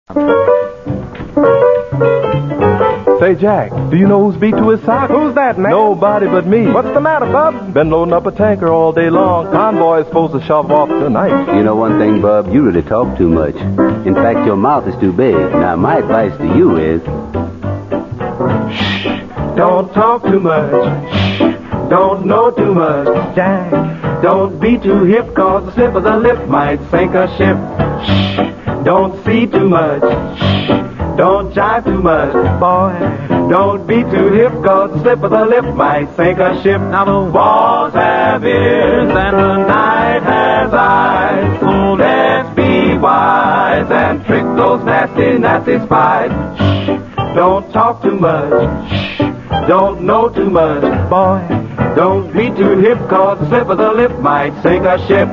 Say, Jack, do you know who's beat to his sock? Who's that, man? Nobody but me. What's the matter, Bub? Been loading up a tanker all day long. Convoy's supposed to shove off tonight. You know one thing, Bub? You really talk too much. In fact, your mouth is too big. Now, my advice to you is... Shh. Don't talk too much. Shh. Don't know too much. Jack, don't be too hip, cause the slip of the lip might sink a ship. Shh. Don't see too much. Shh. Don't jive too much, boy. Don't be too hip, cause the slip of the lip might sink a ship. Now the walls have ears and the night has eyes. So let's be wise and trick those nasty, nasty spies. Shh. Don't talk too much. Shh. Don't know too much, boy. Don't be too hip, cause the slip of the lip might sink a ship.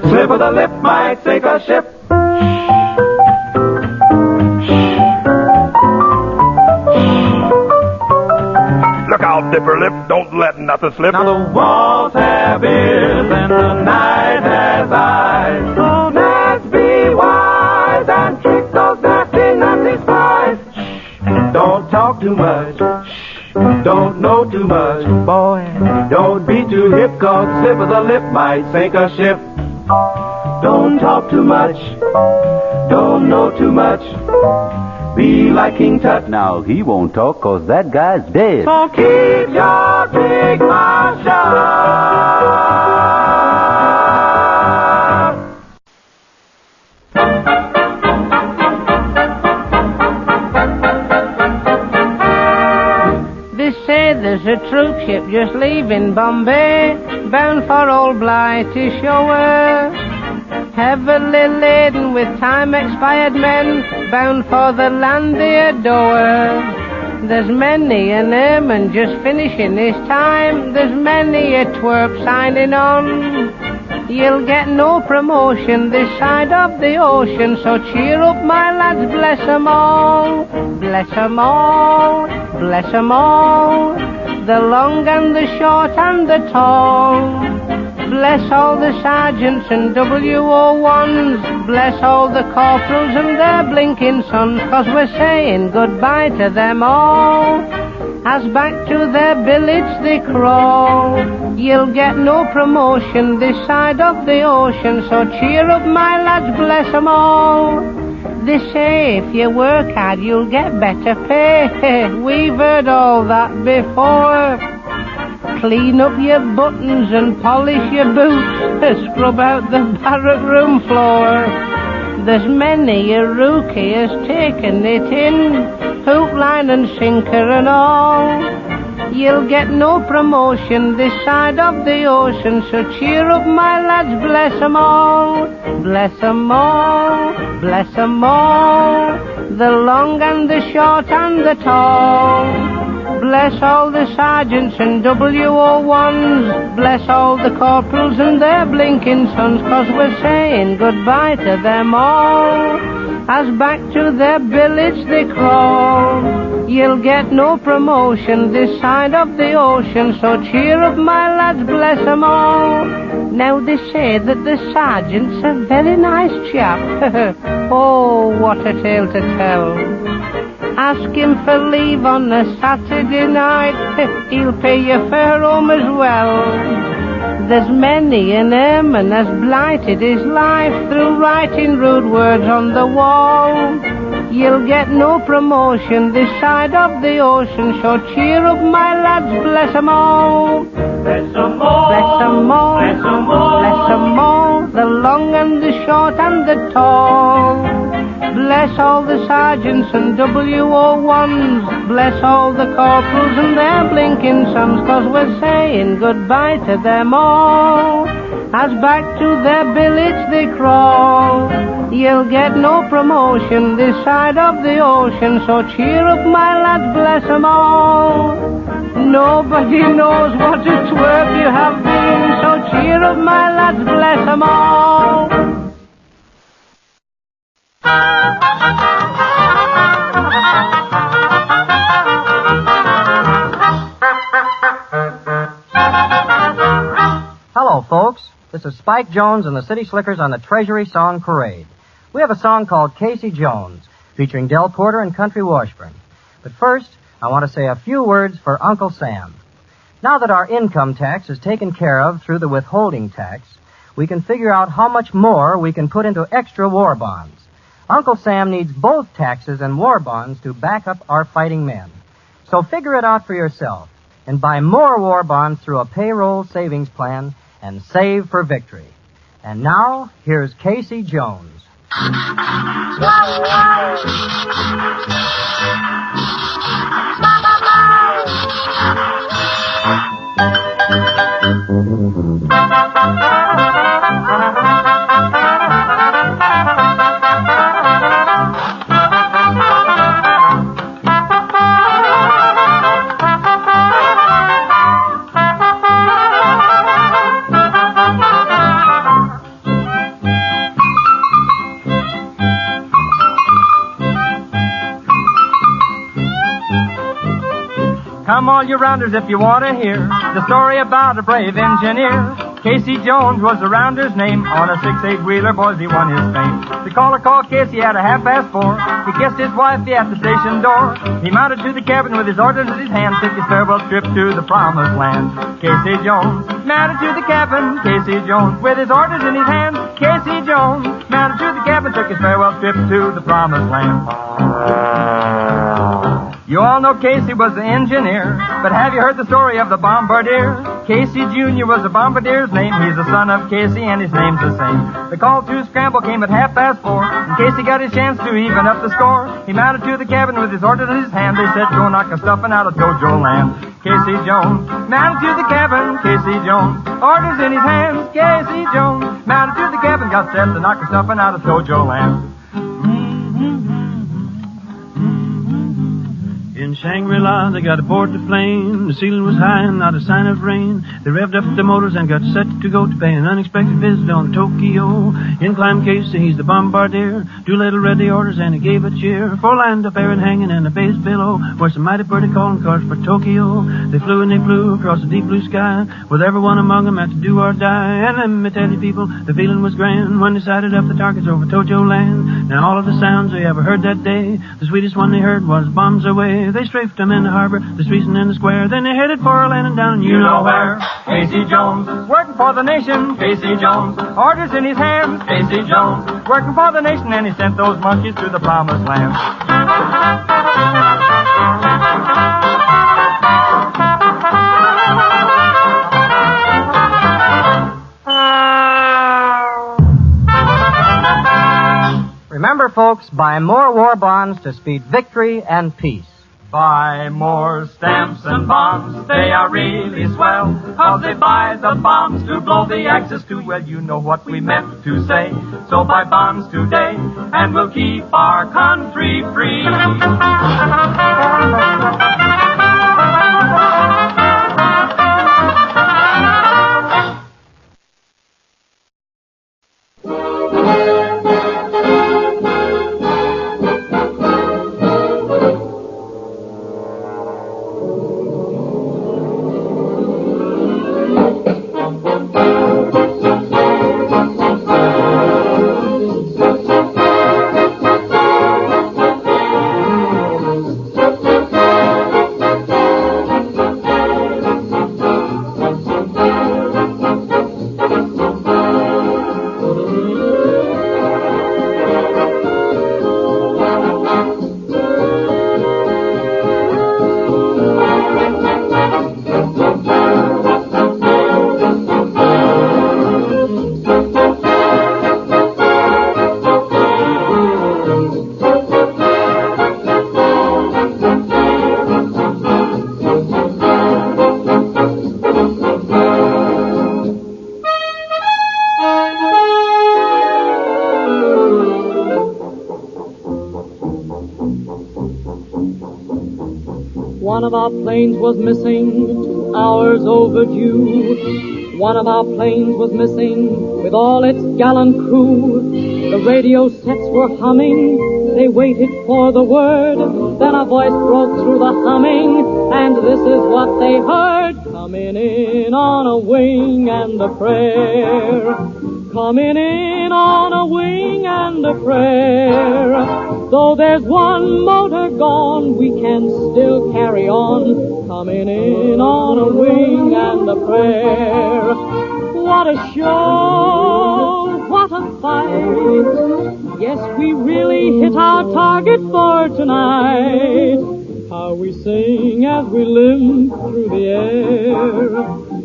Slip of the lip might sink a ship. Look out, Dipper Lip. Don't let nothing slip. Now the walls have ears and the night has eyes. So let's be wise and trick those nasty, nasty spies. Don't talk too much. Don't know too much, boy. Don't be too hip, cause the slip of the lip might sink a ship. Don't talk too much. Don't know too much. Be like King Tut. Now, he won't talk, cause that guy's dead. So keep your big mouth shut. They say there's a troop ship just leaving Bombay, bound for old Blighty Shower. Heavily laden with time-expired men, bound for the land they adore. There's many an airman just finishing his time, there's many a twerp signing on. You'll get no promotion this side of the ocean, so cheer up, my lads, bless 'em all. Bless 'em all, bless 'em all, the long and the short and the tall. Bless all the sergeants and WO1s, bless all the corporals and their blinking sons, 'cause we're saying goodbye to them all. As back to their billets they crawl, you'll get no promotion this side of the ocean, so cheer up, my lads, bless 'em all. They say if you work hard you'll get better pay. We've heard all that before. Clean up your buttons and polish your boots, scrub out the barrack room floor. There's many a rookie has taken it in, hook, line and sinker and all. You'll get no promotion this side of the ocean, so cheer up, my lads, bless 'em all. Bless 'em all, bless 'em all, the long and the short and the tall. Bless all the sergeants and WO1s, bless all the corporals and their blinking sons, 'cause we're saying goodbye to them all. As back to their billets they crawl, you'll get no promotion this side of the ocean, so cheer up, my lads, bless 'em all. Now they say that the sergeant's a very nice chap. Oh, what a tale to tell. Ask him for leave on a Saturday night, he'll pay your fare home as well. There's many an airman has blighted his life through writing rude words on the wall. You'll get no promotion this side of the ocean, so cheer up, my lads, bless 'em all. Bless 'em all, Bless 'em all, bless 'em all, bless 'em all, the long and the short and the tall. Bless all the sergeants and WO1s, bless all the corporals and their blinking sons, 'cause we're saying goodbye to them all. As back to their billets they crawl, you'll get no promotion this side of the ocean, so cheer up, my lads, bless 'em all. Nobody knows what a twerp you have been, so cheer up, my lads, bless 'em all. Hello, folks. This is Spike Jones and the City Slickers on the Treasury Song Parade. We have a song called Casey Jones, featuring Del Porter and Country Washburn. But first, I want to say a few words for Uncle Sam. Now that our income tax is taken care of through the withholding tax, we can figure out how much more we can put into extra war bonds. Uncle Sam needs both taxes and war bonds to back up our fighting men. So figure it out for yourself and buy more war bonds through a payroll savings plan and save for victory. And now, here's Casey Jones. Come all you rounders if you want to hear the story about a brave engineer. Casey Jones was the rounder's name. On a 6-8-wheeler, boys, he won his fame. The caller called Casey at 4:30. He kissed his wife at the station door. He mounted to the cabin with his orders in his hand, took his farewell trip to the promised land. Casey Jones mounted to the cabin. Casey Jones with his orders in his hand. Casey Jones mounted to the cabin, took his farewell trip to the promised land. You all know Casey was the engineer, but have you heard the story of the bombardier? Casey Jr. was the bombardier's name. He's the son of Casey, and his name's the same. The call to scramble came at 4:30, and Casey got his chance to even up the score. He mounted to the cabin with his orders in his hand. They said, go knock the stuffing out of Tojo land. Casey Jones mounted to the cabin. Casey Jones, orders in his hands. Casey Jones mounted to the cabin, got set to knock the stuffing out of Tojo land. In Shangri-La, they got aboard the plane. The ceiling was high and not a sign of rain. They revved up the motors and got set to go to pay an unexpected visit on Tokyo. In climbed Casey, he's the bombardier. Doolittle read the orders and he gave a cheer. For land up air and hanging in the base below, where some mighty birdie calling cars for Tokyo. They flew and they flew across the deep blue sky, with everyone among them had to do or die. And let me tell you people, the feeling was grand when they sighted up the targets over Tojo land. Now all of the sounds they ever heard that day, the sweetest one they heard was bombs away. They strafed them in the harbor, the streets and in the square. Then they headed for a landing down you know where. Casey Jones, working for the nation. Casey Jones, orders in his hands. Casey Jones, working for the nation, and he sent those monkeys to the promised land. Remember, folks, buy more war bonds to speed victory and peace. Buy more stamps and bonds, they are really swell. How they buy the bombs to blow the Axis to, well, you know what we meant to say. So buy bonds today, and we'll keep our country free. One of our planes was missing, 2 hours overdue. One of our planes was missing with all its gallant crew. The radio sets were humming, they waited for the word. Then a voice broke through the humming, and this is what they heard. coming in on a wing and a prayer. Coming in on a wing and a prayer. Though there's one motor gone, we can still carry on. Coming in on a wing and a prayer. What a show, what a fight. Yes, we really hit our target for tonight. How we sing as we limp through the air.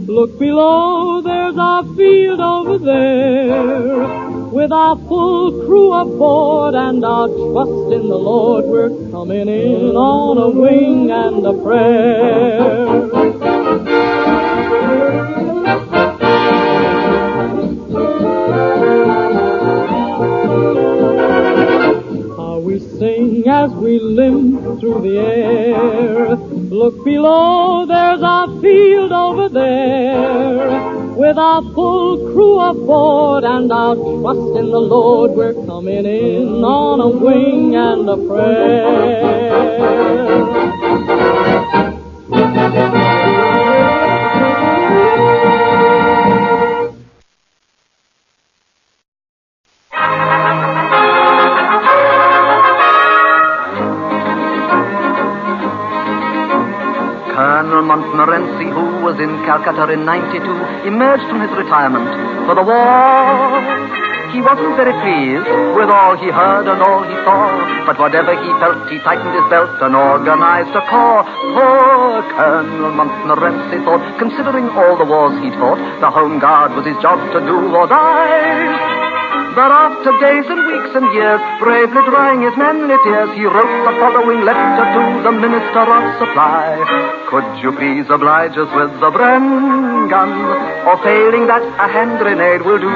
Look below, there's our field over there. With our full crew aboard and our trust in the Lord, we're coming in on a wing and a prayer. We sing as we limp through the air. Look below, there's our field over there. With our full crew aboard and our trust in the Lord, we're coming in on a wing and a prayer. Colonel Montmorency, who was in Calcutta in '92, emerged from his retirement for the war. He wasn't very pleased with all he heard and all he saw, but whatever he felt, he tightened his belt and organized a corps. Poor Colonel Montmorency thought, considering all the wars he'd fought, the Home Guard was his job to do or die. But after days and weeks and years, bravely drying his manly tears, he wrote the following letter to the Minister of Supply. Could you please oblige us with the Bren gun, or failing that, a hand grenade will do.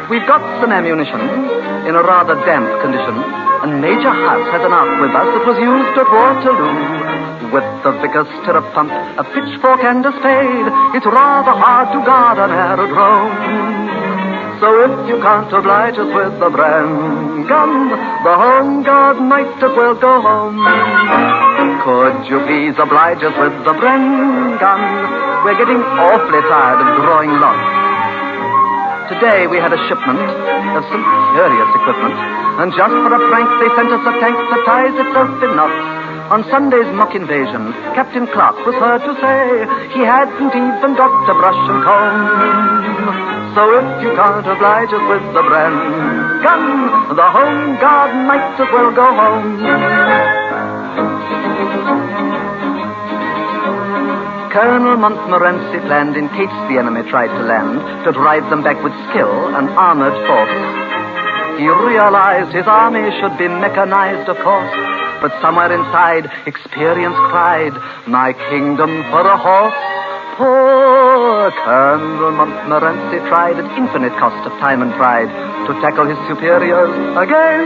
We've got some ammunition in a rather damp condition, and Major House has an arc with us that was used at Waterloo. With the vicar's stirrup pump, a pitchfork and a spade, it's rather hard to guard an aerodrome. So if you can't oblige us with the Bren gun, the Home Guard might as well go home. Could you please oblige us with the Bren gun? We're getting awfully tired of drawing lots. Today we had a shipment of some curious equipment, and just for a prank they sent us a tank that ties itself in knots. On Sunday's mock invasion, Captain Clark was heard to say he hadn't even got a brush and comb. So if you can't oblige us with the Bren gun, the Home Guard might as well go home. Colonel Montmorency planned, in case the enemy tried to land, to drive them back with skill and armored force. He realized his army should be mechanized, of course, but somewhere inside, experience cried, my kingdom for a horse. Poor Colonel Montmorency tried at infinite cost of time and pride to tackle his superiors again.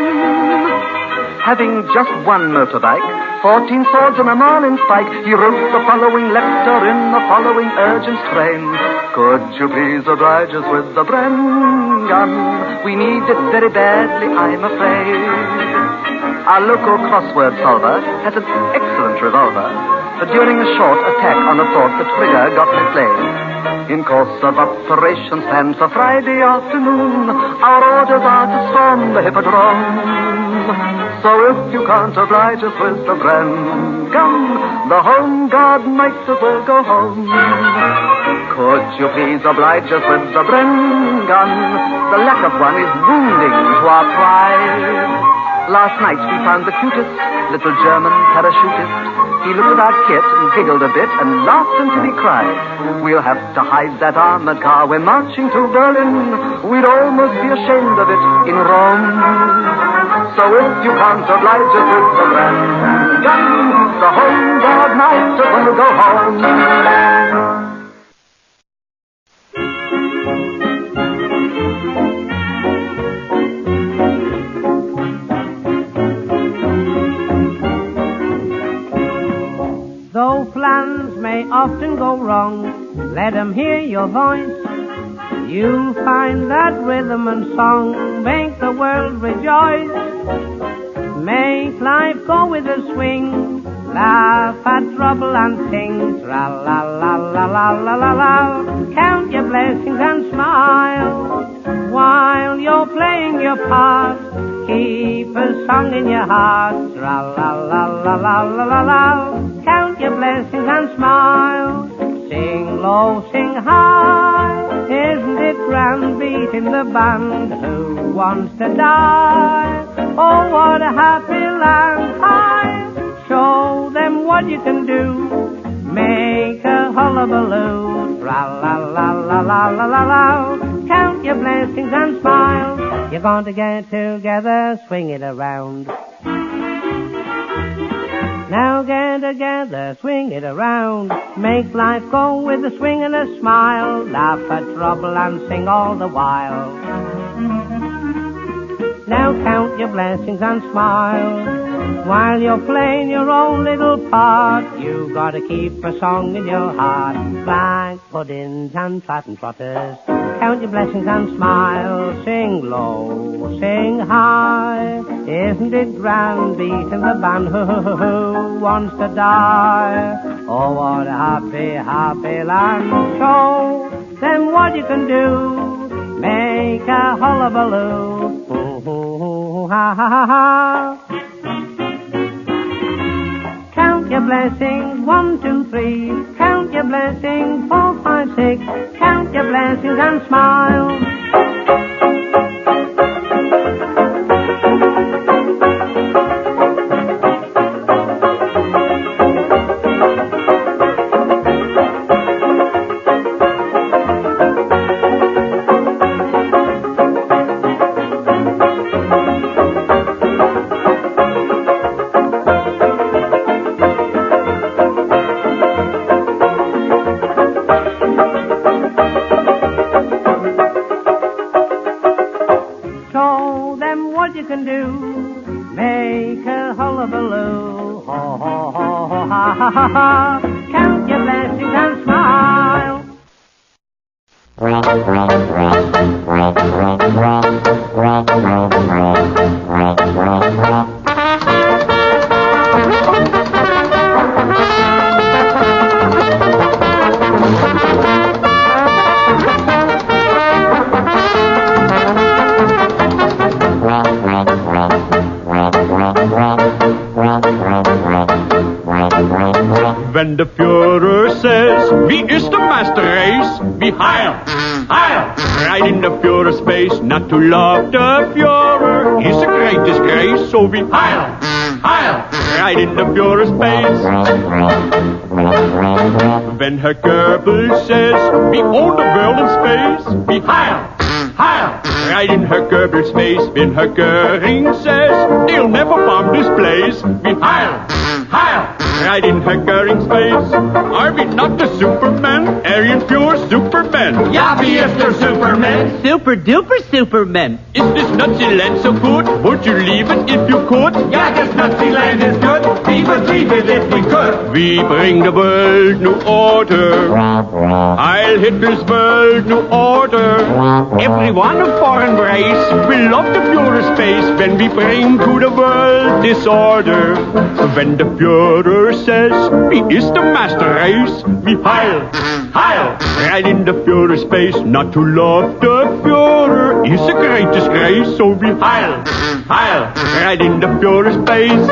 Having just one motorbike, 14 swords and a marlinspike, he wrote the following letter in the following urgent strain. Could you please oblige us with the Bren gun? We need it very badly, I'm afraid. Our local crossword solver has an excellent revolver, but during a short attack on a fort, the trigger got mislaid. In course of operations planned for Friday afternoon, our orders are to storm the Hippodrome. So if you can't oblige us with the Bren gun, the Home Guard might as well go home. Could you please oblige us with the Bren gun? The lack of one is wounding to our pride. Last night we found the cutest little German parachutist. He looked at our kit and giggled a bit and laughed until he cried. We'll have to hide that armored car. We're marching to Berlin. We'd almost be ashamed of it in Rome. So if you can't oblige us with the Bren gun, the Home Guard might as well go home. Though plans may often go wrong, let 'em hear your voice. You'll find that rhythm and song make the world rejoice. Make life go with a swing, Laugh at trouble and sing, tra-la-la-la-la-la-la-la. Count your blessings and smile while you're playing your part. Keep a song in your heart, tra-la-la-la-la-la-la-la. Count your blessings and smile. Sing low, sing high. Isn't it grand beating the band? Who wants to die? Oh, what a happy land. High. Show them what you can do. Make a hullabaloo. Tra-la-la-la-la-la-la-la. Count your blessings and smile. You're going to get together, swing it around. Now get together, swing it around. Make life go with a swing and a smile. Laugh at trouble and sing all the while. Now count your blessings and smile. While you're playing your own little part, you gotta keep a song in your heart. Like puddings and trotting trotters. Count your blessings and smile. Sing low, sing high. Isn't it grand beating the band? Who wants to die? Oh, what a happy, happy land. Show them what you can do. Make a hullabaloo. Ha ha ha ha. Count your blessings, 1, 2, 3. Count your blessings, 4, 5, 6. Count your blessings and smile. Count your blessings and smile. When the Führer says, wie ist der Master Race? Wie Heil, Heil, right in the Führer's face. Not to love the Führer is a great disgrace. So wie Heil, Heil, right in the Führer's face. When Herr Goebbels says, we own the world in space. Wie Heil, Heil, right in Herr Goebbels' face. When Herr Göring says, they'll never bomb this place. Wie Heil, Heil, right in Herr Göring's face. Are we not the Superman? Aryan pure Superman. Ja, wie ist der Superman? Super duper Superman. Is this Nazi land so good? Would you leave it if you could? Ja, this Nazi land is good. We would leave it if we could. We bring the world new order. I'll hit this world new order. Everyone a foreign race will love the Führer's face when we bring to the world disorder. When the Führer says, wie ist der Master Race? Wie Heil, Heil, right in the Führer's face. Not to love the Führer is a great disgrace. So wie Heil, Heil, right in the Führer's face.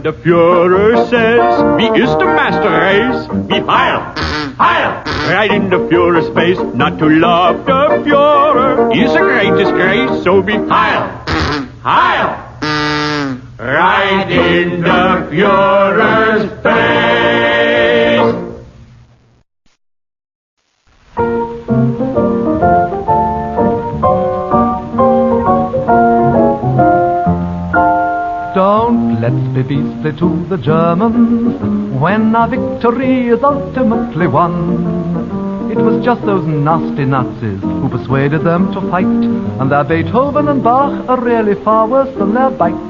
The Führer says, wie ist der Master Race? Wie Heil, Heil, right in the Führer's face. Not to love the Führer is a great disgrace. So be Heil, Heil, right in the Führer's face. let's be beastly to the Germans when our victory is ultimately won. It was just those nasty Nazis who persuaded them to fight, and their Beethoven and Bach are really far worse than their bite.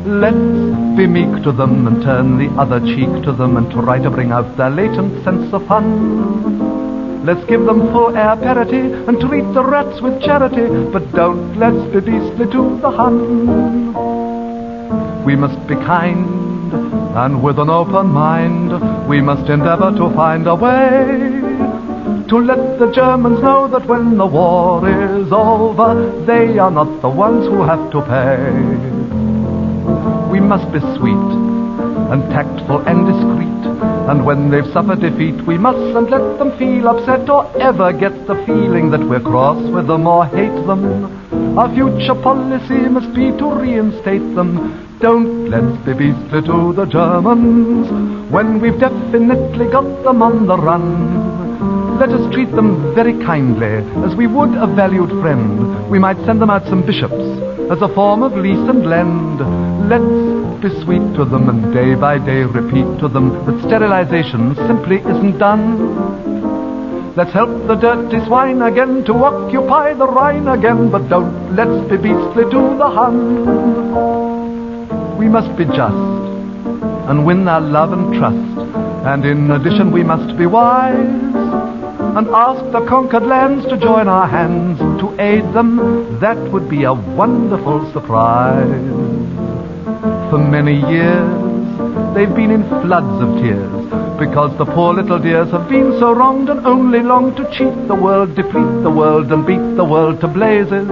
Let's be meek to them and turn the other cheek to them and try to bring out their latent sense of fun. Let's give them full air parity and treat the rats with charity, but don't let's be beastly to the Hun. We must be kind and with an open mind, we must endeavor to find a way to let the Germans know that when the war is over, they are not the ones who have to pay. We must be sweet and tactful and discreet, and when they've suffered defeat, we mustn't let them feel upset or ever get the feeling that we're cross with them or hate them. Our future policy must be to reinstate them. Don't let's be beastly to the Germans when we've definitely got them on the run. Let us treat them very kindly, as we would a valued friend. We might send them out some bishops as a form of lease and lend. Let's be sweet to them and day by day repeat to them that sterilization simply isn't done. Let's help the dirty swine again to occupy the Rhine again, but don't let's be beastly to the Hun. We must be just and win their love and trust, and in addition we must be wise and ask the conquered lands to join our hands to aid them. That would be a wonderful surprise. For many years they've been in floods of tears, because the poor little dears have been so wronged and only long to cheat the world, deplete the world and beat the world to blazes.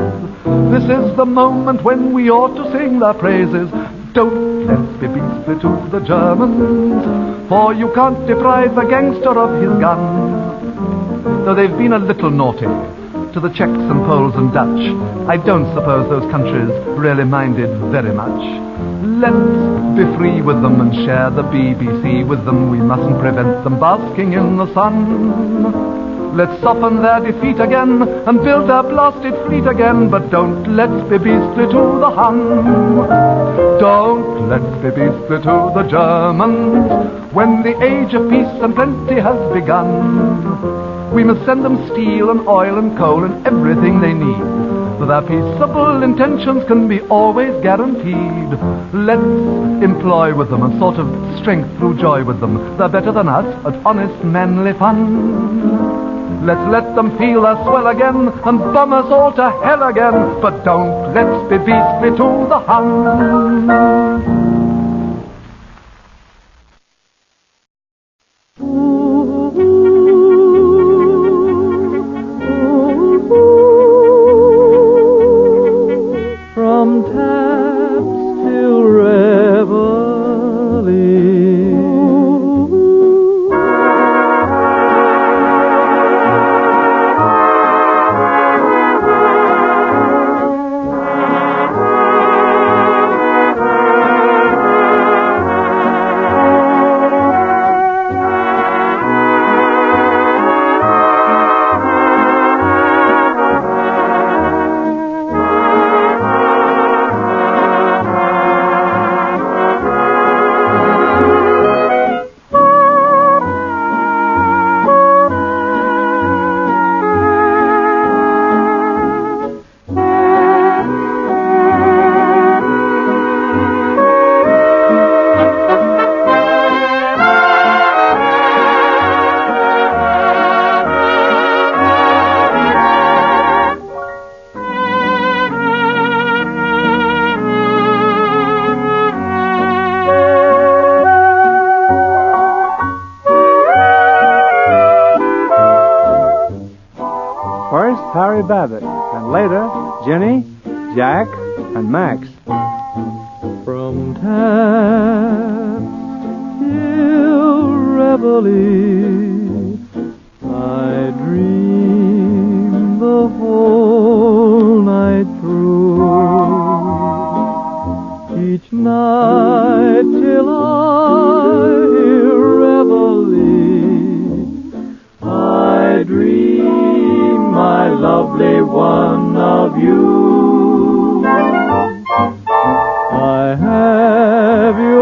This is the moment when we ought to sing their praises. Don't let's be beastly to the Germans, for you can't deprive a gangster of his gun. Though they've been a little naughty to the Czechs and Poles and Dutch, I don't suppose those countries really minded very much. Let's be free with them and share the BBC with them. We mustn't prevent them basking in the sun. Let's soften their defeat again and build their blasted fleet again, but don't let's be beastly to the Hun. Don't let's be beastly to the Germans when the age of peace and plenty has begun. We must send them steel and oil and coal and everything they need, so their peaceable intentions can be always guaranteed. Let's employ with them a sort of strength through joy with them. They're better than us at honest manly fun. Let's let them feel their swell again and bomb us all to hell again, but don't let's be beastly to the Hun. Harry Babbitt, and later, Jenny, Jack, and Max. From Taps till Reveille, I dream the whole night through. Each night till I hear Reveille, I dream, my lovely one, of you. I have you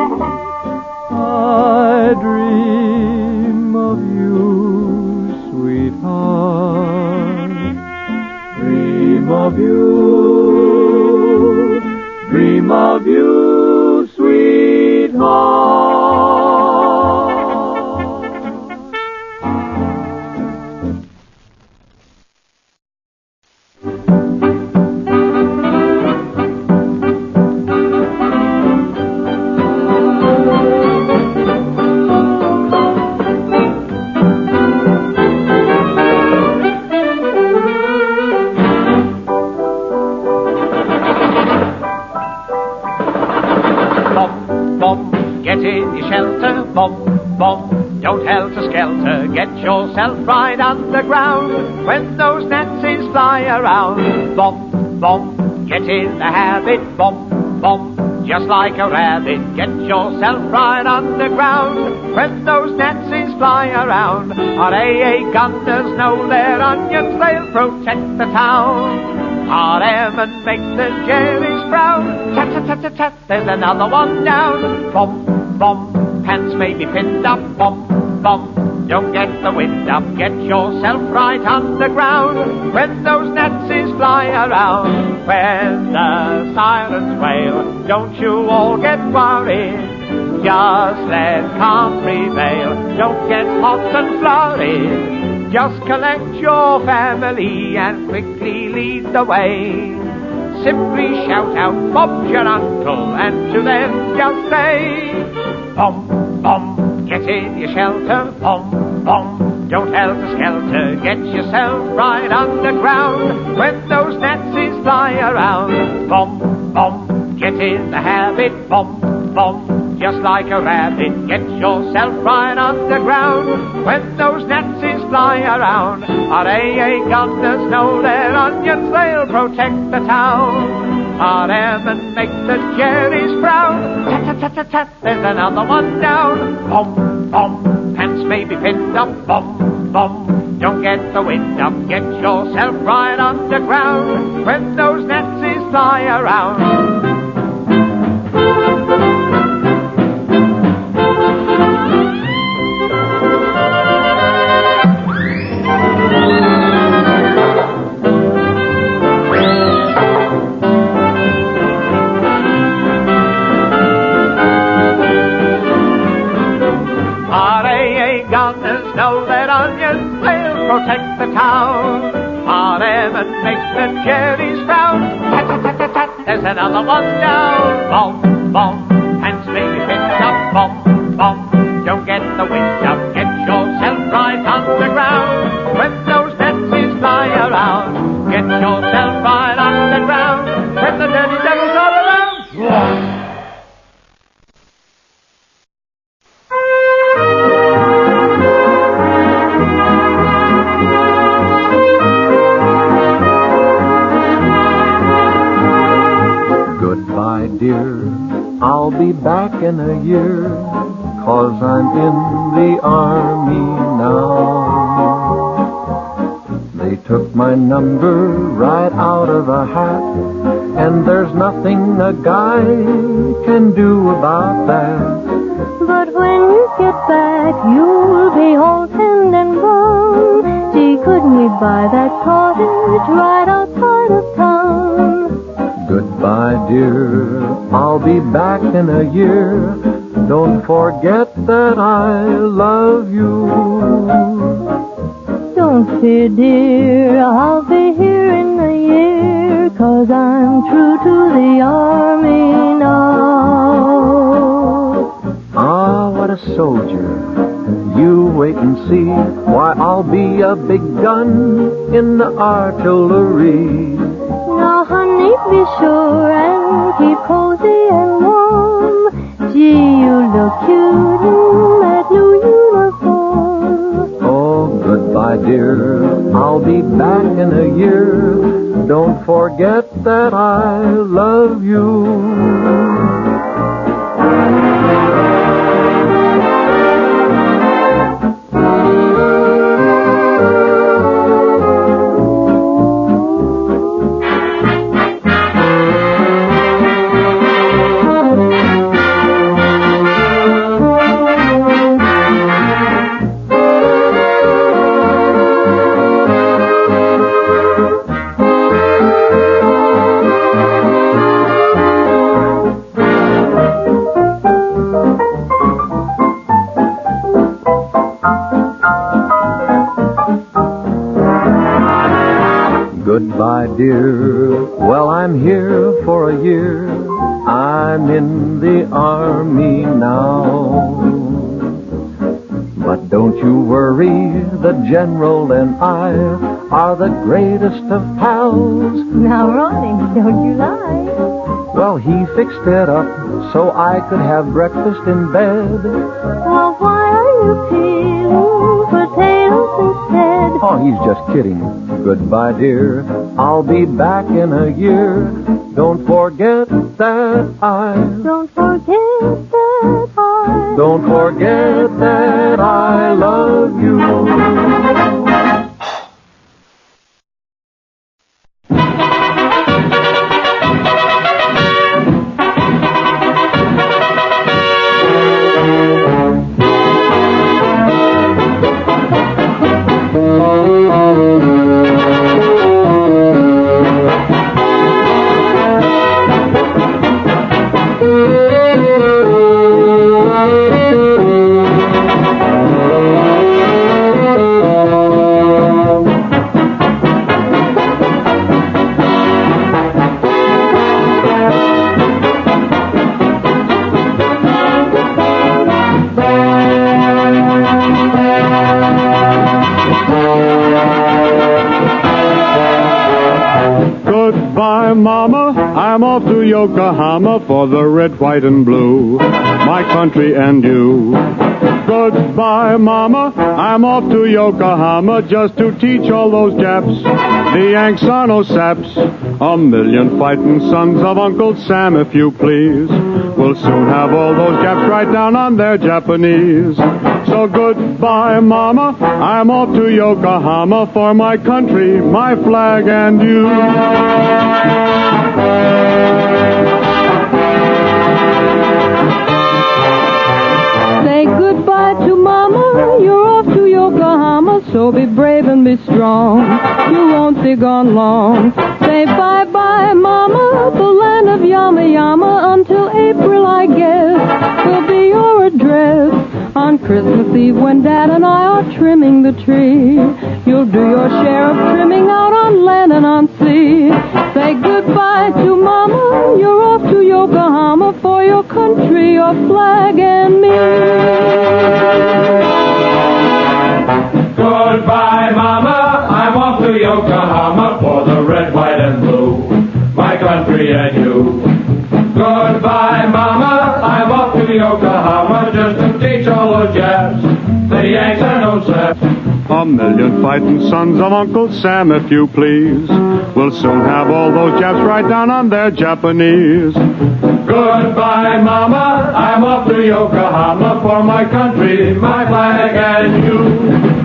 I dream of you, sweetheart. Dream of you, sweetheart. Get in your shelter, bum, bum, don't helter-skelter, get yourself right underground when those Nazis fly around. Bum, bum, get in the habit, bum, bum, just like a rabbit, get yourself right underground when those Nazis fly around. Our AA gunners know their onions, they'll protect the town. R.M. make the Jerry's proud. Tat, tat, tat, tat, tat, there's another one down. Bum, bum, pants may be pinned up. Bum, bum, don't get the wind up. Get yourself right underground when those Nazis fly around. When the sirens wail, don't you all get worried. Just let calm prevail. Don't get hot and flurried. Just collect your family and quickly lead the way. Simply shout out, Bob's your uncle, and to them just say, bum, bum, get in your shelter, bum, bum, don't helter-skelter, get yourself right underground when those Nazis fly around. Bum, bum, get in the habit, bum, bum, just like a rabbit, get yourself right underground when those Nazis fly around. Our AA gunners know their onions, they'll protect the town. R.M. make the Jerry's proud. Tat, tat, tat, tat, tat, there's another one down. Bum, bum, pants may be pinned up. Bum, bum, don't get the wind up. Get yourself right underground when those Nazis fly around. Know that onions, they'll protect the town. R.M. make the Jerry's proud. Tat, tat, tat, tat, tat, there's another one down. Bum, bum, pants may be pinned up. Bum, bum, don't get the wind up. Get yourself right underground when those Nazis fly around. Get yourself right underground when the dirty devils are around. Yeah. Dear, I'll be back in a year, 'cause I'm in the army now. They took my number right out of a hat, and there's nothing a guy can do about that. But when you get back, you'll be all tend and brown. Gee, couldn't we buy that cottage right outside of town? Goodbye, dear, I'll be back in a year. Don't forget that I love you. Don't fear, dear, I'll be here in a year, 'cause I'm true to the army now. Ah, what a soldier. You wait and see. Why, I'll be a big gun in the artillery. Now, honey, be sure and keep cozy and warm. Gee, you look cute in that new uniform. Oh, goodbye, dear, I'll be back in a year. Don't forget that I love you. Goodbye, dear. Well, I'm here for a year. I'm in the army now. But don't you worry, the general and I are the greatest of pals. Now, Ronnie, don't you lie. Well, he fixed it up so I could have breakfast in bed. Well, why are you peeling potatoes instead? Oh, he's just kidding. Goodbye, dear. I'll be back in a year. Don't forget that I... Don't forget that I... Don't forget that I love you. Yokohama for the red, white, and blue, my country and you. Goodbye, Mama, I'm off to Yokohama just to teach all those Japs the Yanks are no saps. A million fighting sons of Uncle Sam, if you please. We'll soon have all those Japs right down on their Japanese. So goodbye, Mama, I'm off to Yokohama for my country, my flag, and you. Say goodbye to Mama, you're off to Yokohama, so be brave and be strong. You won't be gone long. Say bye-bye, Mama, the land of Yama Yama, until April, I guess, will be your address. On Christmas Eve, when Dad and I are trimming the tree, you'll do your share of trimming out on land and on sea. Say goodbye to Mama, you're off to Yokohama for your country, your flag, and me. Goodbye, Mama, I'm off to Yokohama for the red, white, and blue, my country and you. Goodbye, Mama, I'm off to Yokohama just to teach all the Japs the Yanks are no saps. A million fighting sons of Uncle Sam, if you please. We'll soon have all those Japs right down on their Japanese. Goodbye, Mama, I'm off to Yokohama for my country, my flag, and you.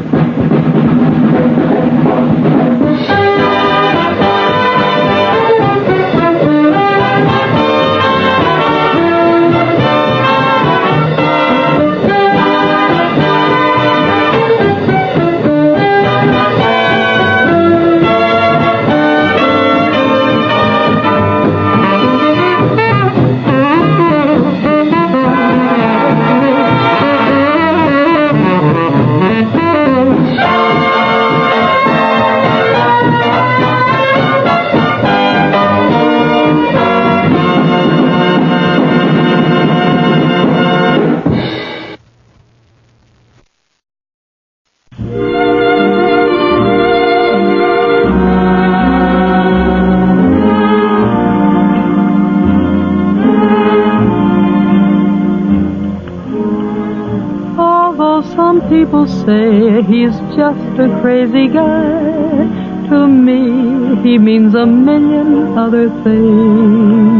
People say he's just a crazy guy. To me, he means a million other things.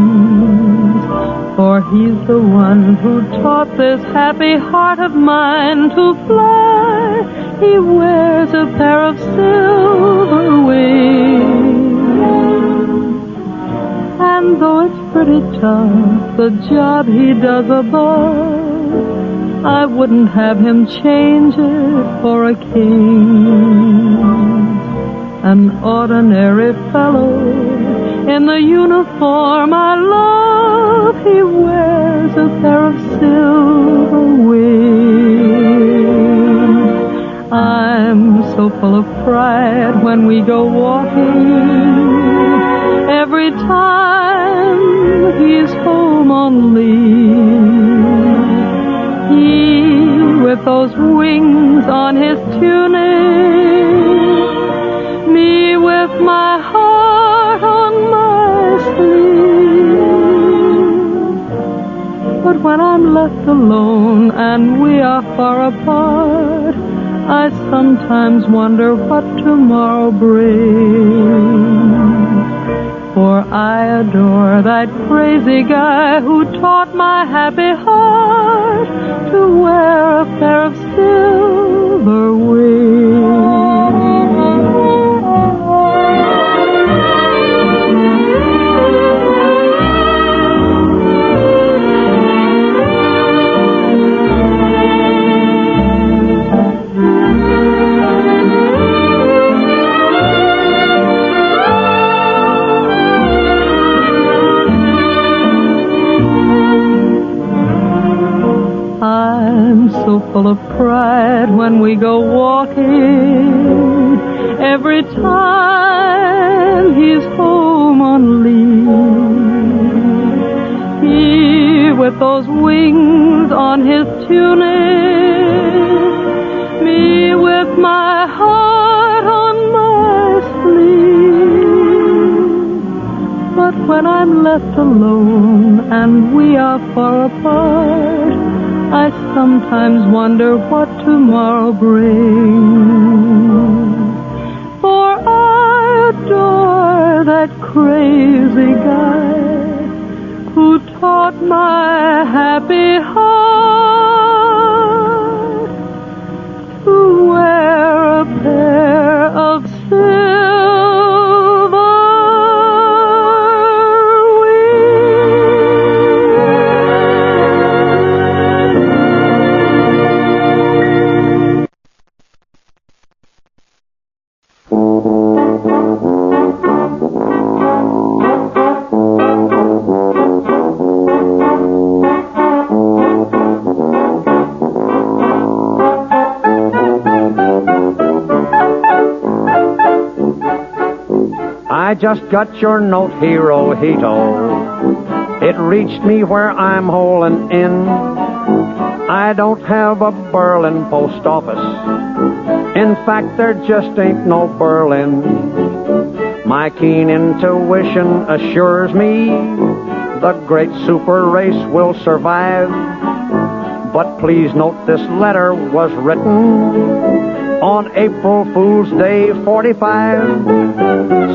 For he's the one who taught this happy heart of mine to fly. He wears a pair of silver wings. And though it's pretty tough, the job he does above, I wouldn't have him change it for a king. An ordinary fellow in the uniform I love, he wears a pair of silver wings. I'm so full of pride when we go walking when I'm left alone and we are far apart, I sometimes wonder what tomorrow brings. For I adore that crazy guy who taught my happy heart to wear a pair of silver wings. I'm so full of pride when we go walking. Every time he's home on leave, he with those wings on his tunic, me with my heart on my sleeve. But when I'm left alone and we are far apart, I sometimes wonder what tomorrow brings. For I adore that crazy guy who taught my happy heart to wear a pair of silver. I just got your note, Hirohito. It reached me where I'm holing in. I don't have a Berlin post office. In fact, there just ain't no Berlin. My keen intuition assures me the great super race will survive. But please note this letter was written on April Fool's Day 45.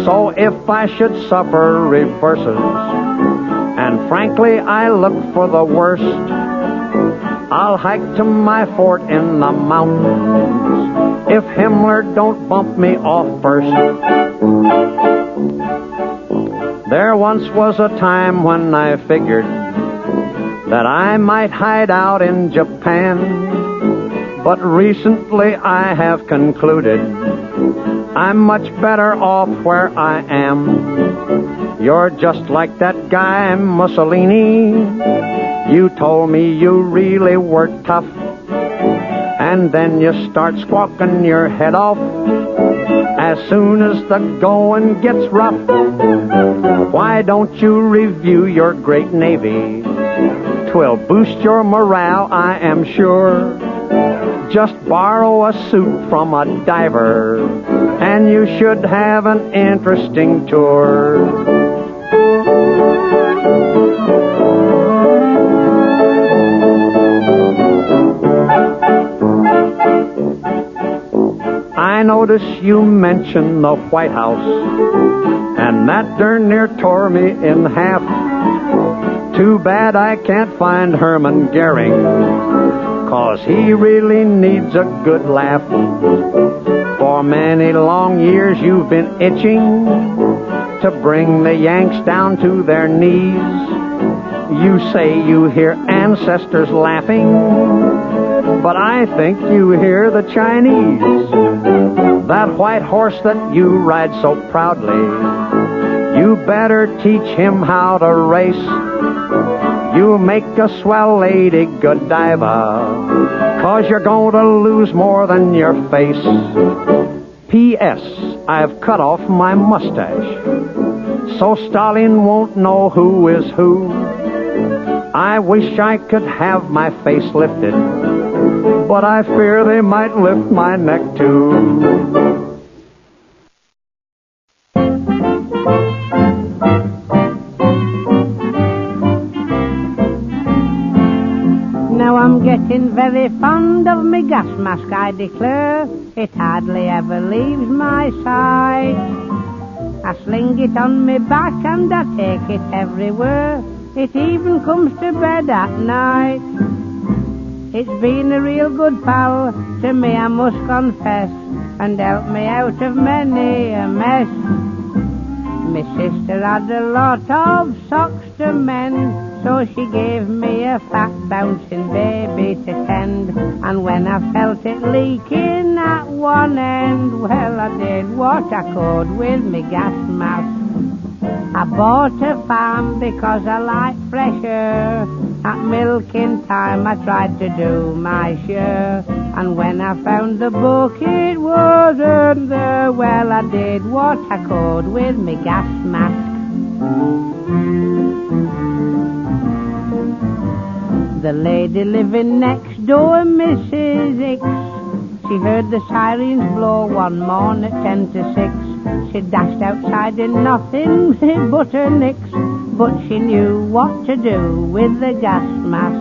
So if I should suffer reverses, and frankly I look for the worst, I'll hike to my fort in the mountains if Himmler don't bump me off first. There once was a time when I figured that I might hide out in Japan, but recently I have concluded I'm much better off where I am. You're just like that guy Mussolini. You told me you really were tough, and then you start squawking your head off as soon as the going gets rough. Why don't you review your great Navy? 'Twill boost your morale, I am sure. Just borrow a suit from a diver, and you should have an interesting tour. I notice you mention the White House, and that darn near tore me in half. Too bad I can't find Hermann Goering, 'cause he really needs a good laugh. For many long years you've been itching to bring the Yanks down to their knees. You say you hear ancestors laughing, but I think you hear the Chinese. That white horse that you ride so proudly, you better teach him how to race. You make a swell lady Godiva, 'cause you're going to lose more than your face. P.S. I've cut off my mustache, so Stalin won't know who is who. I wish I could have my face lifted, but I fear they might lift my neck too. been very fond of me gas mask, I declare. It hardly ever leaves my side. I sling it on me back and I take it everywhere. It even comes to bed at night. It's been a real good pal to me, I must confess, and helped me out of many a mess. My sister had a lot of socks to mend, so she gave me a fat bouncing baby to tend. And when I felt it leaking at one end, well, I did what I could with me gas mask. I bought a farm because I like fresh air. At milking time I tried to do my share, and when I found the book it wasn't there. Well, I did what I could with me gas mask. The lady living next door, Mrs. Hicks, she heard the sirens blow one morn at 10 to 6. She dashed outside in nothing but her nicks, but she knew what to do with the gas mask.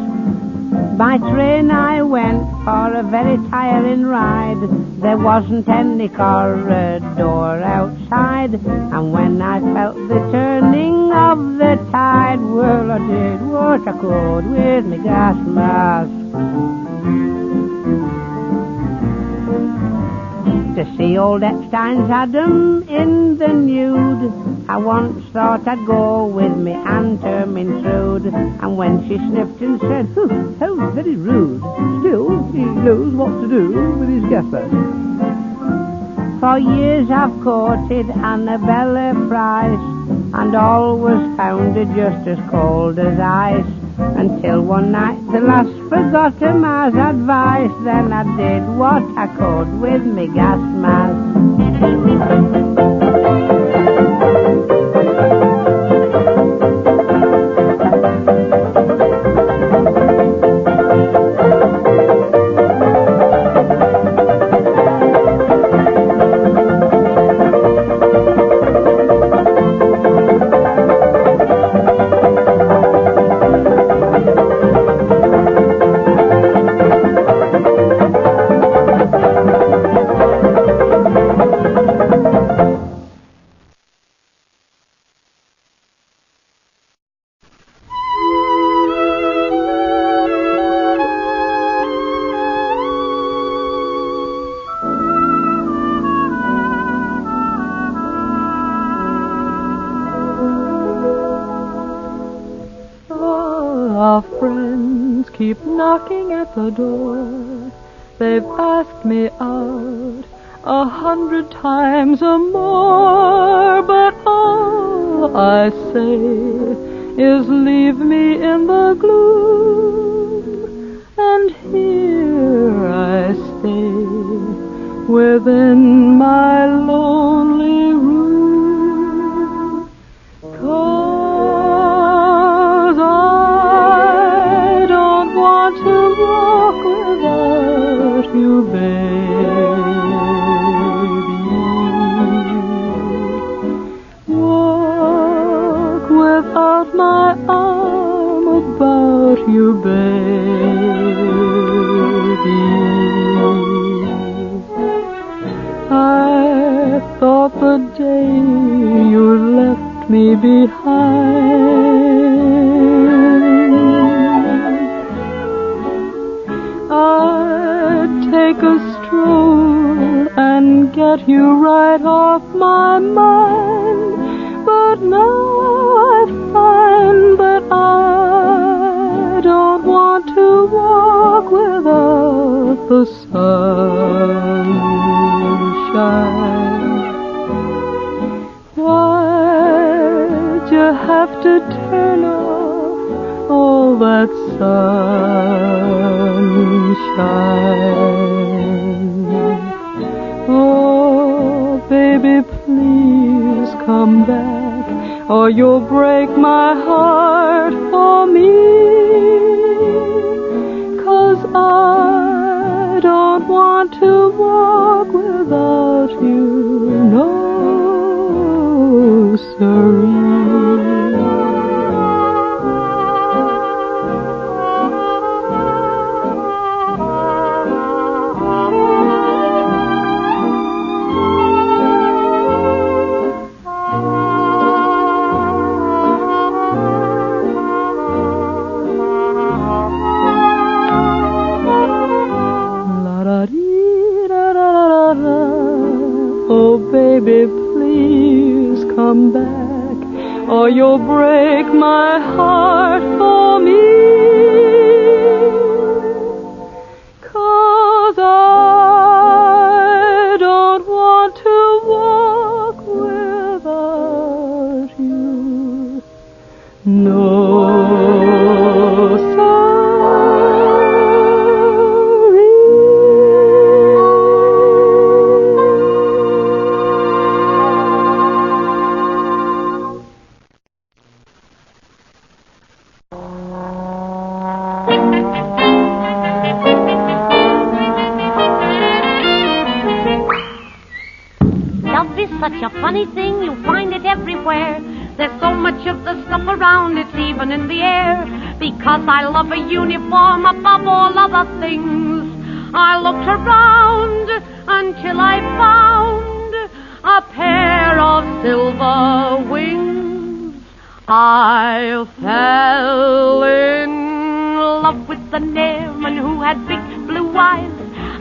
By train I went for a very tiring ride. There wasn't any corridor outside, and when I felt the turning of the tide, well, I did what I could with my gas mask. To see old Epstein's Adam in the nude, I once thought I'd go with me Aunt Ermintrude, and when she sniffed and said, how very rude, still he knows what to do with his gas mask. For years I've courted Annabella Price, and always found her just as cold as ice, until one night the lass forgot her ma's advice. Then I did what I could with me gas mask. Our friends keep knocking at the door. They've asked me out 100 times or more, but all I say is leave me in the gloom, and here I stay within my lonely room. 'Cause I don't want to walk without you, baby. Walk without my arm about you, baby. I thought the day you left me behind, I'd take a stroll and get you right off my mind. But now I find that I don't want to walk without the sunshine. Why'd you have to turn off all that sunshine? Oh, baby, please come back, or you'll break my heart for me. 'Cause I don't want to walk without you, no, siree. come back, or you'll break my heart for me. 'Cause I don't want to walk without you. No, such a funny thing, you find it everywhere. There's so much of the stuff around, it's even in the air. Because I love a uniform above all other things, I looked around until I found a pair of silver wings. I fell in love with an airman who had big blue eyes.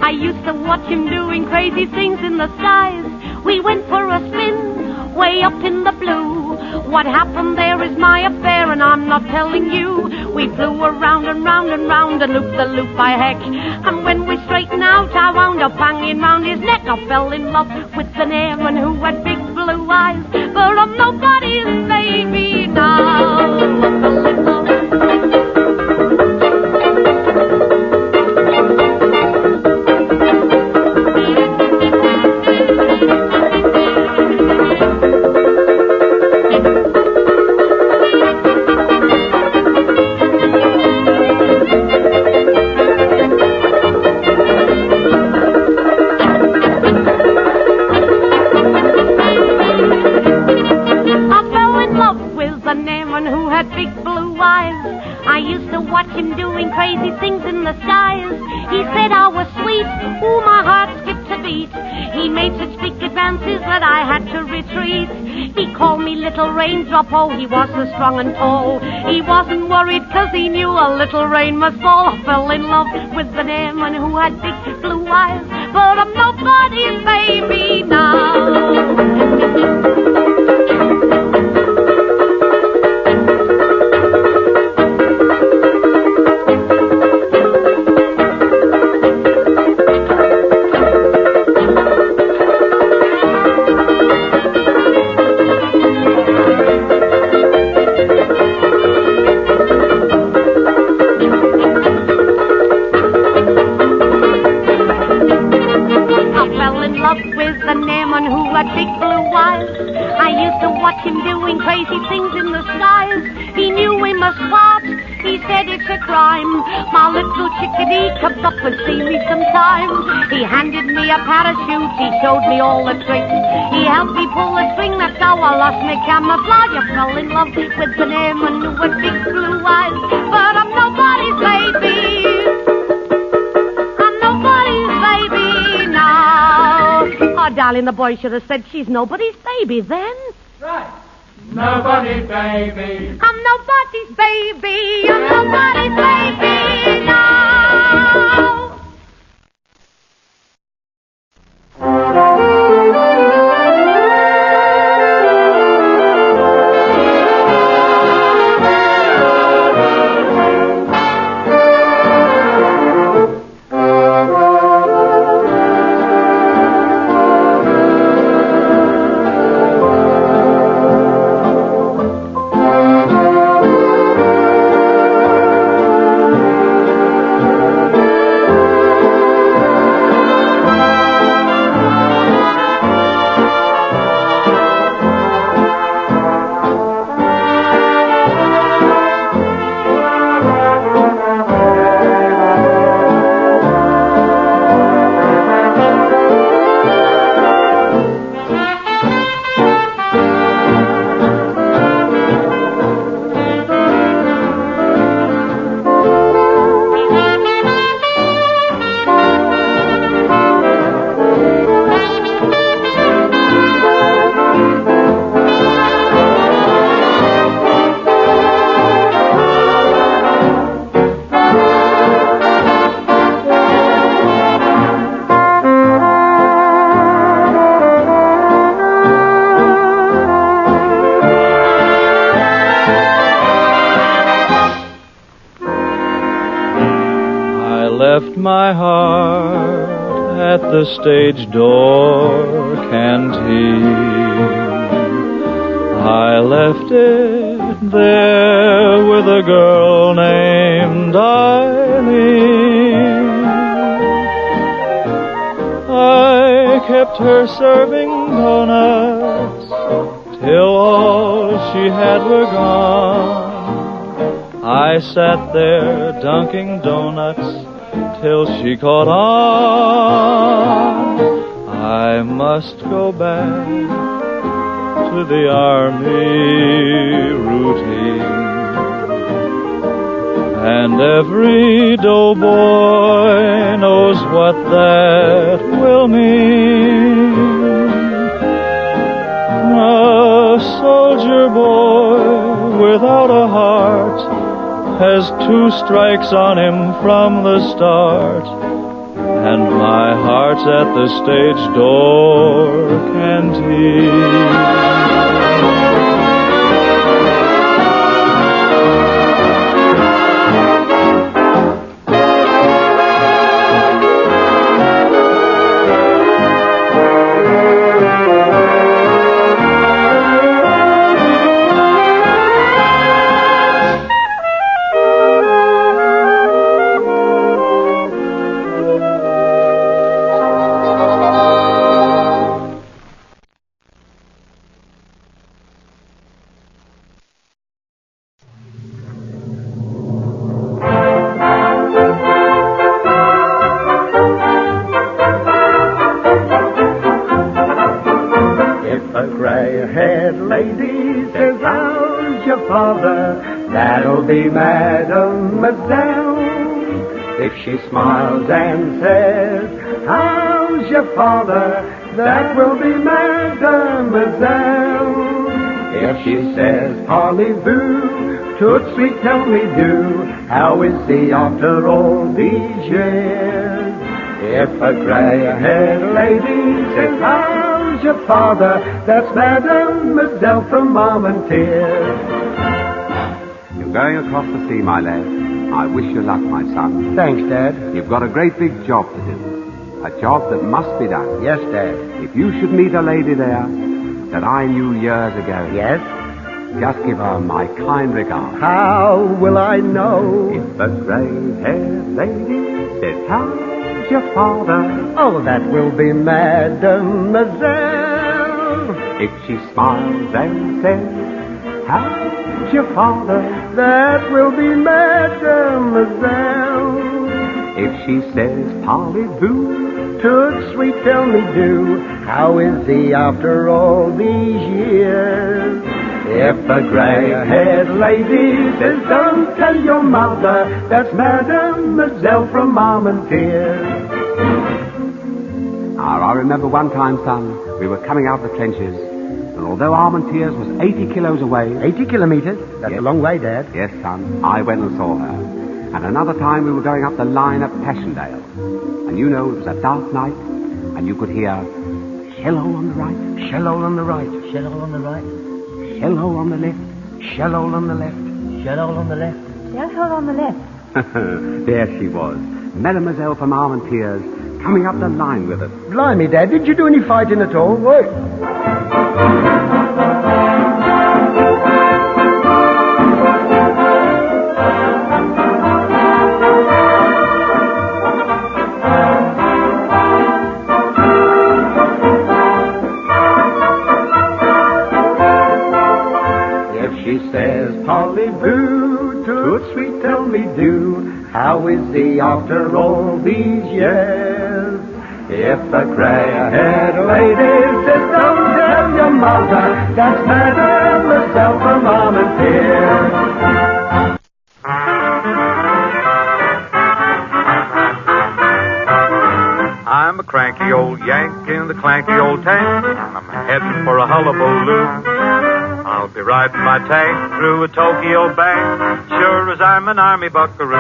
I used to watch him doing crazy things in the skies. We went for a spin, way up in the blue. What happened there is my affair, and I'm not telling you. We flew around and round and round and looped the loop by heck. And when we straightened out, I wound up hanging round his neck. I fell in love with an airman who had big blue eyes. But I'm nobody's baby now. Watch him doing crazy things in the skies. He said I was sweet, ooh, my heart skipped a beat. He made such big advances that I had to retreat. He called me Little Raindrop, oh, he was so strong and tall. He wasn't worried 'cause he knew a little rain must fall. I fell in love with an airman who had big blue eyes. But I'm nobody's baby now. Him doing crazy things in the skies. He knew we must part. He said it's a crime. My little chickadee, come up and see me sometime. He handed me a parachute. He showed me all the tricks. He helped me pull the string. That's how I lost my camouflage. I fell in love with an airman with big blue eyes. But I'm nobody's baby. I'm nobody's baby now. Oh, darling, the boy should have said she's nobody's baby then. Right. Nobody's baby. I'm nobody's baby. I'm nobody's baby now. my heart at the stage door canteen. I left it there with a girl named Eileen. I kept her serving donuts till all she had were gone. I sat there dunking donuts till she caught on. I must go back to the army routine, and every doughboy knows what that will mean. A soldier boy without a heart has 2 strikes on him from the start, and my heart's at the stage door canteen. That'll be Mademoiselle. If she smiles and says, how's your father? That will be Mademoiselle. If she says, parlez-vous, tout sweet tell me do, how is he after all these years? If a gray-haired lady says, how's your father? That's Mademoiselle from Armentières. Going across the sea, my lad. I wish you luck, my son. Thanks, Dad. You've got a great big job to do. A job that must be done. Yes, Dad. If you should meet a lady there that I knew years ago. Yes? Just give her my kind regards. How will I know if a gray-haired lady says, how's your father? Oh, that will be Mademoiselle. If she smiles and says, how's your father? That will be Mademoiselle. If she says, parlez-vous, tout sweet tell me do, how is he after all these years? If a gray-haired lady says, don't tell your mother, that's Mademoiselle from Armentières. I remember one time, son, we were coming out of the trenches, and although Armentières was 80 kilos away... 80 kilometers? That's a long way, Dad. Yes, son. I went and saw her. And another time we were going up the line at Passchendaele. And you know, it was a dark night, and you could hear... Shello on the right. Shello on the right. Shello on the right. Shello on the left. Shello on the left. Shello on the left. Shello on the left. There she was. Mademoiselle from Armentières, coming up the line with us. Blimey, Dad, did you do any fighting at all? What? Says, parlez-vous, tout sweet tell me do, how is he after all these years? If a gray-haired lady says, don't tell your mother, that's Mademoiselle from Armentières. I'm a cranky old Yank in the clanky old tank. I'm heading for a hullabaloo. I'll be riding my tank through a Tokyo bank, sure as I'm an army buckaroo.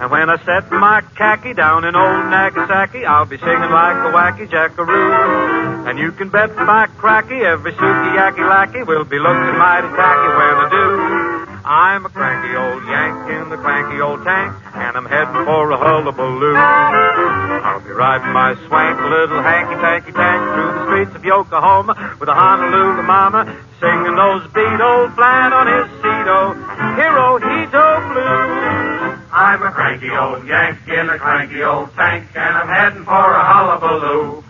And when I set my khaki down in old Nagasaki, I'll be singing like a wacky jackaroo. And you can bet my cracky every sukiyaki lackey will be looking mighty tacky when I do. I'm a cranky old Yank in the cranky old tank, and I'm heading for a hullabaloo. I'll be riding my swank little hanky-panky tank through the streets of Yokohama with a Honolulu mama singing those beat old flat on his Cedo, Hirohito blues. I'm a cranky old Yank in a cranky old tank, and I'm heading for a hullabaloo.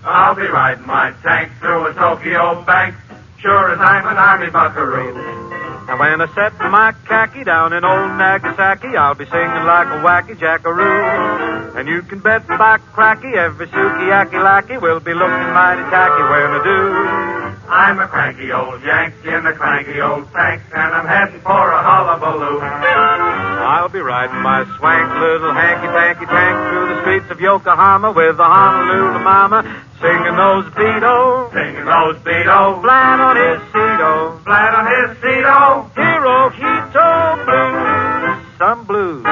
I'll be riding my tank through a Tokyo bank, sure as I'm an army buckaroo. And when I set my khaki down in old Nagasaki, I'll be singing like a wacky jackaroo. And you can bet by cracky, every sukiyaki lackey will be looking mighty tacky when I do. I'm a cranky old Yank in a cranky old tank, and I'm heading for a hullabaloo. I'll be riding my swank little hanky-panky tank through the streets of Yokohama with a Honolulu mama singing those Beatles, flat on his Cedo, Hirohito blues, some blues.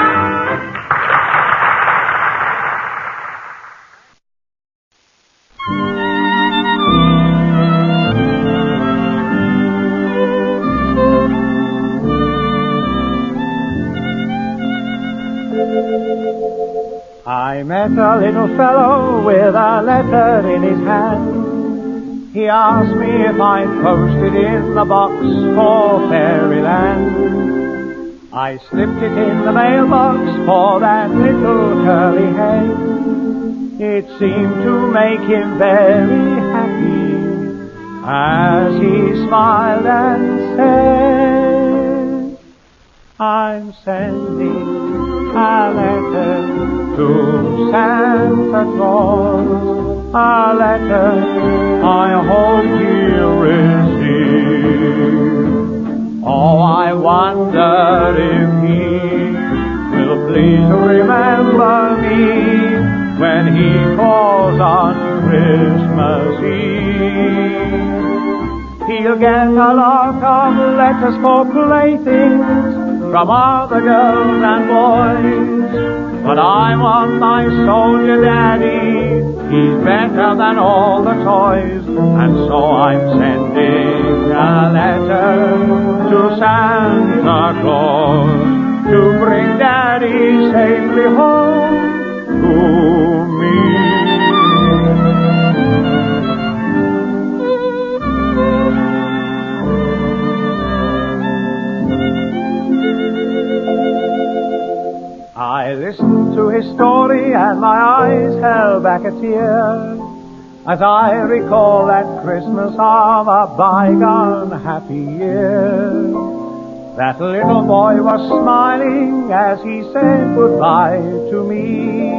I met a little fellow with a letter in his hand. He asked me if I'd post it in the box for Fairyland. I slipped it in the mailbox for that little curly head. It seemed to make him very happy as he smiled and said, I'm sending a letter to Santa Claus, a letter I hope he'll receive. Oh, I wonder if he will please remember me when he calls on Christmas Eve. He'll get a lot of letters for playthings from other girls and boys, but I want my soldier daddy. He's better than all the toys, and so I'm sending a letter to Santa Claus to bring daddy safely home to me. I listened to his story and my eyes held back a tear as I recall that Christmas of a bygone happy year. That little boy was smiling as he said goodbye to me.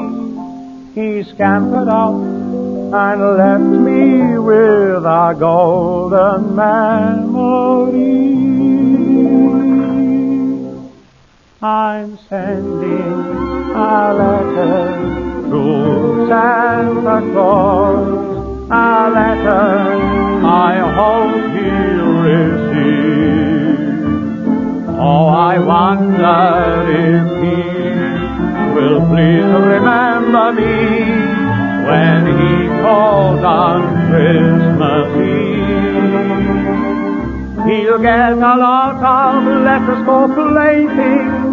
He scampered off and left me with a golden memory. I'm sending a letter to Santa Claus, a letter I hope he'll receive. Oh, I wonder if he will please remember me when he calls on Christmas Eve. He'll get a lot of letters for playthings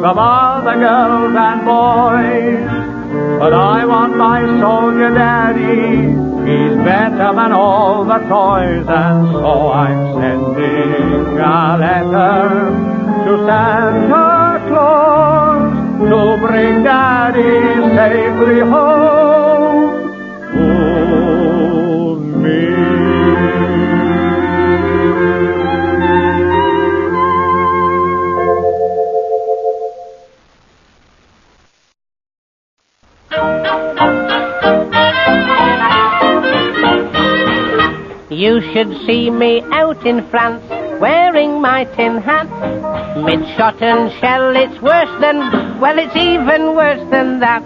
from other girls and boys, but I want my soldier daddy. He's better than all the toys, and so I'm sending a letter to Santa Claus to bring daddy safely home to me. You should see me out in France, wearing my tin hat. Mid shot and shell, it's worse than, well, it's even worse than that.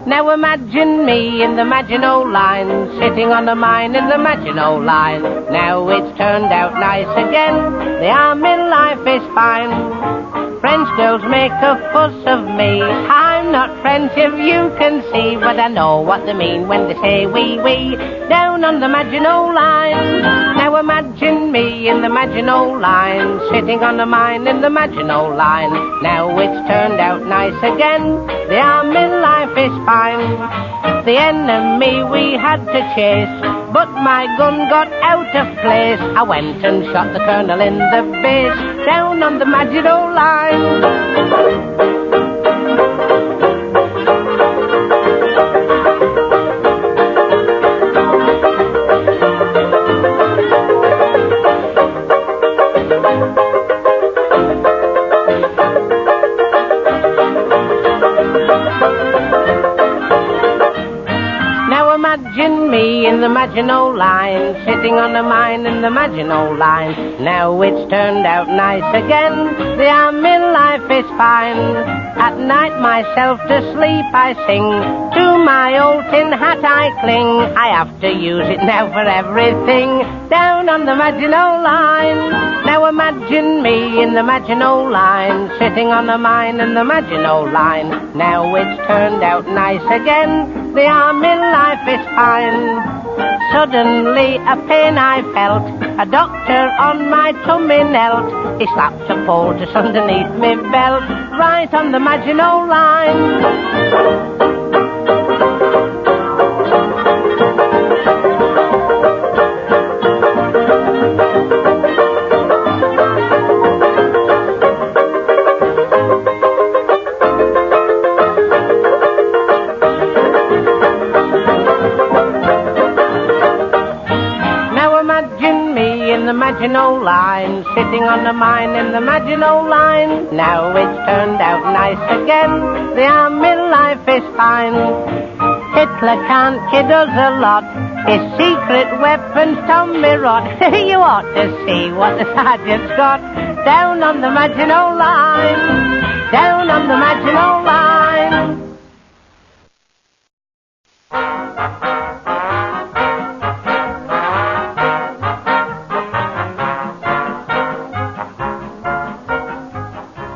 Now imagine me in the Maginot Line, sitting on the mine in the Maginot Line. Now it's turned out nice again, the army life is fine. French girls make a fuss of me, I'm not French. plenty of you can see, but I know what they mean when they say wee, down on the Maginot Line. Now imagine me in the Maginot Line, sitting on the mine in the Maginot Line. Now it's turned out nice again, the army life is fine. The enemy we had to chase, but my gun got out of place. I went and shot the colonel in the base, down on the Maginot Line. Imagine me in the Maginot Line, sitting on a mine in the Maginot Line. Now it's turned out nice again, the army life is fine. At night myself to sleep I sing, to my old tin hat I cling. I have to use it now for everything, down on the Maginot Line. Now imagine me in the Maginot Line, sitting on a mine in the Maginot Line. Now it's turned out nice again, the army life is fine. Suddenly a pain I felt, a doctor on my tummy knelt. He slapped a poultice underneath me belt, right on the Maginot Line. Maginot Line, sitting on the mine in the Maginot Line. Now it's turned out nice again, the army life is fine. Hitler can't kid us a lot, his secret weapons Tommy rot. You ought to see what the sergeant's got, down on the Maginot Line, down on the Maginot Line.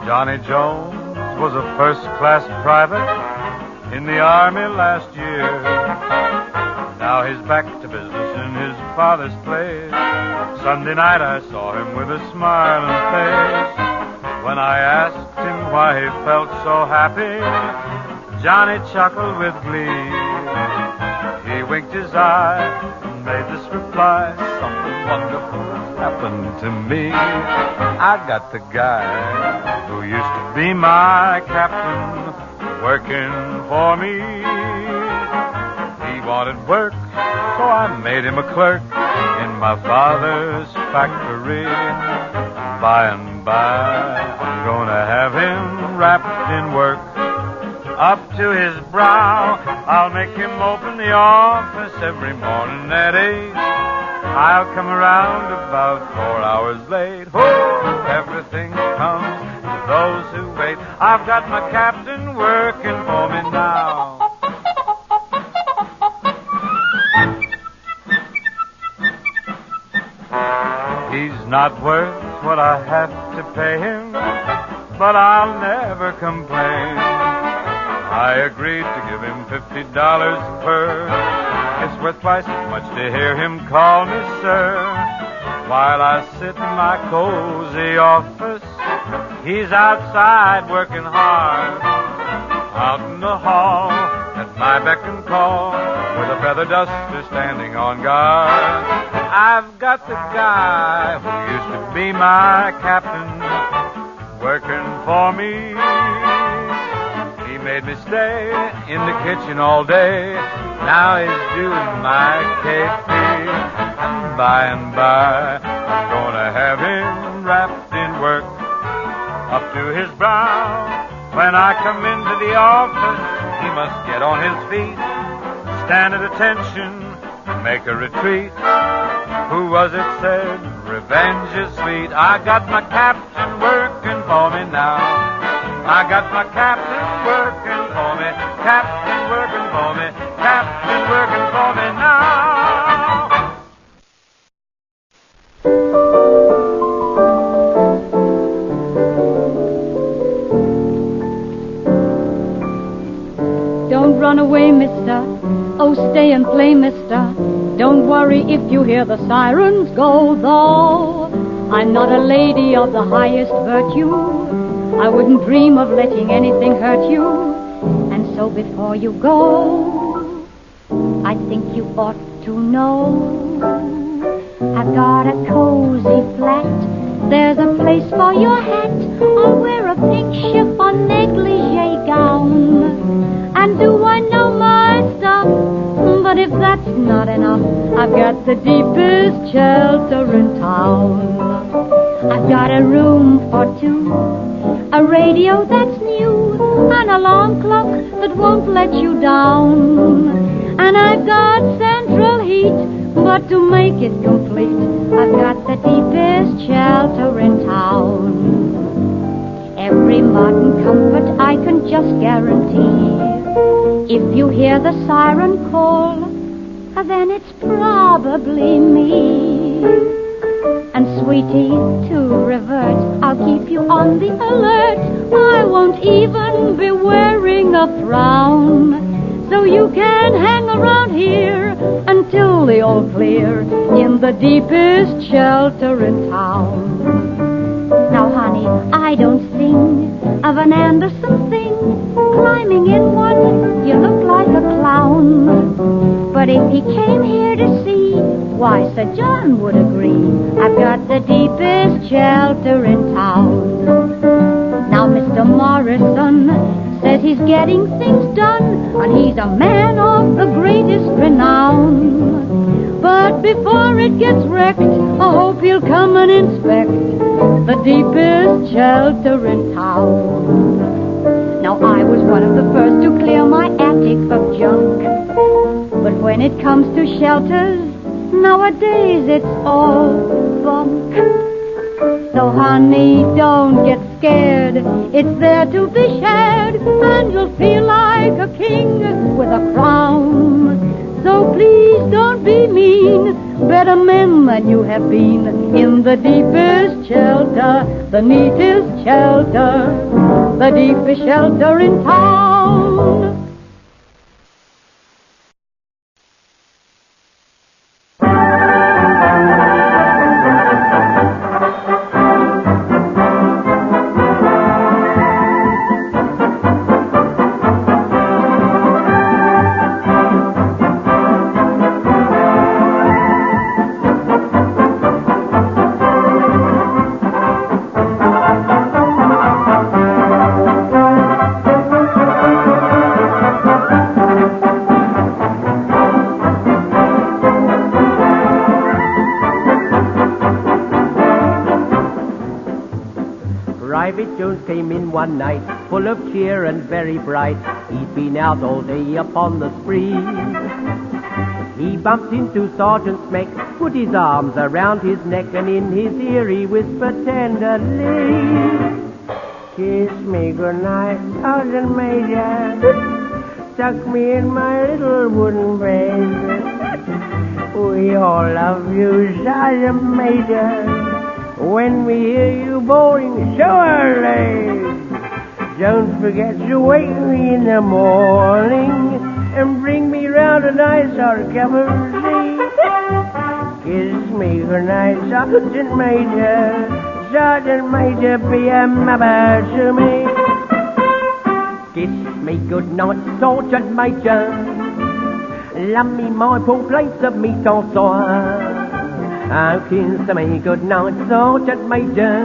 Johnny Jones was a first-class private in the Army last year. Now he's back to business in his father's place. Sunday night I saw him with a smiling face. When I asked him why he felt so happy, Johnny chuckled with glee. He winked his eye and made this reply, something wonderful happened to me. I got the guy who used to be my captain working for me. He wanted work, so I made him a clerk in my father's factory. By and by, I'm gonna have him wrapped in work up to his brow. I'll make him open the office every morning at 8. I'll come around about 4 hours late. Oh, everything comes to those who wait. I've got my captain working for me now. He's not worth what I have to pay him, but I'll never complain. I agreed to give him $50 per. It's worth twice as much to hear him call me sir. While I sit in my cozy office, he's outside working hard. Out in the hall, at my beck and call, with a feather duster standing on guard. I've got the guy who used to be my captain working for me. He made me stay in the kitchen all day. Now he's doing my KP. And by, I'm gonna have him wrapped in work up to his brow. When I come into the office, he must get on his feet, stand at attention, make a retreat. Who was it said, revenge is sweet? I got my captain working for me now. I got my captain working for me, captain working for me, captain working for me now. run away, mister. Oh, stay and play, mister. Don't worry if you hear the sirens go, though. I'm not a lady of the highest virtue. I wouldn't dream of letting anything hurt you. And so before you go, I think you ought to know I've got a cozy flat. There's a place for your hat. I'll wear a pink chiffon negligee gown. And do I know my stuff? But if that's not enough, I've got the deepest shelter in town. I've got a room for two, a radio that's new, an alarm clock that won't let you down. And I've got central heat, but to make it complete, I've got the deepest shelter in town. Every modern comfort I can just guarantee. If you hear the siren call, then it's probably me. And sweetie, to revert, I'll keep you on the alert. I won't even be wearing a frown. So you can hang around here until the all clear in the deepest shelter in town. Now, honey, I don't sing of an Anderson thing. Climbing in one, you look like a clown. But if he came here to see, why, Sir John would agree, I've got the deepest shelter in town. Now, Mr. Morrison says he's getting things done, and he's a man of the greatest renown. But before it gets wrecked, I hope he'll come and inspect the deepest shelter in town. Now, I was one of the first to clear my attic of junk. But when it comes to shelters, nowadays it's all bunk. So, honey, don't get scared. It's there to be shared, and you'll feel like a king with a crown. So please don't be mean. Better men than you have been in the deepest shelter, the neatest shelter, the deepest shelter in town. Came in one night, full of cheer and very bright. He'd been out all day upon the spree. He bumped into Sergeant Smeck, put his arms around his neck, and in his ear he whispered tenderly, "Kiss me goodnight, Sergeant Major. Tuck me in my little wooden bed. We all love you, Sergeant Major. When we hear you bowling so early, don't forget to wake me in the morning and bring me round a nice hot cup of tea. Kiss me goodnight, Sergeant Major. Sergeant Major, be a mother to me. Kiss me goodnight, Sergeant Major. Love me my poor place of meat or sour. Oh, kiss me goodnight, Sergeant Major.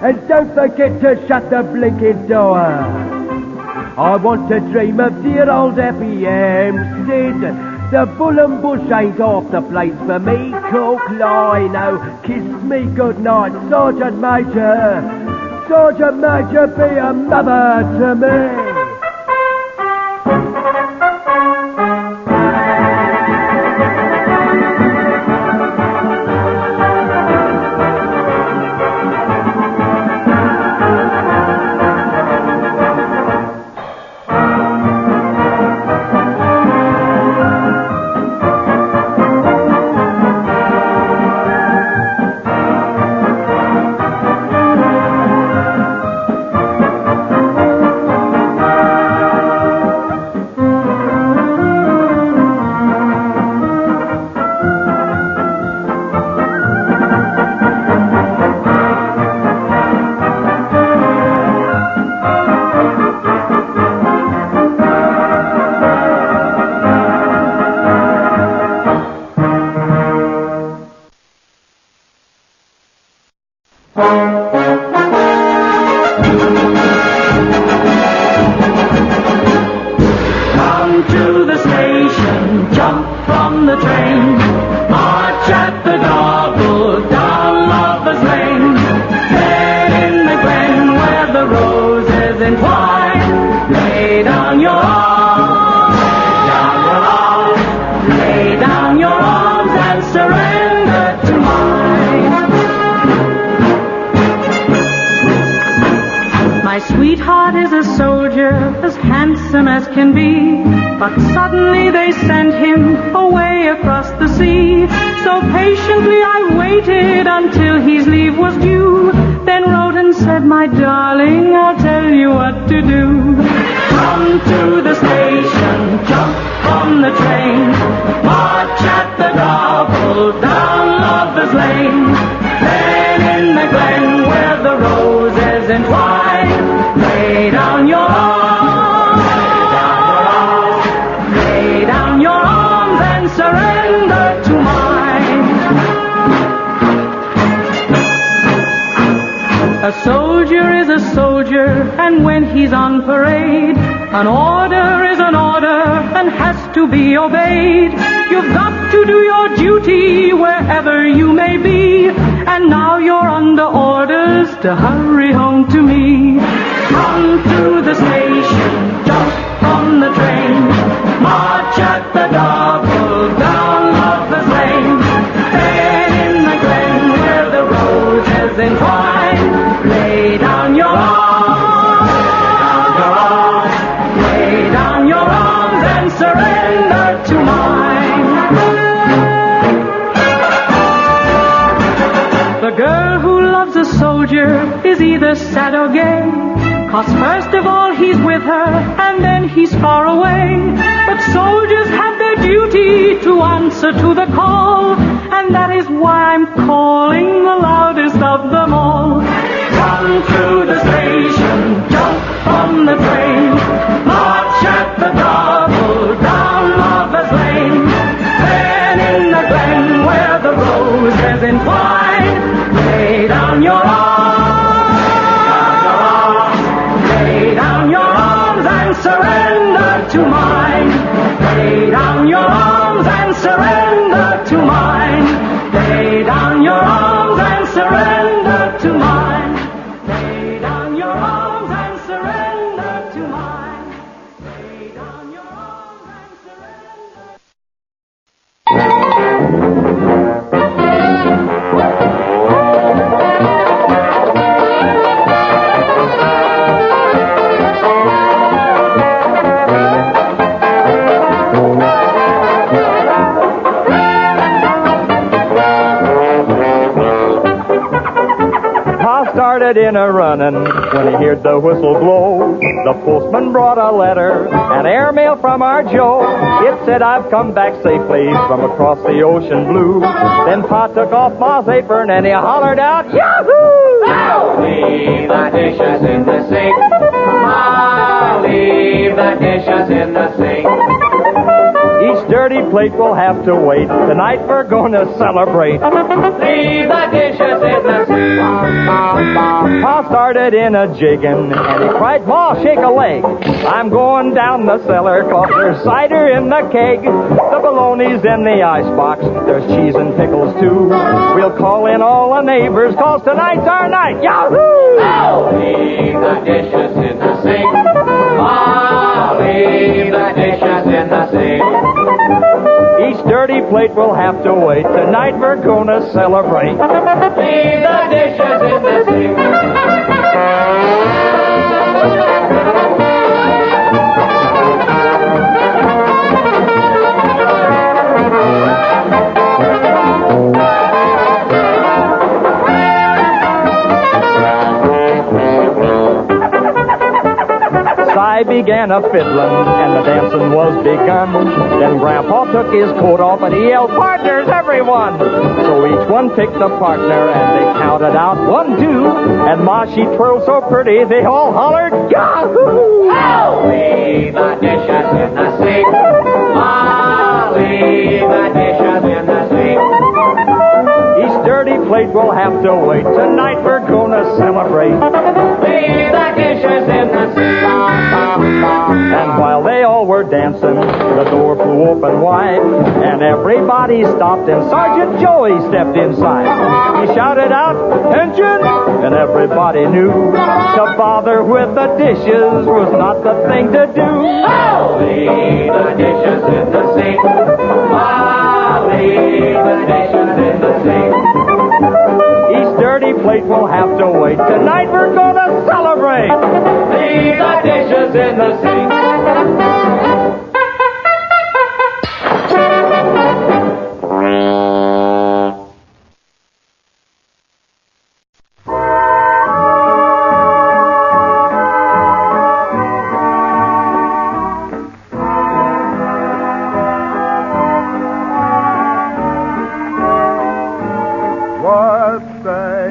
And don't forget to shut the blinking door. I want to dream of dear old Happy Hampstead. The Bull and Bush ain't half the place for me, Cork Lino. Kiss me goodnight, Sergeant Major. Sergeant Major, be a mother to me. Come to the station, jump from the train, march at the double down Lover's Lane. Then in the glen where the roses entwine, lay down your arms, lay down your arms and surrender to mine. My sweetheart is a soldier, as handsome as can be, but suddenly they sent him away across the sea. So patiently I waited until his leave was due, then wrote and said, my darling, I'll tell you what to do. Come to the station, jump from the train, march at the double down Lover's Lane. Then in the glen where the roses entwine, lay down your arms, lay down your arms and surrender to mine. A soldier is a soldier, and when he's on parade, an order is an order and has to be obeyed. You've got to do your duty wherever you may be, and now you're under orders to hurry home to me. Come to the station, jump from the train, march at the double down Lover's Lane. Then in the glen where the roses entwine, lay down your arms, lay down your arms and surrender to mine. The girl who loves a soldier is either sad or gay, 'cause first of all he's with her and then he's far away. But soldiers have their duty to answer to the call, and that is why I'm calling the loudest of them all. Come to the station, jump from the train, march at the double down Lover's Lane. Then in the glen where the roses entwine, lay down your arms, lay down your arms and surrender to mine. Lay down your arms and surrender to mine. Lay down your arms and surrender to mine. Lay down your arms and surrender to mine. Lay down your arms and surrender. Started in a running when he heard the whistle blow. The postman brought a letter, an airmail from our Joe. It said, I've come back safely from across the ocean blue. Then Pa took off Ma's apron and he hollered out, Yahoo! Now leave the dishes in the sink. Ma, leave the dishes in the sink. Each dirty plate will have to wait. Tonight we're going to celebrate. Leave the dishes in the sink. Pa started in a jiggin', and he cried, Ma, shake a leg. I'm going down the cellar, 'cause there's cider in the keg. The bologna's in the icebox. There's cheese and pickles, too. We'll call in all the neighbors, 'cause tonight's our night. Yahoo! Now leave the dishes in the sink. Ma, leave the dishes in the sink. Each dirty plate will have to wait. Tonight we're gonna celebrate. Leave the dishes in the sink. I began a fiddlin', and the dancing was begun. Then Grandpa took his coat off, and he yelled, partners, everyone! So each one picked a partner, and they counted out 1, 2. And Ma, she twirled so pretty, they all hollered, Yahoo! Now leave the dishes in the sink. Ma, leave the dishes in the sink. Each dirty plate will have to wait. Tonight we're gonna celebrate. Leave the dishes in the sink. And while they all were dancing, the door flew open wide, and everybody stopped, and Sergeant Joey stepped inside. He shouted out, "Attention!" and everybody knew to bother with the dishes was not the thing to do. Leave the dishes in the sink. Leave the dishes in the sink. Each dirty plate will have to wait. Tonight we're gonna celebrate. Leave the dishes in the sink. What say?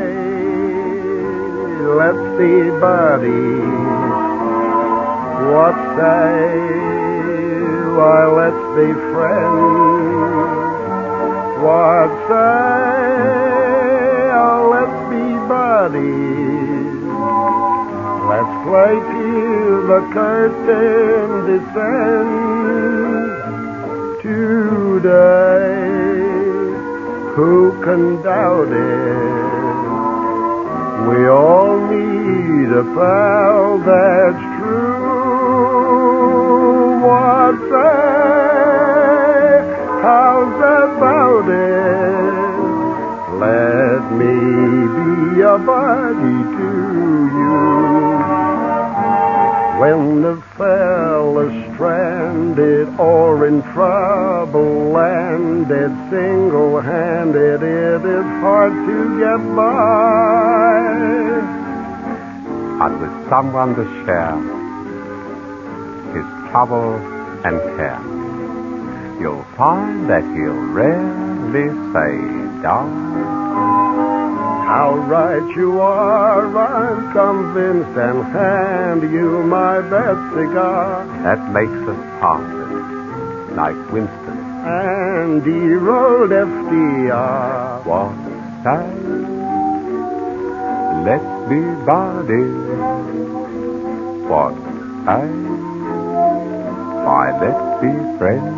Let's be buddies. What say? Why, let's be friends. What say? Oh, let's be buddies. Let's play till the curtain descends. Today, who can doubt it? We all need a pal that's true. What say? How's about it? Let me be a buddy to you. When the fella's stranded or in trouble, landed single-handed, it is hard to get by. But with someone to share his trouble and care, you'll find that he'll rarely say, "Darling." How right you are, I'm convinced, and hand you my best cigar. That makes us partners, like Winston and dear old FDR. What say? Let's be buddies. What say? Why, let's be friends.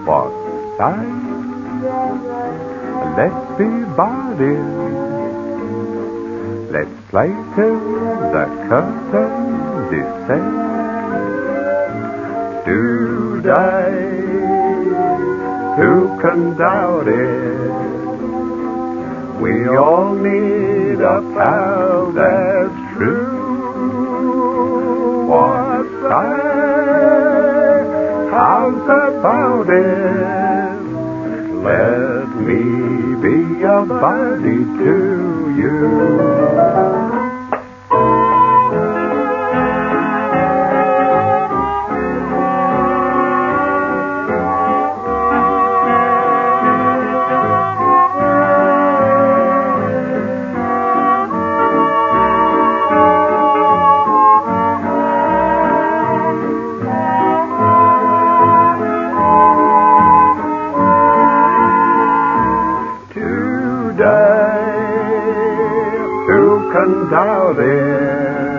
What say? Let's be buddies. Let's play till the curtain descends. Today, who can doubt it? We all need a pal that's true. What say? How's about it? Let me be a buddy to you. Doubt it.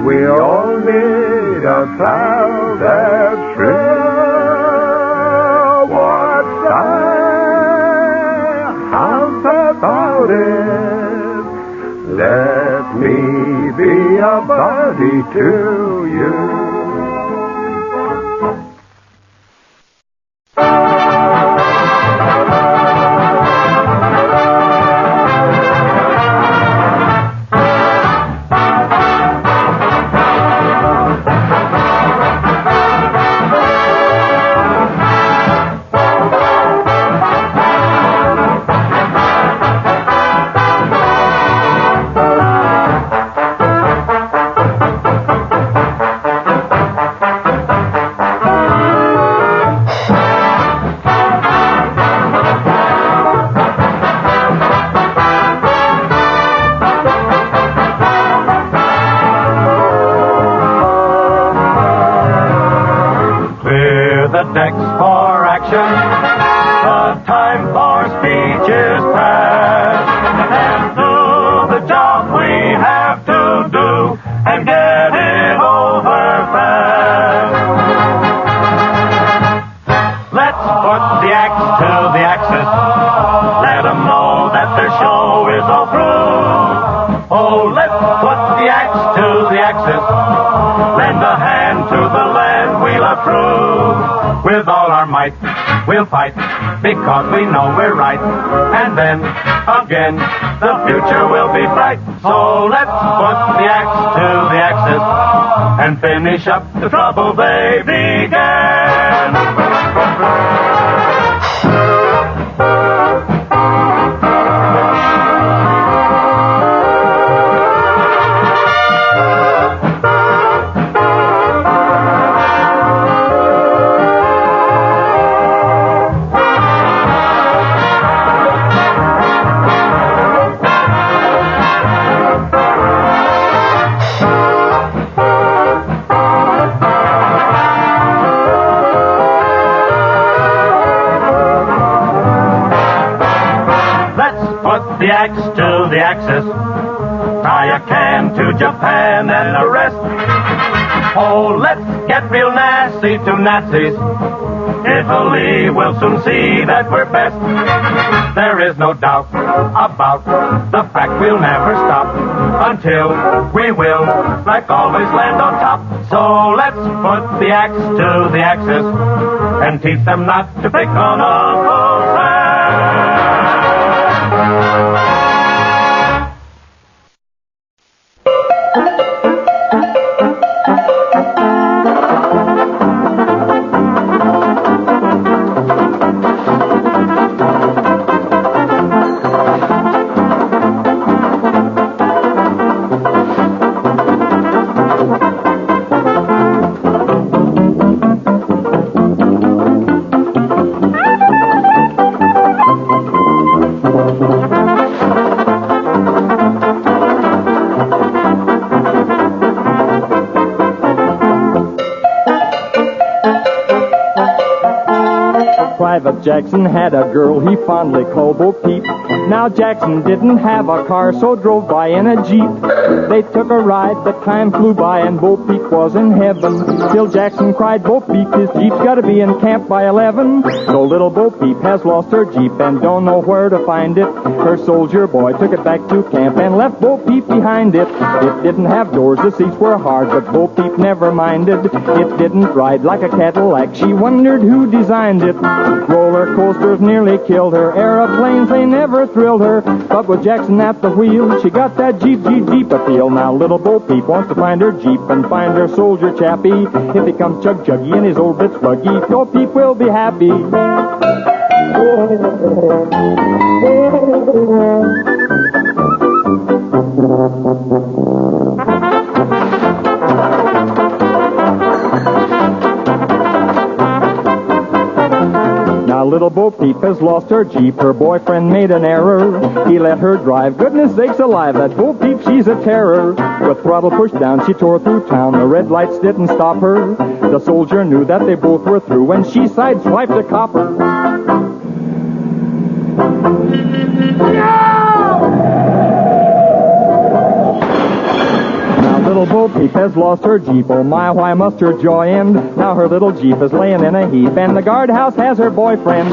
We all need a pal that's true. What's that? How's about it? Let me be a buddy to you. Oh, let's put the axe to the axis. Lend a hand to the land we'll approve. With all our might, we'll fight, because we know we're right. And then, again, the future will be bright. So let's put the axe to the axis and finish up the trouble they began. The axe to the axis. Tie a can to Japan and the rest. Oh, let's get real nasty to Nazis. Italy will soon see that we're best. There is no doubt about the fact we'll never stop until we will, like always, land on top. So let's put the axe to the axis and teach them not to pick on Uncle Sam. Private Jackson had a girl he fondly called Bo Peep. Now Jackson didn't have a car, so drove by in a Jeep. They took a ride, but time flew by, and Bo Peep was in heaven. Till Jackson cried, Bo Peep, his Jeep's gotta be in camp by 11. So little Bo Peep has lost her Jeep and don't know where to find it. Her soldier boy took it back to camp and left Bo Peep behind it. It didn't have doors, the seats were hard, but Bo Peep never minded. It didn't ride like a Cadillac, she wondered who designed it. Roller coasters nearly killed her, aeroplanes, they never thrilled her. But with Jackson at the wheel, she got that Jeep appeal. Now little Bo Peep wants to find her Jeep and find her soldier chappie. If he comes chug-chuggy and his old bit's buggy, Bo Peep will be happy. Now little Bo Peep has lost her Jeep. Her boyfriend made an error. He let her drive. Goodness sakes alive, that Bo Peep, she's a terror. With throttle pushed down, she tore through town. The red lights didn't stop her. The soldier knew that they both were through when she sideswiped a copper. Little Bo Peep has lost her Jeep. Oh my, why must her joy end? Now her little Jeep is laying in a heap, and the guardhouse has her boyfriend.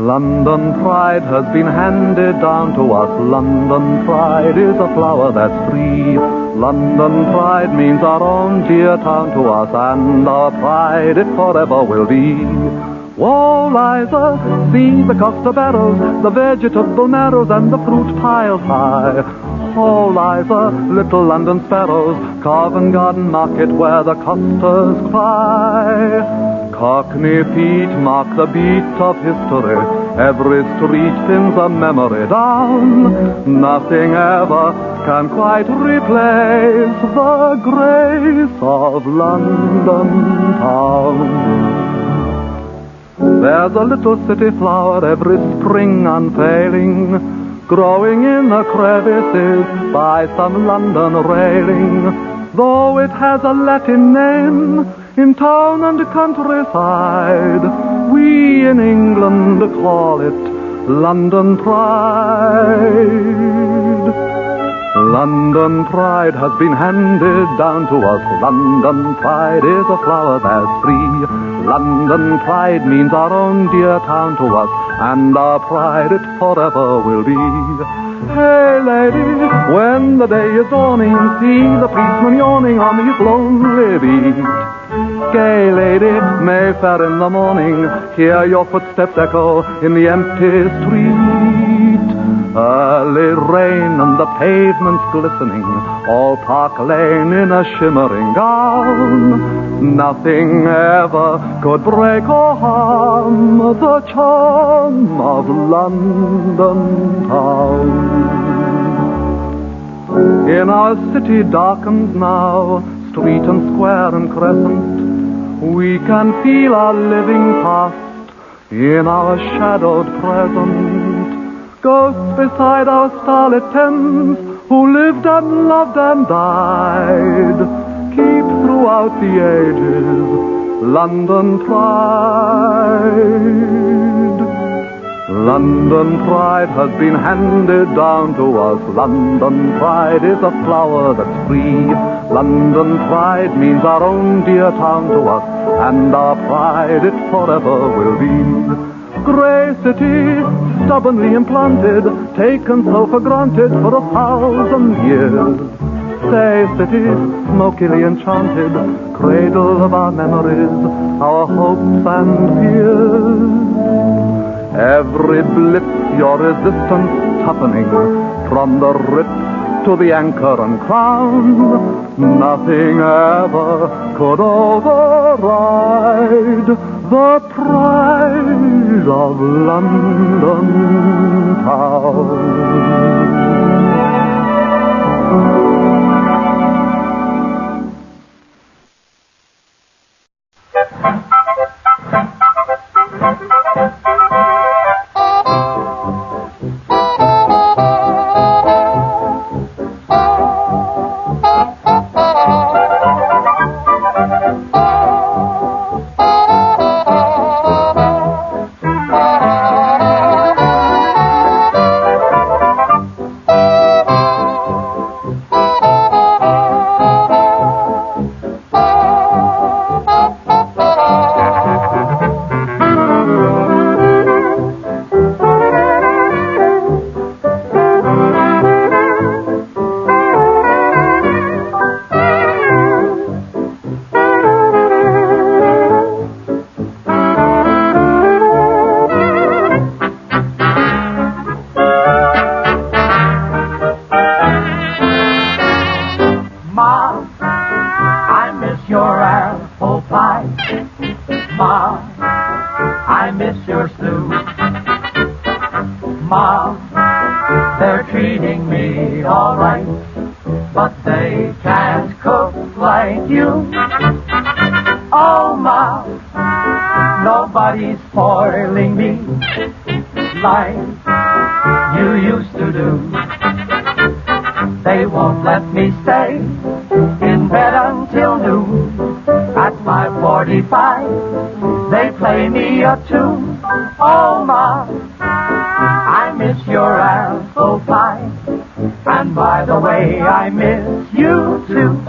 London pride has been handed down to us. London pride is a flower that's free. London pride means our own dear town to us, and our pride it forever will be. Whoa, Liza, see the Costa barrels, the vegetable marrows, and the fruit piled high. Oh, Liza, little London sparrows, Covent Garden Market where the costers cry. Cockney Pete mark the beat of history. Every street pins a memory down. Nothing ever can quite replace the grace of London town. There's a little city flower every spring unfailing, growing in the crevices by some London railing. Though it has a Latin name, in town and countryside. We in England call it London Pride. London Pride has been handed down to us. London Pride is a flower that's free. London Pride means our own dear town to us, and our pride it forever will be. Hey lady, when the day is dawning, see the policeman yawning on his lonely beat. Gay lady, Mayfair in the morning, hear your footsteps echo in the empty street. Early rain and the pavements glistening, all Park Lane in a shimmering gown. Nothing ever could break or harm the charm of London town. In our city darkened now, street and square and crescent, we can feel our living past in our shadowed present. Ghosts beside our starlit Thames, who lived and loved and died, keep throughout the ages London pride. London pride has been handed down to us. London pride is a flower that's free. London pride means our own dear town to us, and our pride it forever will be. Grey city, stubbornly implanted, taken so for granted for 1,000 years. Say city, smokily enchanted, cradle of our memories, our hopes and fears. Every blip, your resistance toughening, from the rip to the anchor and crown. Nothing ever could override the pride of London town. Spoiling me like you used to do. They won't let me stay in bed until noon. At 5:45 they play me a tune. Oh Ma, I miss your apple pie. And by the way, I miss you too.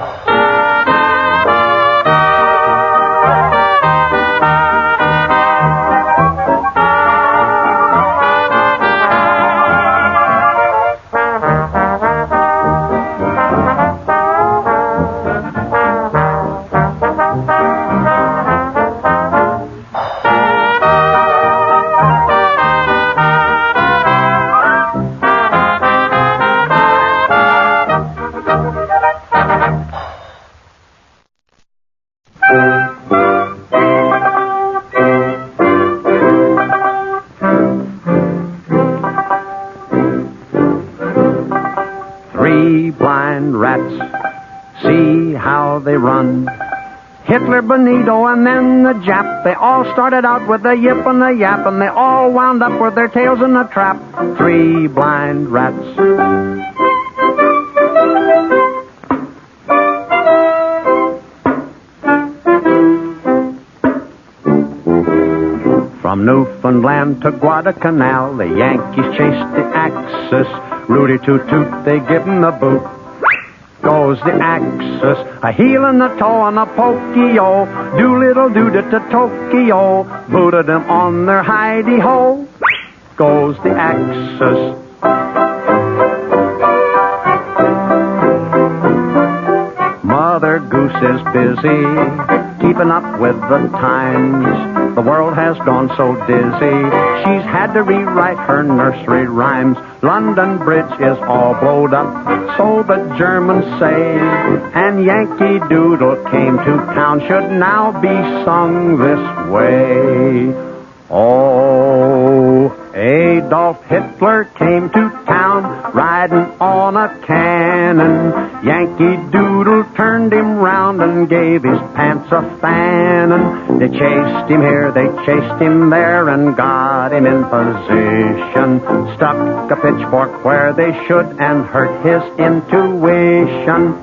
Hitler, Benito, and then the Jap. They all started out with a yip and a yap, and they all wound up with their tails in a trap. 3 blind rats. From Newfoundland to Guadalcanal, the Yankees chased the Axis. Rudy toot-toot, they give 'em the boot. Goes the Axis, a heel and a toe and a pokey-o. Doolittle-doo-da to Tokyo, booted 'em on their hidey-ho. Goes the Axis. Mother Goose is busy keeping up with the times. The world has gone so dizzy, she's had to rewrite her nursery rhymes. London Bridge is all blowed up, so the Germans say, and Yankee Doodle came to town should now be sung this way. Oh, Adolf Hitler came to town riding on a cannon. Yankee Doodle turned him round and gave his pants a fannin'. They chased him here, they chased him there, and got him in position. Stuck a pitchfork where they should and hurt his intuition.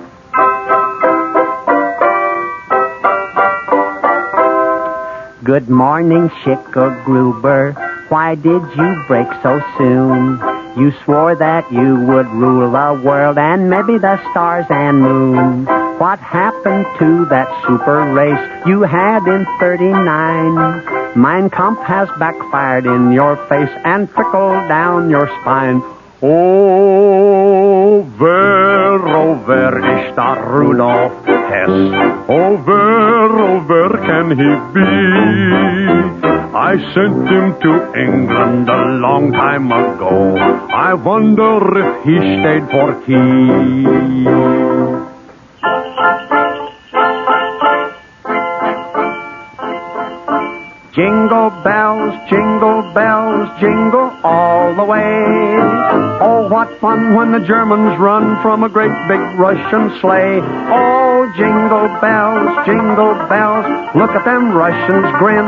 Good morning, Schicklgruber. Why did you break so soon? You swore that you would rule the world and maybe the stars and moon. What happened to that super race you had in 39? Mein Kampf has backfired in your face and trickled down your spine. Oh, wer ist da Rudolf Hess? Oh, where can he be? I sent him to England a long time ago. I wonder if he stayed for tea. Jingle bells, jingle all the way. Oh, what fun when the Germans run from a great big Russian sleigh. Oh, jingle bells, look at them Russians grin.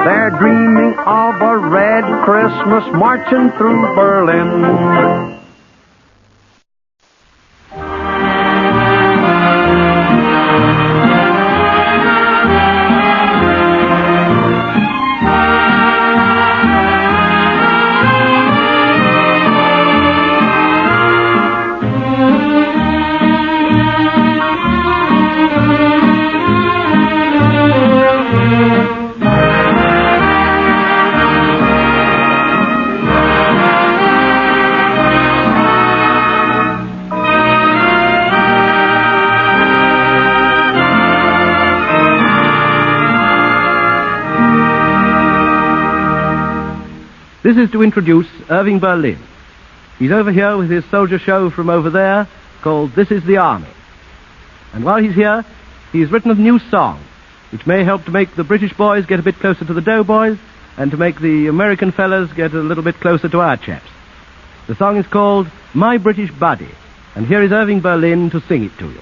They're dreaming of a red Christmas marching through Berlin. This is to introduce Irving Berlin. He's over here with his soldier show from over there called This is the Army. And while he's here, he's written a new song which may help to make the British boys get a bit closer to the doughboys and to make the American fellas get a little bit closer to our chaps. The song is called My British Buddy, and here is Irving Berlin to sing it to you.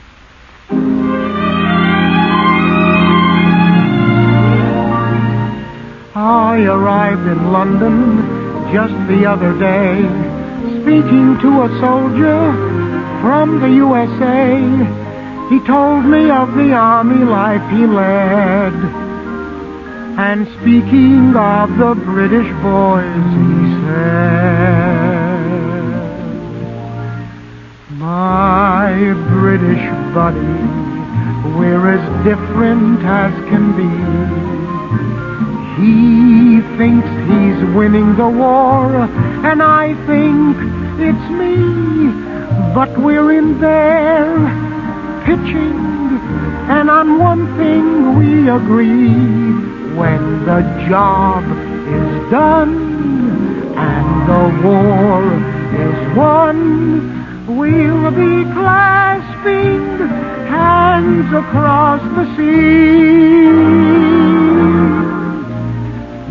I arrived in London just the other day, speaking to a soldier from the USA. He told me of the army life he led, and speaking of the British boys, he said, my British buddy, we're as different as can be. He thinks he's winning the war, and I think it's me. But we're in there, pitching, and on one thing we agree. When the job is done, and the war is won, we'll be clasping hands across the sea.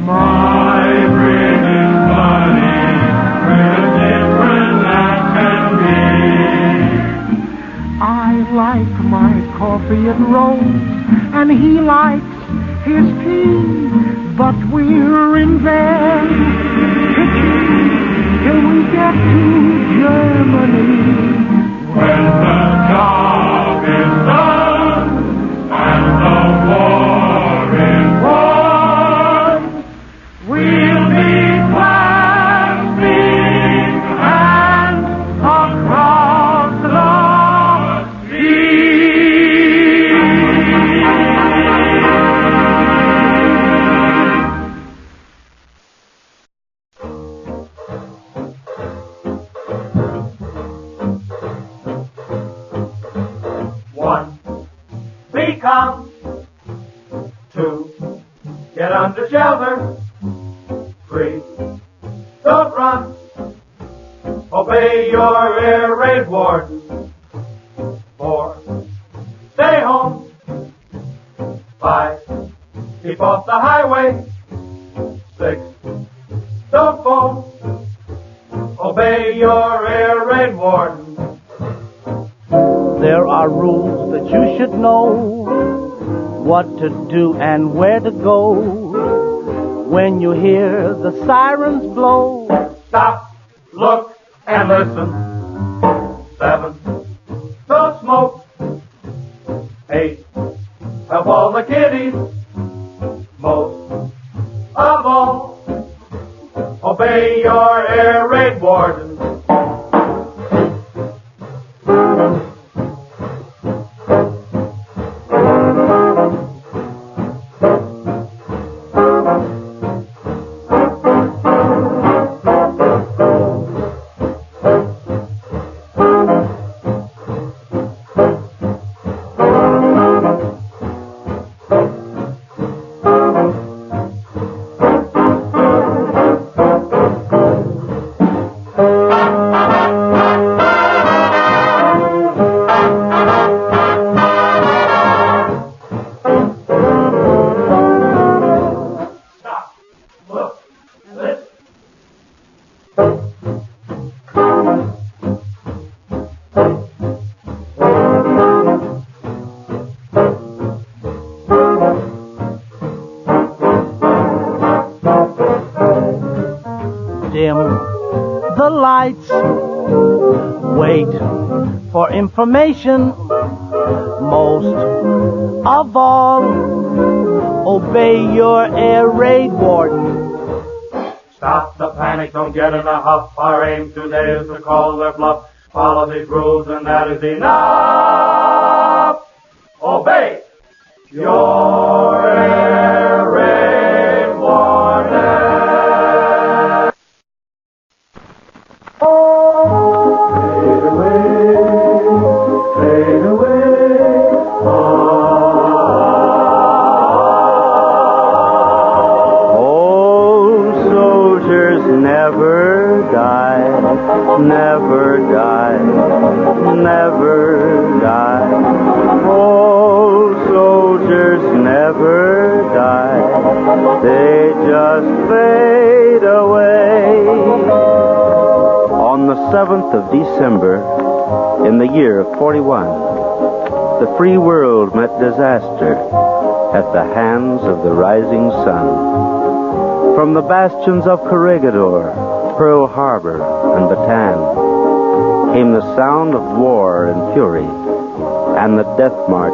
My British buddy, we're different as can be. I like my coffee and rolls, and he likes his tea. But we're in there, pitching till we get to Germany. When the job is done, and the war is won, under shelter. 3, don't run. Obey your air raid warden. 4, stay home. 5, keep off the highway. 6, don't phone. Obey your air raid warden. There are rules that you should know, what to do and where to go. When you hear the sirens blow, stop, look, and listen. 7, don't smoke. 8, help all the kiddies. Most of all, obey your air raid warden. dim the lights. Wait for information. Most of all, obey your air raid warden. Stop the panic, don't get in a huff. Our aim today is to call their bluff. Follow these rules and that is enough. Obey your air raid warden. Fade away, fade away. Never die, never die, never die. Old soldiers never die, they just fade away. On the 7th of December, in the year of 41, the free world met disaster at the hands of the rising sun. From the bastions of Corregidor, Pearl Harbor, and Bataan came the sound of war and fury and the death march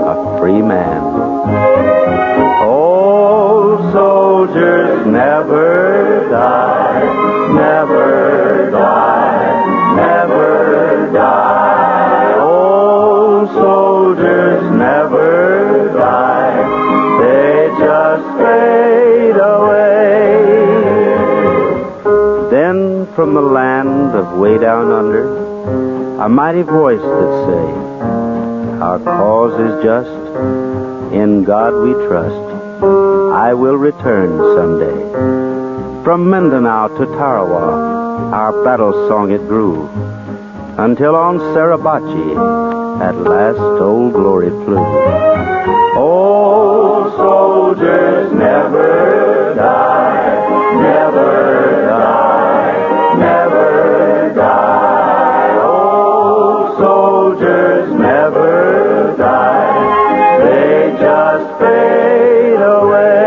of free man. Old soldiers never die, never die, never die. Old soldiers never die, they just fade away. Then from the land of way down under, a mighty voice did say, our cause is just, in God we trust, I will return someday. From Mindanao to Tarawa, our battle song it grew, until on Sarabachi, at last Old Glory flew. Old soldiers never die, never die, never die. Old soldiers never die, they just fade away.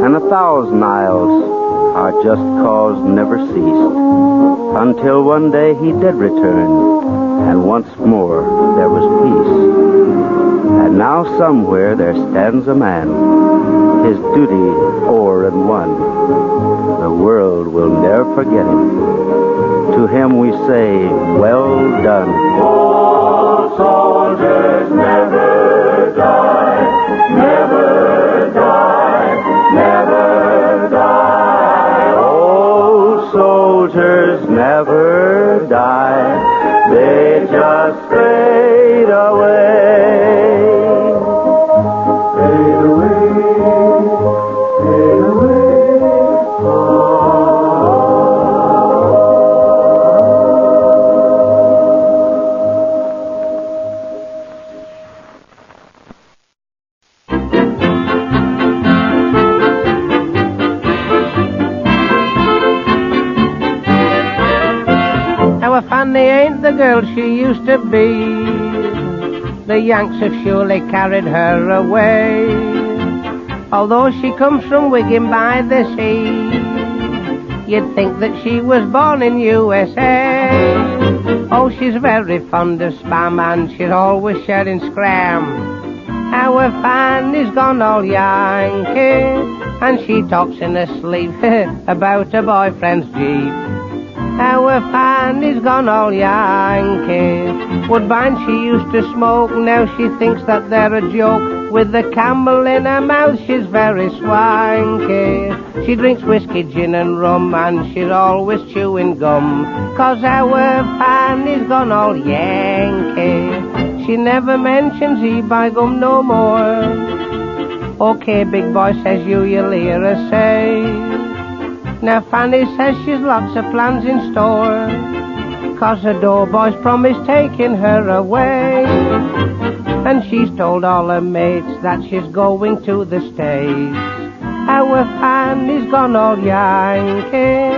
And 1,000 isles, our just cause never ceased, until one day he did return, and once more there was peace. And now somewhere there stands a man, his duty o'er and won. The world will ne'er forget him. To him we say, well done. Old soldiers never die, never die, never die. Old soldiers never die, they just fade away. Fade away, fade away. Our Fanny ain't the girl she used to be. The Yanks have surely carried her away. Although she comes from Wigan by the sea, you'd think that she was born in USA. Oh, she's very fond of spam and she's always sharing scram. Our Fanny's gone all Yankee, and she talks in her sleep about her boyfriend's Jeep. Our Fanny's gone all Yankee. Woodbine she used to smoke, now she thinks that they're a joke. With the camel in her mouth, she's very swanky. She drinks whiskey, gin and rum, and she's always chewing gum. 'Cause our Fanny's gone all Yankee. She never mentions e-buy gum no more. Okay, big boy, says you'll hear her say. Now Fanny says she's lots of plans in store, 'cause her doughboy's promised taking her away. And she's told all her mates that she's going to the States. Our Fanny's gone all Yankee.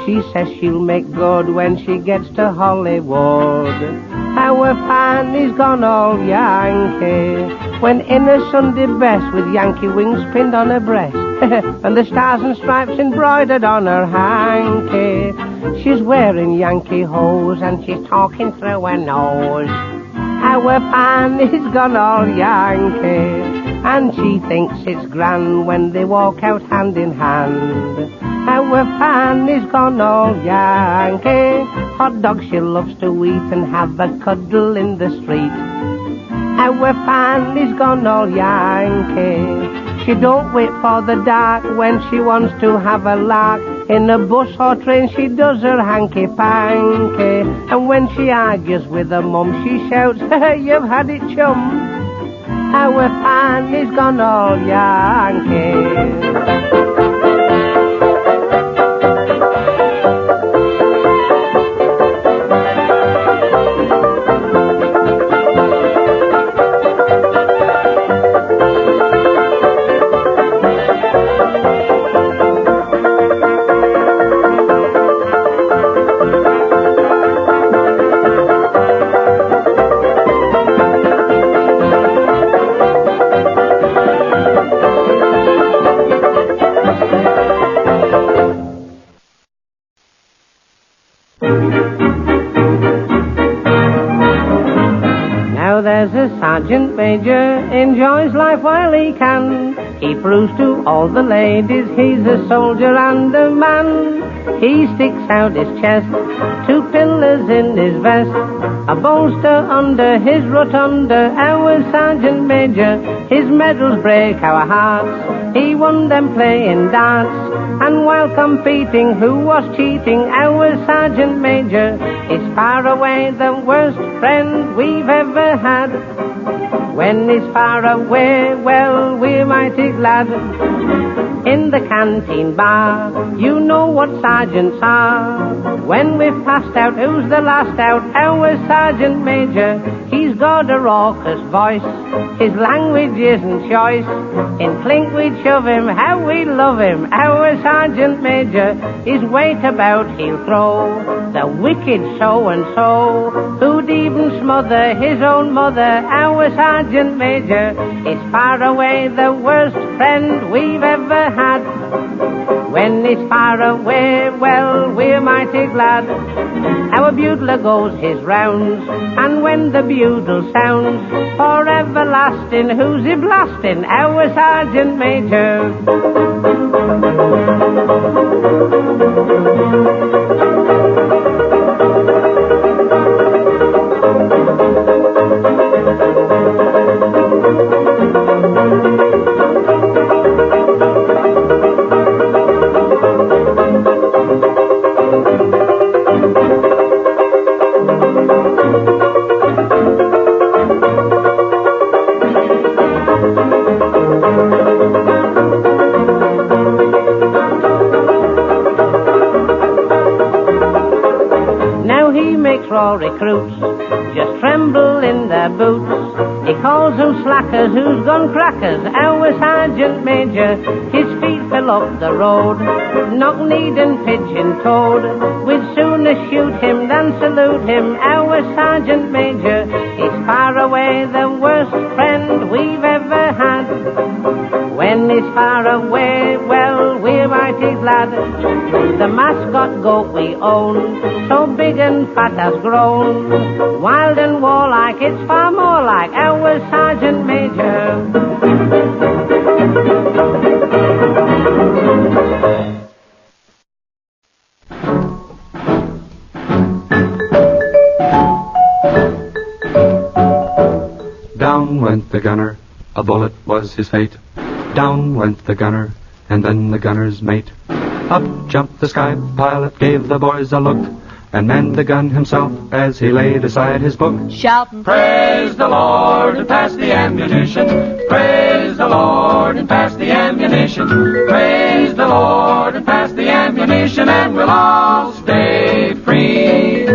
She says she'll make good when she gets to Hollywood. Our Fanny's gone all Yankee. When in her Sunday best with Yankee wings pinned on her breast and the stars and stripes embroidered on her hanky. She's wearing Yankee hose and she's talking through her nose. Our Fanny's gone all Yankee, and she thinks it's grand when they walk out hand in hand. Our Fanny's gone all Yankee. Hot dogs she loves to eat and have a cuddle in the street. Our Fanny's gone all Yankee. She don't wait for the dark when she wants to have a lark. In a bus or train she does her hanky-panky. And when she argues with her mum she shouts, you've had it, chum. Our Fanny's gone all Yankee. There's a sergeant major, enjoys life while he can. He proves to all the ladies he's a soldier and a man. He sticks out his chest, 2 pillars in his vest, a bolster under his rotunda. Our sergeant major, his medals break our hearts. He won them playing darts, and while competing, who was cheating? Our sergeant major is far away the worst friend we've ever had. When he's far away, well, we're mighty glad. In the canteen bar, you know what sergeants are. When we've passed out, who's the last out? Our sergeant major. He's got a raucous voice, his language isn't choice. In clink we'd shove him, how we love him. Our sergeant major, his weight about he'll throw the wicked so-and-so who'd even smother his own mother. Our sergeant major is far away the worst friend we've ever had. When he's far away, well, we're mighty glad. Our bugler goes his rounds, and when the bugle sounds, for everlasting, who's he blasting? Our sergeant major. their boots. He calls them slackers who's gone crackers. Our sergeant major, his feet fill up the road. Knock-kneed and pigeon-toed, we'd sooner shoot him than salute him. Our sergeant major, he's far away the worst friend we've ever had. When he's far away, well, we're mighty glad. The mascot goat we own, so big and fat has grown. Wild and warlike, it's far more like our sergeant major. Down went the gunner, a bullet was his fate. Down went the gunner, and then the gunner's mate. Up jumped the sky pilot, gave the boys a look, and manned the gun himself as he laid aside his book. Shouting, praise the Lord, and pass the ammunition. Praise the Lord, and pass the ammunition. Praise the Lord, and pass the ammunition, and we'll all stay free.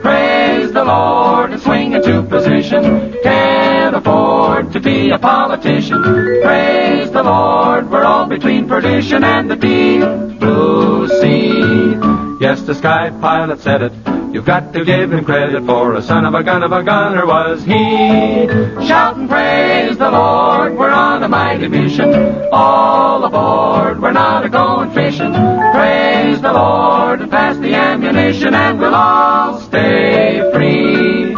Praise the Lord, and swing into position. Can't afford to be a politician. Praise the Lord, we're all between perdition and the deep blue sea. Yes, the sky pilot said it. You've got to give him credit, for a son of a gunner was he. Shouting, praise the Lord, we're on a mighty mission. All aboard, we're not a-going fishing. Praise the Lord, and pass the ammunition, and we'll all stay free.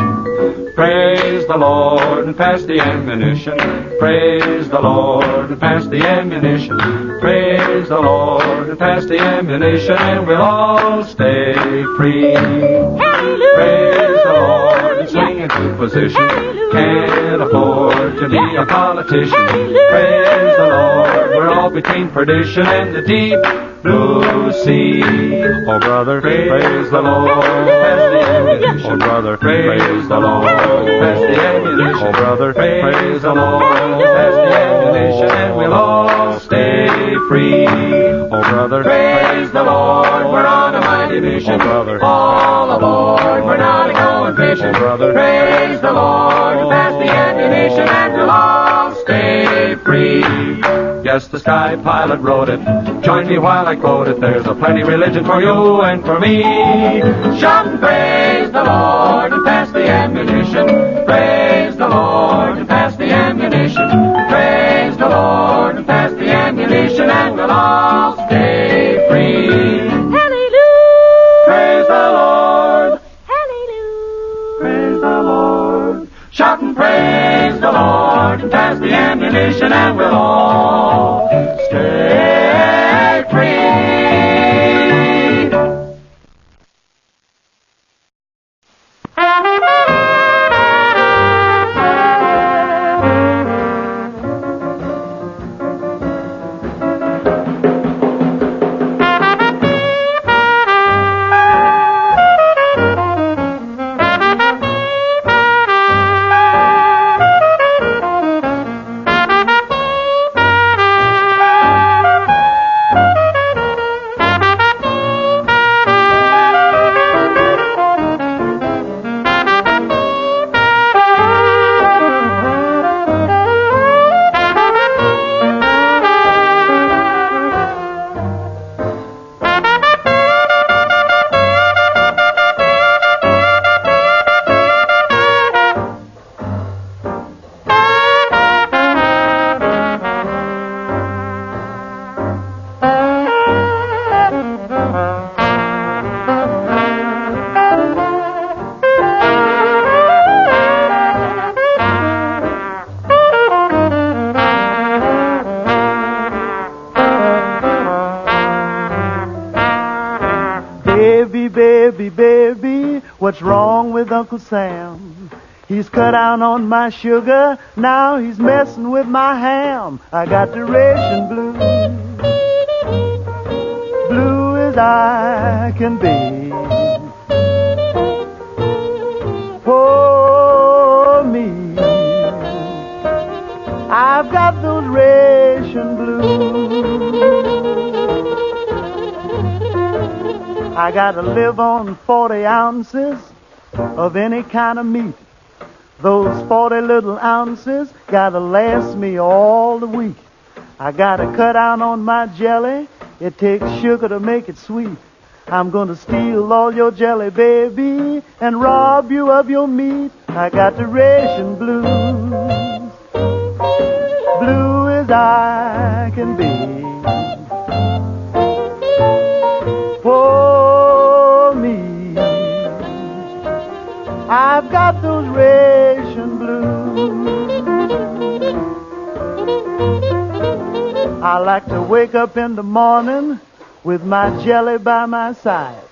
Praise the Lord, and pass the ammunition. Praise the Lord, and pass the ammunition. Praise the Lord, and pass the ammunition, and we'll all stay free. Hallelujah. Praise the Lord, and swing into position. Can't afford to be a politician. Praise the Lord, we're all between perdition and the deep blue sea. Oh, brother, praise the Lord, pass the ammunition. Oh, brother, praise the Lord, pass the ammunition. Oh, brother, praise the Lord, pass the ammunition, and we'll all stay free. Oh, brother, praise the Lord, we're on a mighty mission. Oh, brother, all aboard, we're not a-going fishing. Oh, brother, praise the Lord, pass the ammunition, and we'll all stay free. Yes, the sky pilot wrote it. Join me while I quote it. There's a plenty religion for you and for me. Shout and praise the Lord and pass the ammunition. Praise the Lord and pass the ammunition. Praise the Lord and pass the ammunition, and we'll all stay free. Hallelujah. Praise the Lord. Hallelujah. Praise the Lord. Shout and praise the Lord and pass the ammunition, and we'll all stay free. Baby, what's wrong with Uncle Sam? He's cut out on my sugar, now he's messing with my ham. I got the ration blue, blue as I can be. For me, I've got those ration blues. I gotta live on 40 ounces of any kind of meat. Those 40 little ounces gotta last me all the week. I gotta cut out on my jelly. It takes sugar to make it sweet. I'm gonna steal all your jelly, baby, and rob you of your meat. I got the ration blues, blue as I can be. For me, I've got those ration blues. I like to wake up in the morning with my jelly by my side.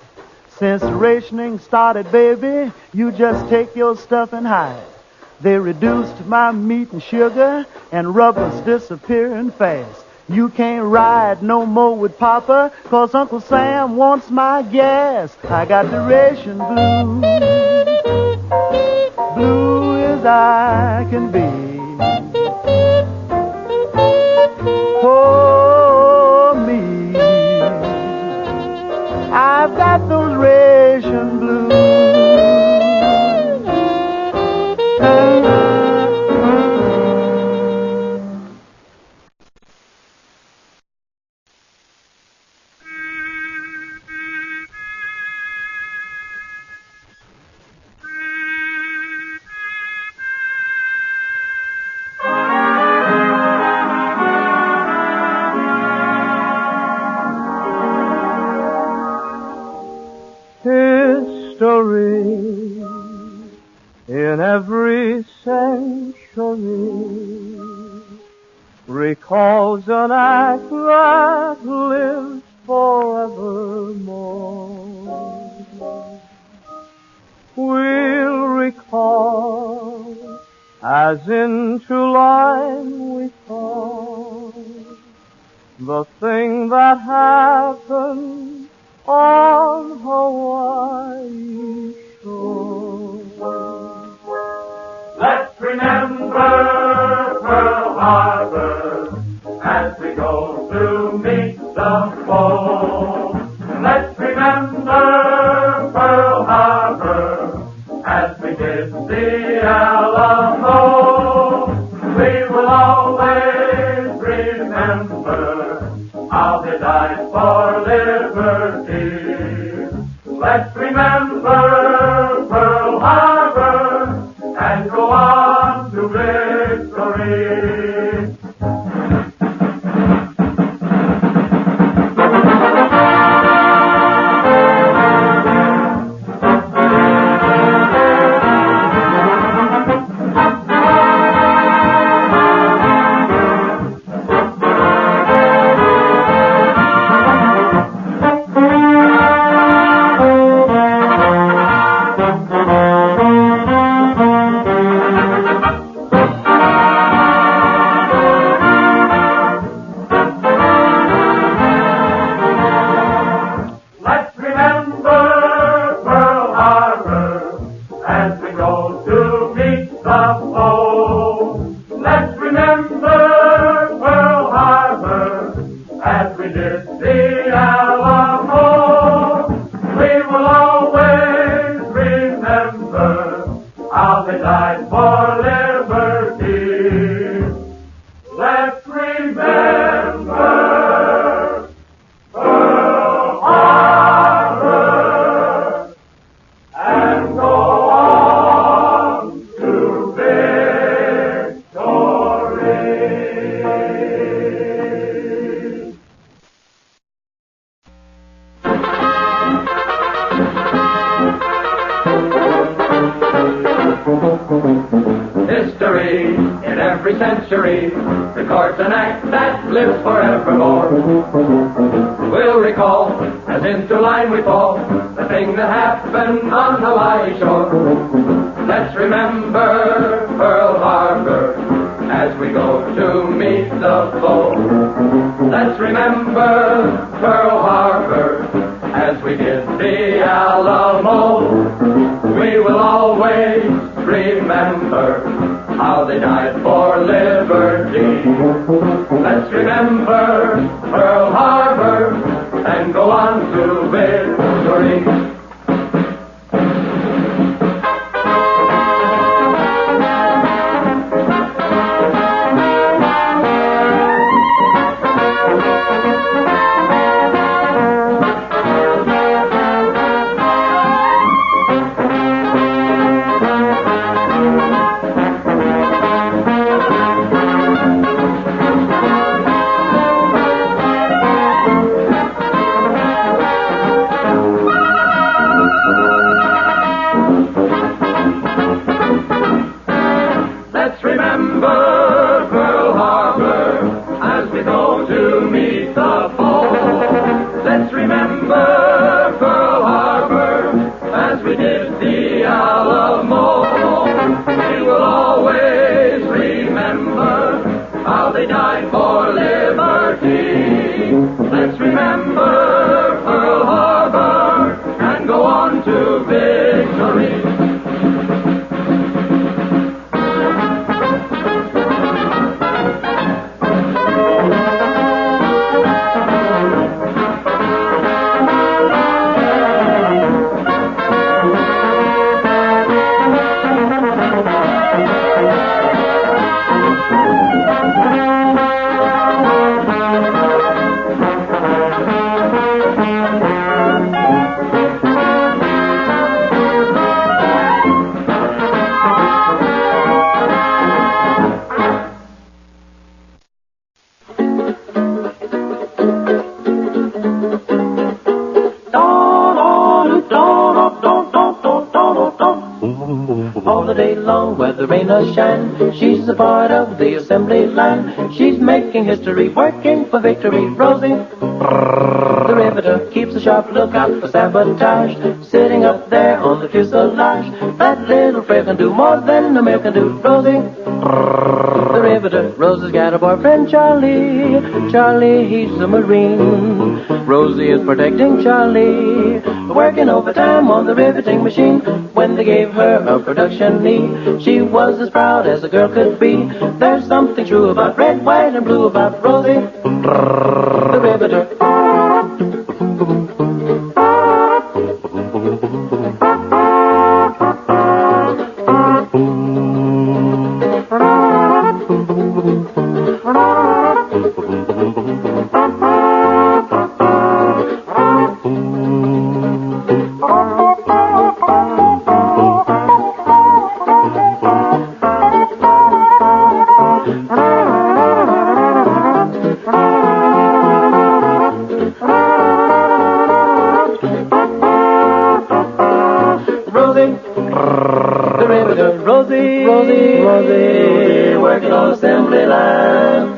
Since rationing started, baby, you just take your stuff and hide. They reduced my meat and sugar, and rubber's disappearing fast. You can't ride no more with Papa, 'cause Uncle Sam wants my gas. I got the ration blues, blue as I can be. For me, I've got those ration blues. History in every century recalls an act that lives forevermore. We'll recall as into line we fall the thing that happened on Hawaii shore. Let's remember Pearl Harbor as we go to meet the foe. Let's remember Pearl Harbor as we did the Alamo. We will always remember how they died for liberty. Let's remember Pearl Harbor and go on to victory. History in every century records an act that lives forevermore. We'll recall, as into line we fall, the thing that happened on Hawaii shore. Let's remember Pearl Harbor as we go to meet the foe. Let's remember Pearl Harbor as we did the Alamo. We will always remember how they died for liberty. Let's remember Pearl Harbor and go on to victory. rain or shine. She's a part of the assembly line. She's making history, working for victory. Rosie, the riveter, keeps a sharp lookout for sabotage. Sitting up there on the fuselage. That little frail can do more than a male can do. Rosie, the riveter. Rosie's got a boyfriend, Charlie. Charlie, he's a Marine. Rosie is protecting Charlie, working overtime on the riveting machine. When they gave her a production knee, she was as proud as a girl could be. There's something true about red, white, and blue about Rosie, the riveter. Rosie, working on assembly line.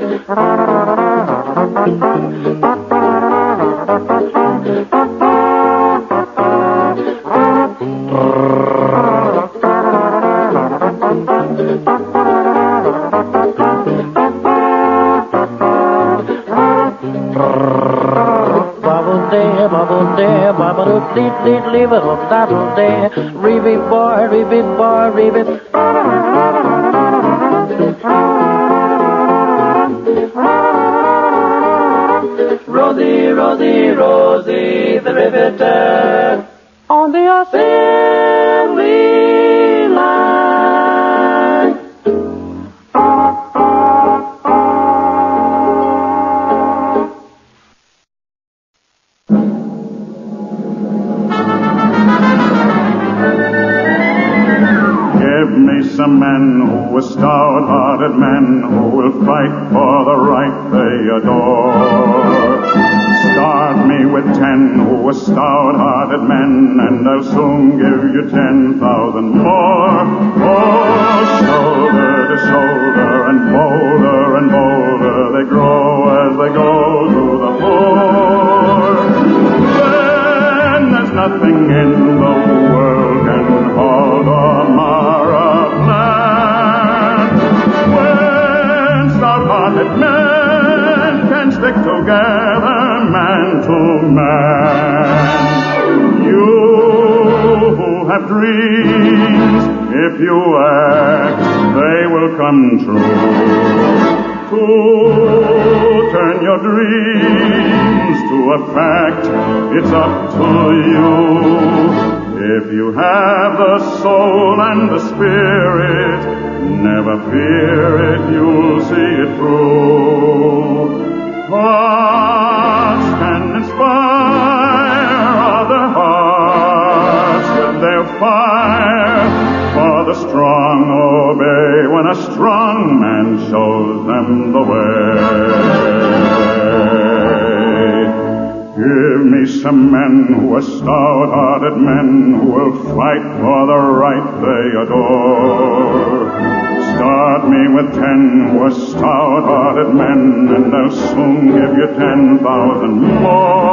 Leave it up, that'll day. Reeby boy, reeby. Rosie, the riveter on the assembly line. Give me some men who are stout-hearted men who will fight for the right they adore. Start me with 10 who are stout-hearted men, and I'll soon give you 10,000 more. Oh, shoulder to shoulder and bolder they grow as they go to the fore. Then there's nothing in the world can hold or mar a plan. When stout-hearted men can stick together man to man. You who have dreams, if you act, they will come true. To turn your dreams to a fact, it's up to you. If you have the soul and the spirit, never fear it, you'll see it through. Hearts can inspire other hearts with their fire, for the strong obey when a strong man shows them the way. Give me some men who are stout-hearted men who will fight for the right they adore. Start me with 10 who are stout-hearted men, and I'll soon give you 10,000 more.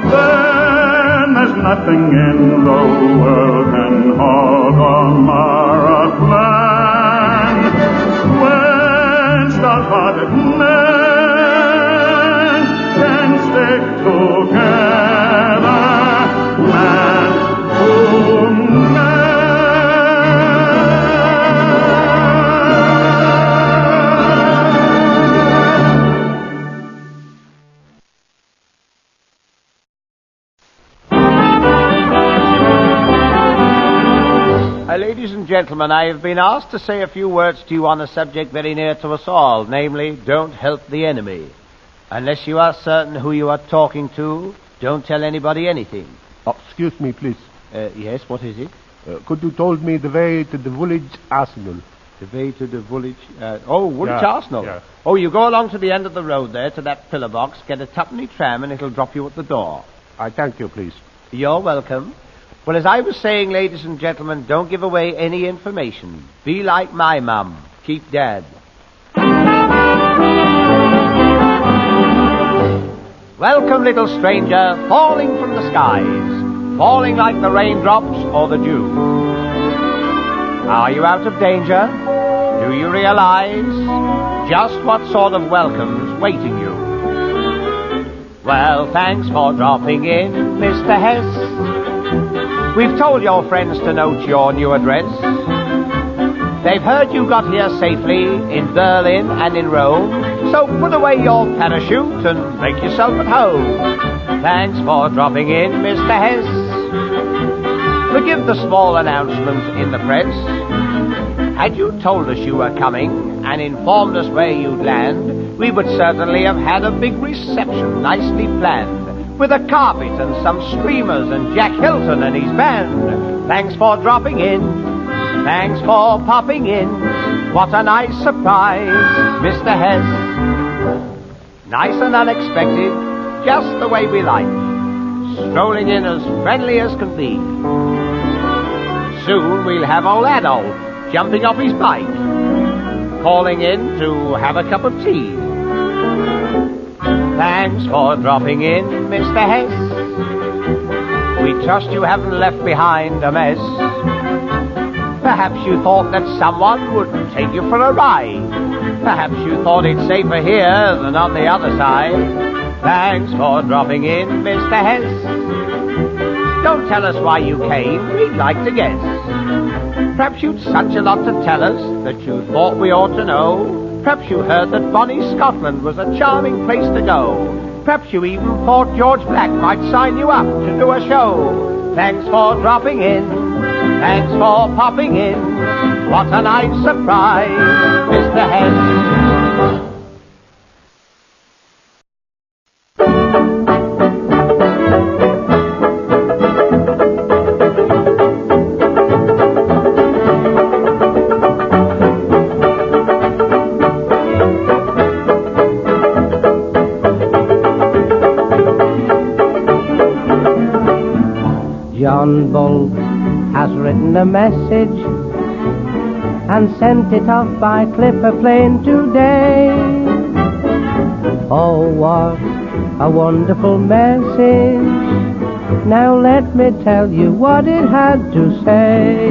Then there's nothing in the world can halt or mar a plan. When stout-hearted men can stick together, man to man. Ladies and gentlemen, I have been asked to say a few words to you on a subject very near to us all, namely, don't help the enemy. Unless you are certain who you are talking to, don't tell anybody anything. Excuse me, please. Yes, what is it? Could you told me the way to the village arsenal? The way to the Woolwich... Woolwich Yeah, Arsenal. yeah. Oh, you go along to the end of the road there, to that pillar box, get a twopenny tram, and it'll drop you at the door. I thank you, please. You're welcome. Well, as I was saying, ladies and gentlemen, don't give away any information. Be like my mum. Keep dead. Welcome, little stranger, falling from the skies, falling like the raindrops or the dew. Are you out of danger? Do you realize just what sort of welcome's waiting you? Well, thanks for dropping in, Mr. Hess. We've told your friends to note your new address. They've heard you got here safely in Berlin and in Rome, so put away your parachute and make yourself at home. Thanks for dropping in, Mr. Hess. Forgive the small announcement in the press. Had you told us you were coming and informed us where you'd land, we would certainly have had a big reception nicely planned, with a carpet and some streamers and Jack Hilton and his band. Thanks for dropping in. Thanks for popping in. What a nice surprise, Mr. Hess. Nice and unexpected, just the way we like. Strolling in as friendly as can be. Soon we'll have old Adolf jumping off his bike, calling in to have a cup of tea. Thanks for dropping in, Mr. Hess. We trust you haven't left behind a mess. Perhaps you thought that someone would take you for a ride. Perhaps you thought it's safer here than on the other side. Thanks for dropping in, Mr. Hess. Don't tell us why you came, we'd like to guess. Perhaps you'd such a lot to tell us that you thought we ought to know. Perhaps you heard that bonny Scotland was a charming place to go. Perhaps you even thought George Black might sign you up to do a show. Thanks for dropping in. Thanks for popping in. What a nice surprise, Mr. Hess. John Bull has written a message and sent it off by clipper plane today. Oh, what a wonderful message. Now let me tell you what it had to say.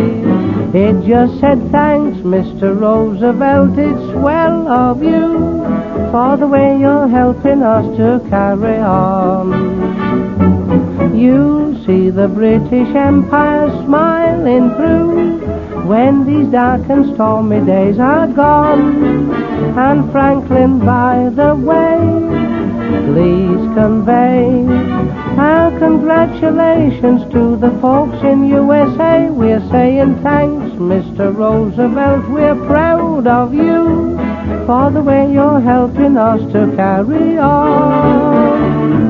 It just said, thanks, Mr. Roosevelt, it's swell of you for the way you're helping us to carry on. You see the British Empire smiling through when these dark and stormy days are gone. And Franklin, by the way, please convey our congratulations to the folks in USA. We're saying thanks, Mr. Roosevelt, we're proud of you for the way you're helping us to carry on.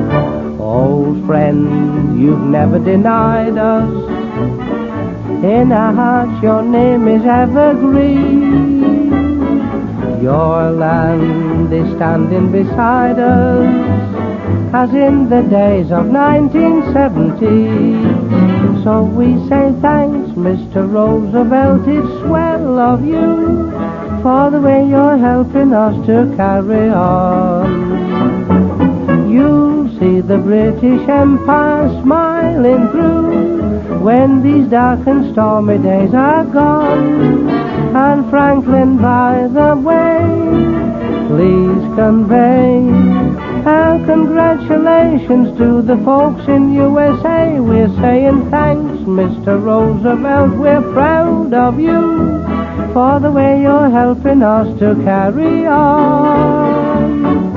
Old friend, you've never denied us. In our hearts your name is evergreen. Your land is standing beside us, as in the days of 1970. So we say thanks, Mr. Roosevelt, it's swell of you for the way you're helping us to carry on. You'll see the British Empire smiling through when these dark and stormy days are gone. And Franklin, by the way, please convey our congratulations to the folks in USA. We're saying thanks, Mr. Roosevelt, we're proud of you for the way you're helping us to carry on.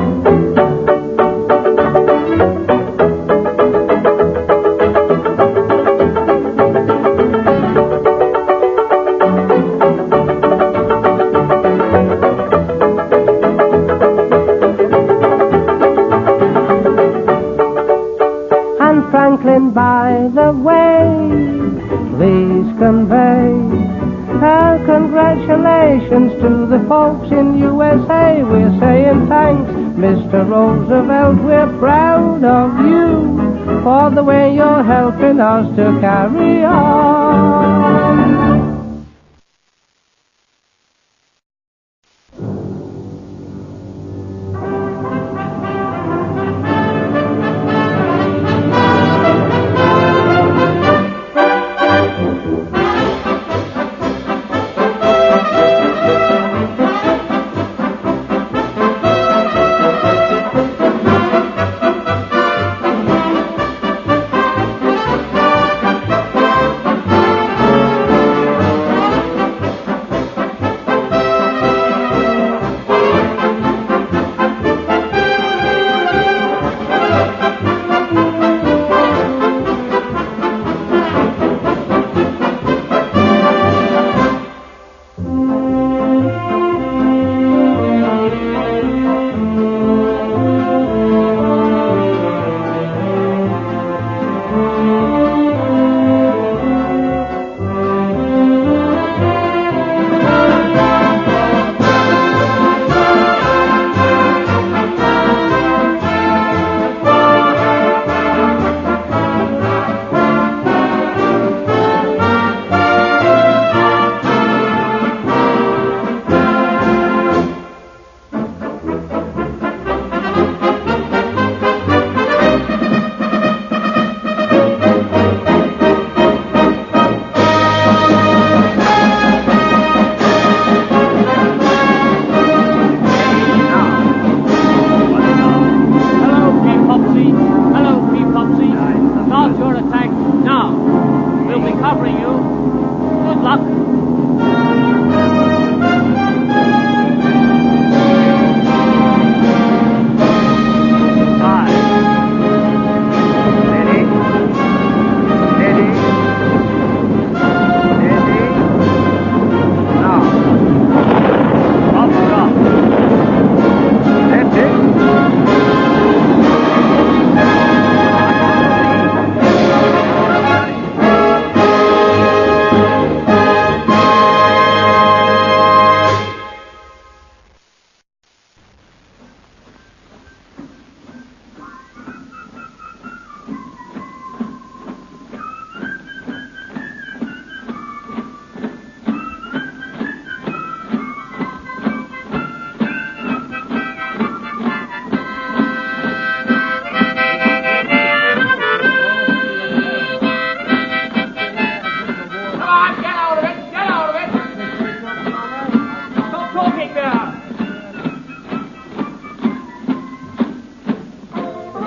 By the way, please convey our congratulations Congratulations to the folks in USA. We're saying thanks, Mr. Roosevelt. We're proud of you for the way you're helping us to carry on.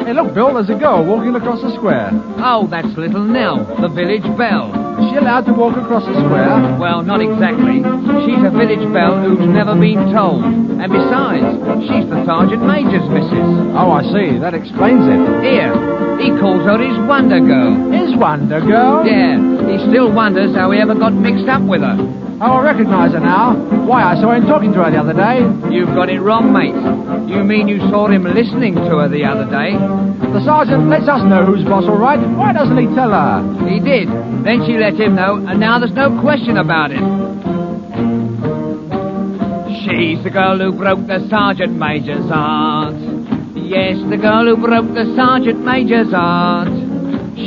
Hey, look, Bill, there's a girl walking across the square. Oh, that's little Nell, the village belle. Is she allowed to walk across the square? Well, not exactly. She's a village belle who's never been told. And besides, she's the Sergeant Major's missus. Oh, I see. That explains it. Here, he calls her his Wonder Girl. His Wonder Girl? Yeah, he still wonders how he ever got mixed up with her. Oh, I recognise her now. Why, I saw him talking to her the other day. You've got it wrong, mate. You mean you saw him listening to her the other day? The sergeant lets us know who's boss, all right. Why doesn't he tell her? He did. Then she let him know, and now there's no question about it. She's the girl who broke the Sergeant Major's heart. Yes, the girl who broke the Sergeant Major's heart.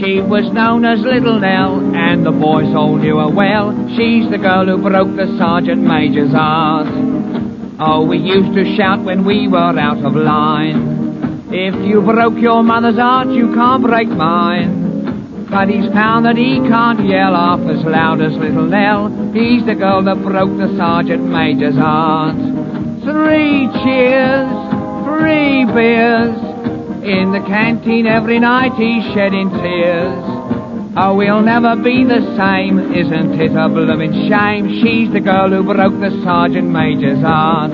She was known as Little Nell, and the boys all knew her well. She's the girl who broke the Sergeant Major's heart. Oh, we used to shout when we were out of line. If you broke your mother's heart, you can't break mine. But he's found that he can't yell half as loud as Little Nell. He's the girl that broke the Sergeant Major's heart. 3 cheers, 3 beers. In the canteen every night he's shedding tears. Oh, we'll never be the same, isn't it a blooming shame? She's the girl who broke the Sergeant Major's heart.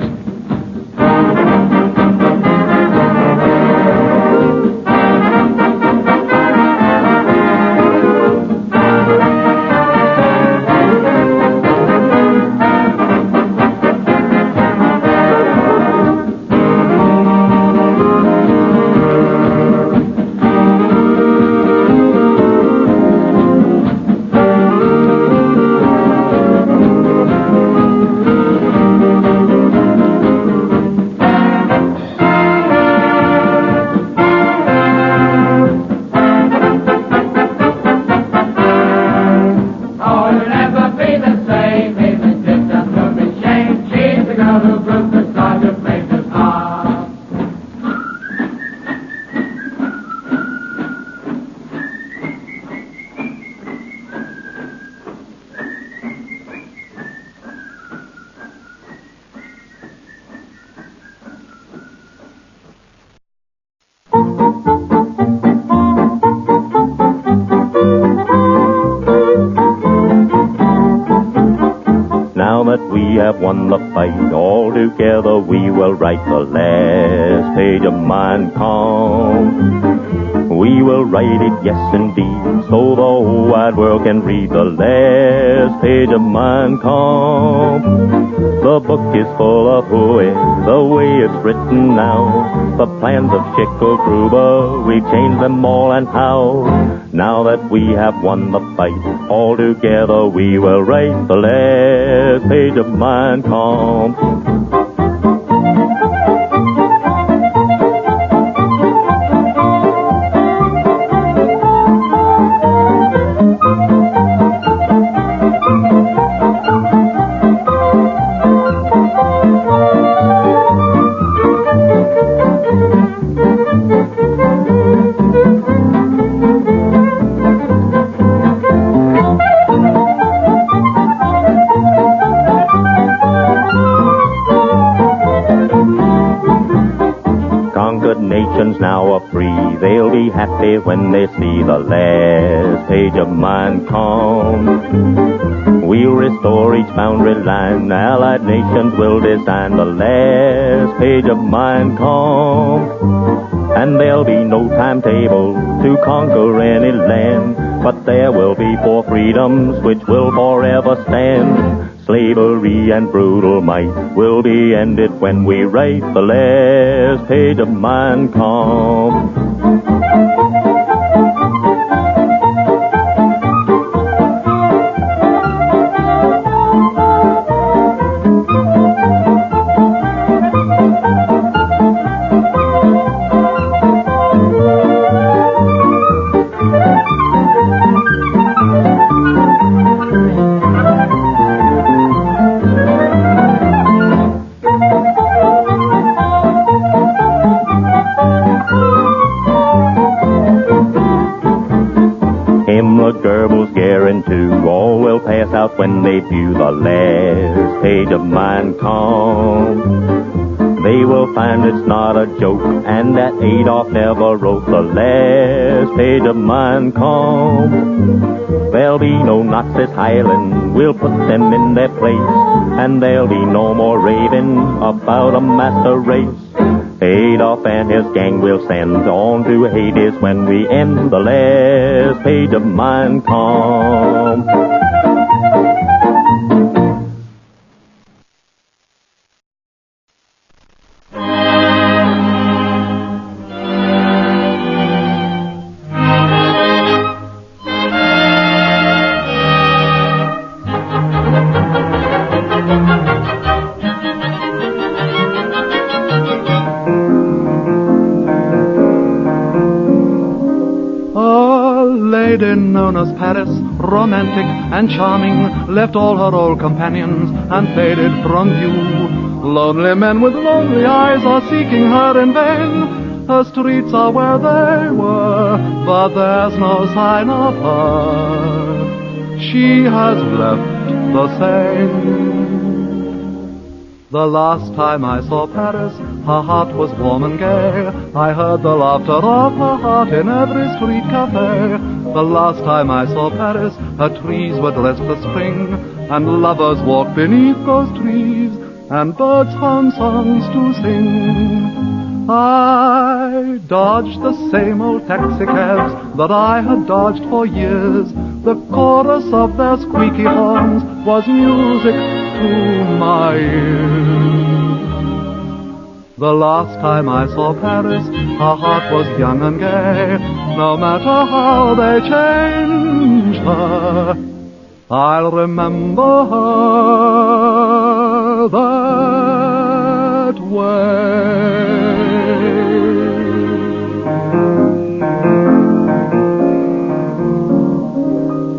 won the fight. All together we will write the last page of Mein Kampf. We will write it, yes indeed, so the whole wide world can read the last page of Mein Kampf. The book is full of hooey, the way it's written now. The plans of Schicklgruber, we changed them all and how. Now that we have won the fight, all together we will write the last page of Mein Kampf. Now are free, they'll be happy when they see the last page of Mein Kampf. We'll restore each boundary line, allied nations will design the last page of Mein Kampf. And there'll be no timetable to conquer any land, but there will be 4 freedoms which will forever stand. Slavery and brutal might will be ended when we write the last page of Mein Kampf. All will pass out when they view the last page of Mein Kampf. They will find it's not a joke, and that Adolf never wrote the last page of Mein Kampf. There'll be no Nazis howling, we'll put them in their place, and there'll be no more raving about a master race. Adolf and his gang will send on to Hades when we end the last page of Mein Kampf. Known as Paris, romantic and charming, left all her old companions and faded from view. Lonely men with lonely eyes are seeking her in vain. Her streets are where they were, but there's no sign of her. She has left the same. The last time I saw Paris, her heart was warm and gay. I heard the laughter of her heart in every street cafe. The last time I saw Paris, her trees were dressed for spring, and lovers walked beneath those trees, and birds found songs to sing. I dodged the same old taxicabs that I had dodged for years. The chorus of their squeaky horns was music to my ears. The last time I saw Paris, her heart was young and gay. No matter how they change her, I'll remember her that way.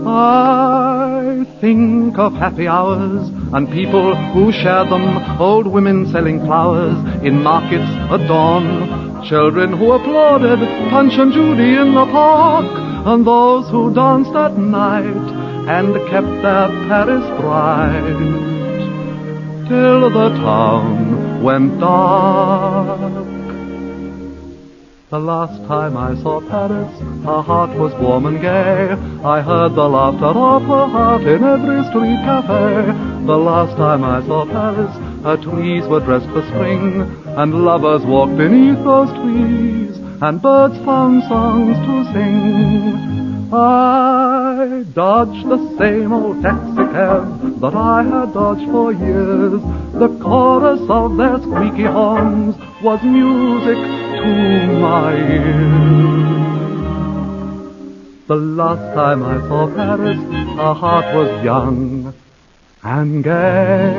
I think of happy hours and people who shared them, old women selling flowers in markets at dawn, children who applauded Punch and Judy in the park, and those who danced at night and kept their Paris bright till the town went dark. The last time I saw Paris, her heart was warm and gay. I heard the laughter of her heart in every street cafe. The last time I saw Paris, her trees were dressed for spring, and lovers walked beneath those trees, and birds found songs to sing. I dodged the same old taxicab that I had dodged for years. The chorus of their squeaky horns was music to my ears. The last time I saw Paris, her heart was young and gay.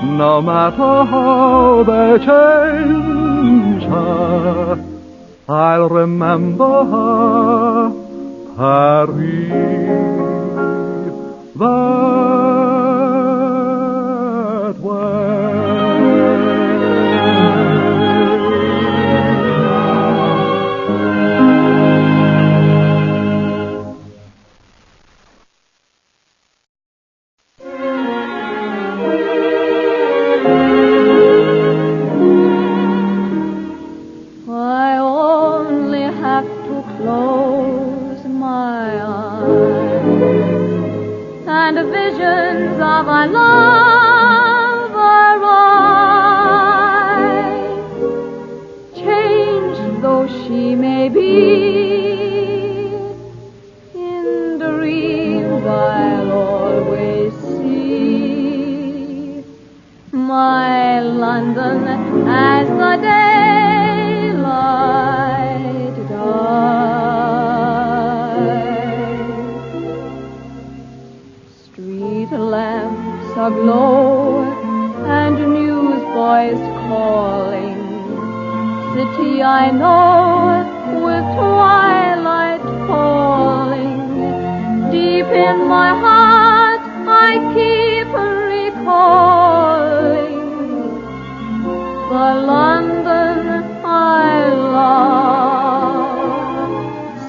No matter how they change her, I'll remember her, Paris, that way. I only have to close my eyes, and visions of our love arise. Changed though she may be, in dreams I'll always see my London as the daylight dies. Street lamps aglow and newsboys calling. City I know with twilight falling. Deep in my heart I keep recalling the London I love.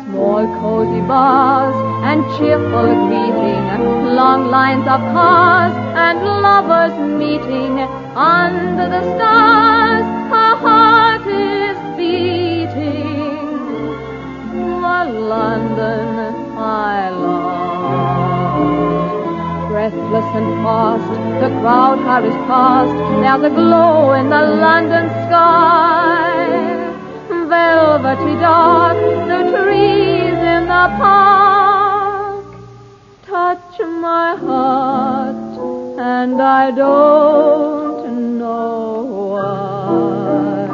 Small cozy bars and cheerful greeting, long lines of cars and lovers meeting. Under the stars her heart is beating, the London I love. Breathless and fast, the crowd hurries past. There's a glow in the London sky. Velvety dark, the trees in the park touch my heart, and I don't know why.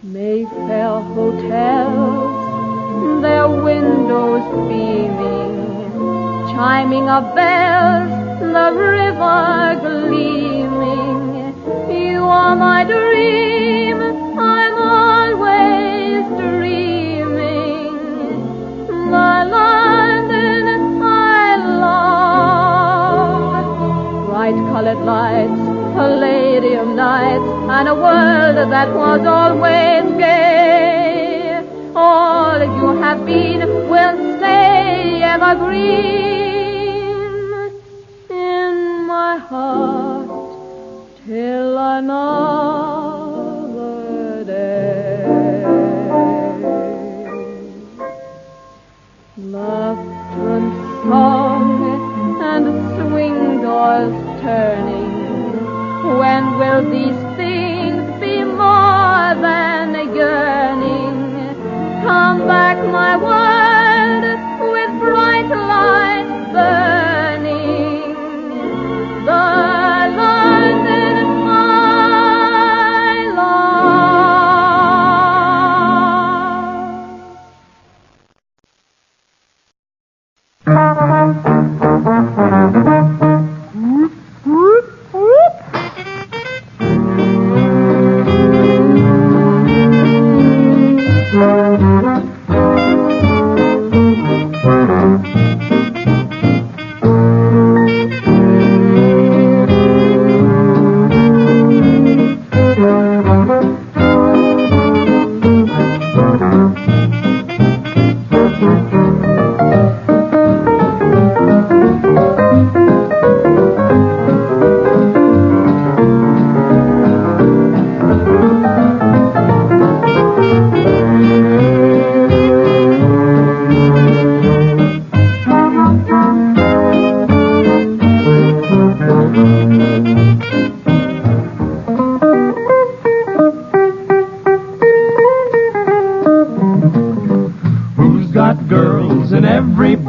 Mayfair hotels, their windows beaming, chiming of bells, the river gleaming. You are my dream, I'm always dreaming. The London I love. Bright-colored lights, palladium nights, and a world that was always gay. All you have been will stay evergreen in my heart till another day. Laughter and song and swing doors turning. When will these things be more than a yearning? Come back, my world, with bright lights burning. The London I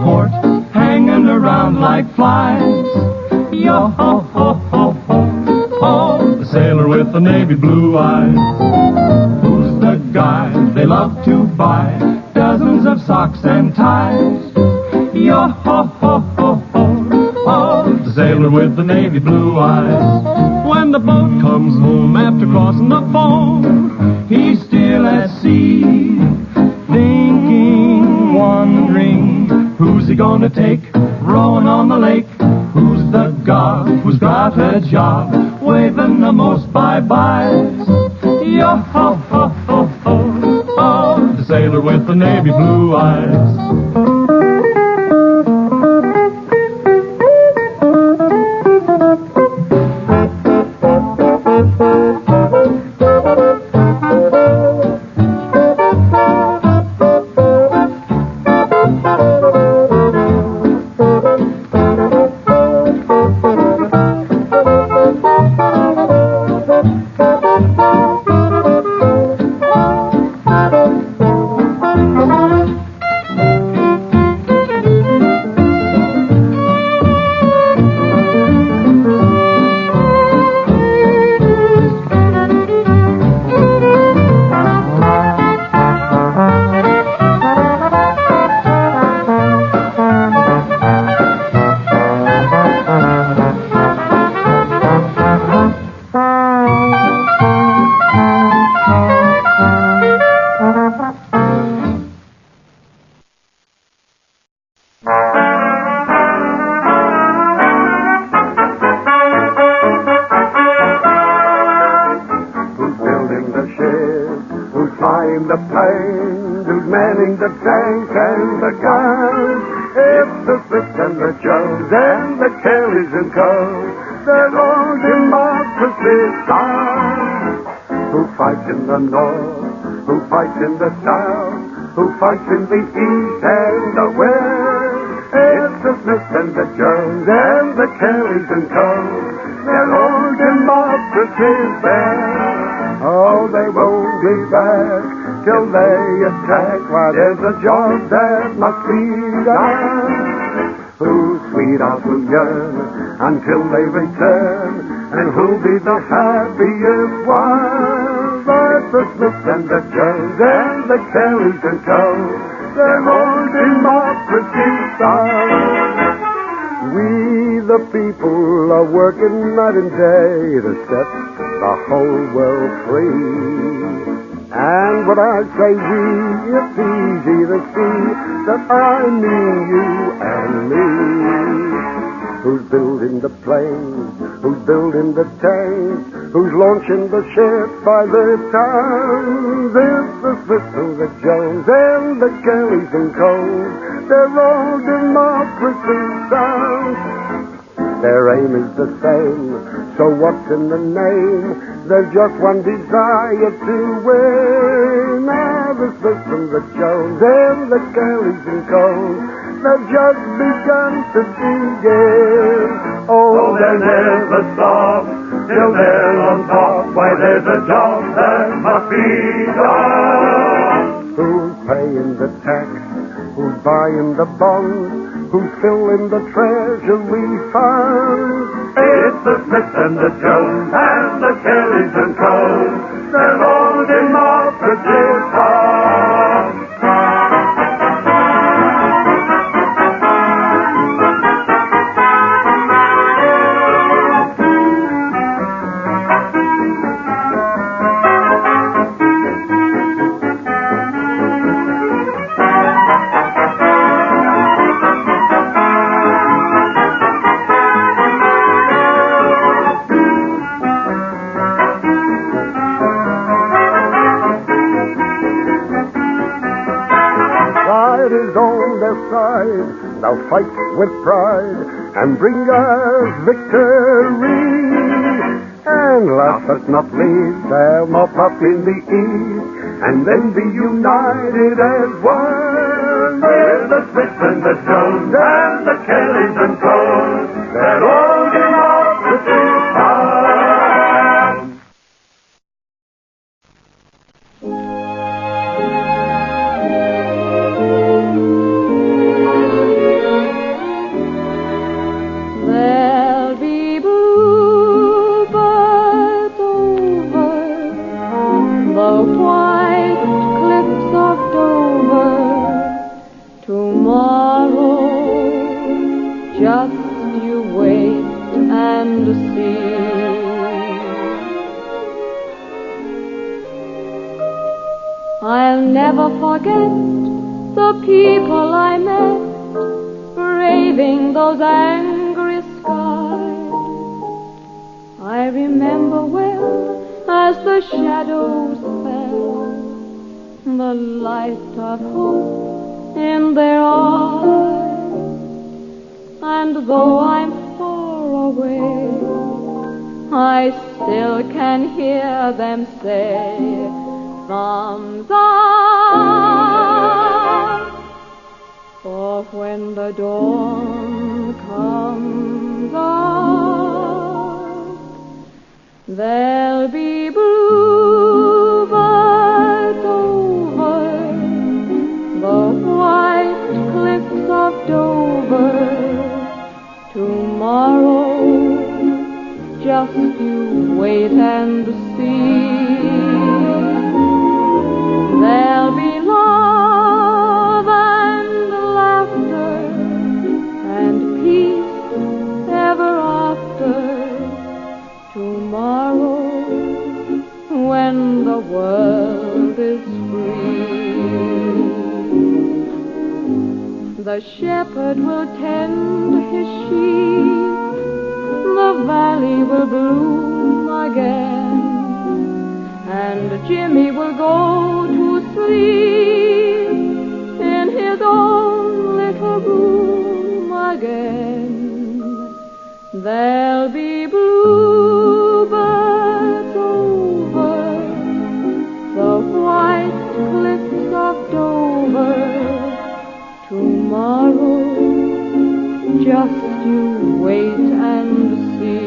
port, hanging around like flies. Yo-ho-ho-ho-ho, the sailor with the navy blue eyes. Who's the guy they love to buy dozens of socks and ties? Yo-ho-ho-ho-ho, the sailor with the navy blue eyes. When the boat comes home after crossing the foam, he's still at sea, thinking, wondering, who's he gonna take rowing on the lake? Who's the god who's got a job waving the most bye-byes? Yo-ho-ho-ho-ho, the sailor with the navy blue eyes. In the east and the west, it's the Smiths and the Jones and the Kellys and Co. They're all democracies there. Oh, they won't be back till they attack. Why, there's a job that must be done. Whose sweethearts will yearn until they return, and who'll be the happiest one? But the Smiths and the Jones and the Kellys and Co. They're all democracy stars. We, the people, are working night and day to set the whole world free. And when I say we, it's easy to see that I mean you and me. Who's building the planes? Who's building the tanks? Who's launching the ships by the tons? It's the Smiths and the Jones and the Kellys and Co. They're all democracy sons. Their aim is the same, so what's in the name? There's just one desire to win. Now the Smiths and the Jones and the Kellys and Co. They've just begun to begin. Oh, they'll never stop till they're on top. Why, there's a job that must be done. Who's paying the tax? Who's buying the bonds? Who's filling the treasury funds? It's the Smiths and the Jones and the Kellys and Co. They're all democracy stars. Now fight with pride and bring us victory. And last but not least, they'll mop up in the east and then be united as one. With the Smiths and the Jones and the Kellys and Co. They're all democracy stars. never forget the people I met, braving those angry skies. I remember well as the shadows fell, the light of hope in their eyes. And though I'm far away, I still can hear them say, thumbs up. For when the dawn comes up, there'll be bluebirds over the white cliffs of Dover. Tomorrow, just you wait and see. There'll be love and laughter and peace ever after. Tomorrow, when the world is free. The shepherd will tend his sheep, the valley will bloom again, and Jimmy will go to sleep in his own little room again. There'll be bluebirds over the white cliffs of Dover. Tomorrow, just you wait and see.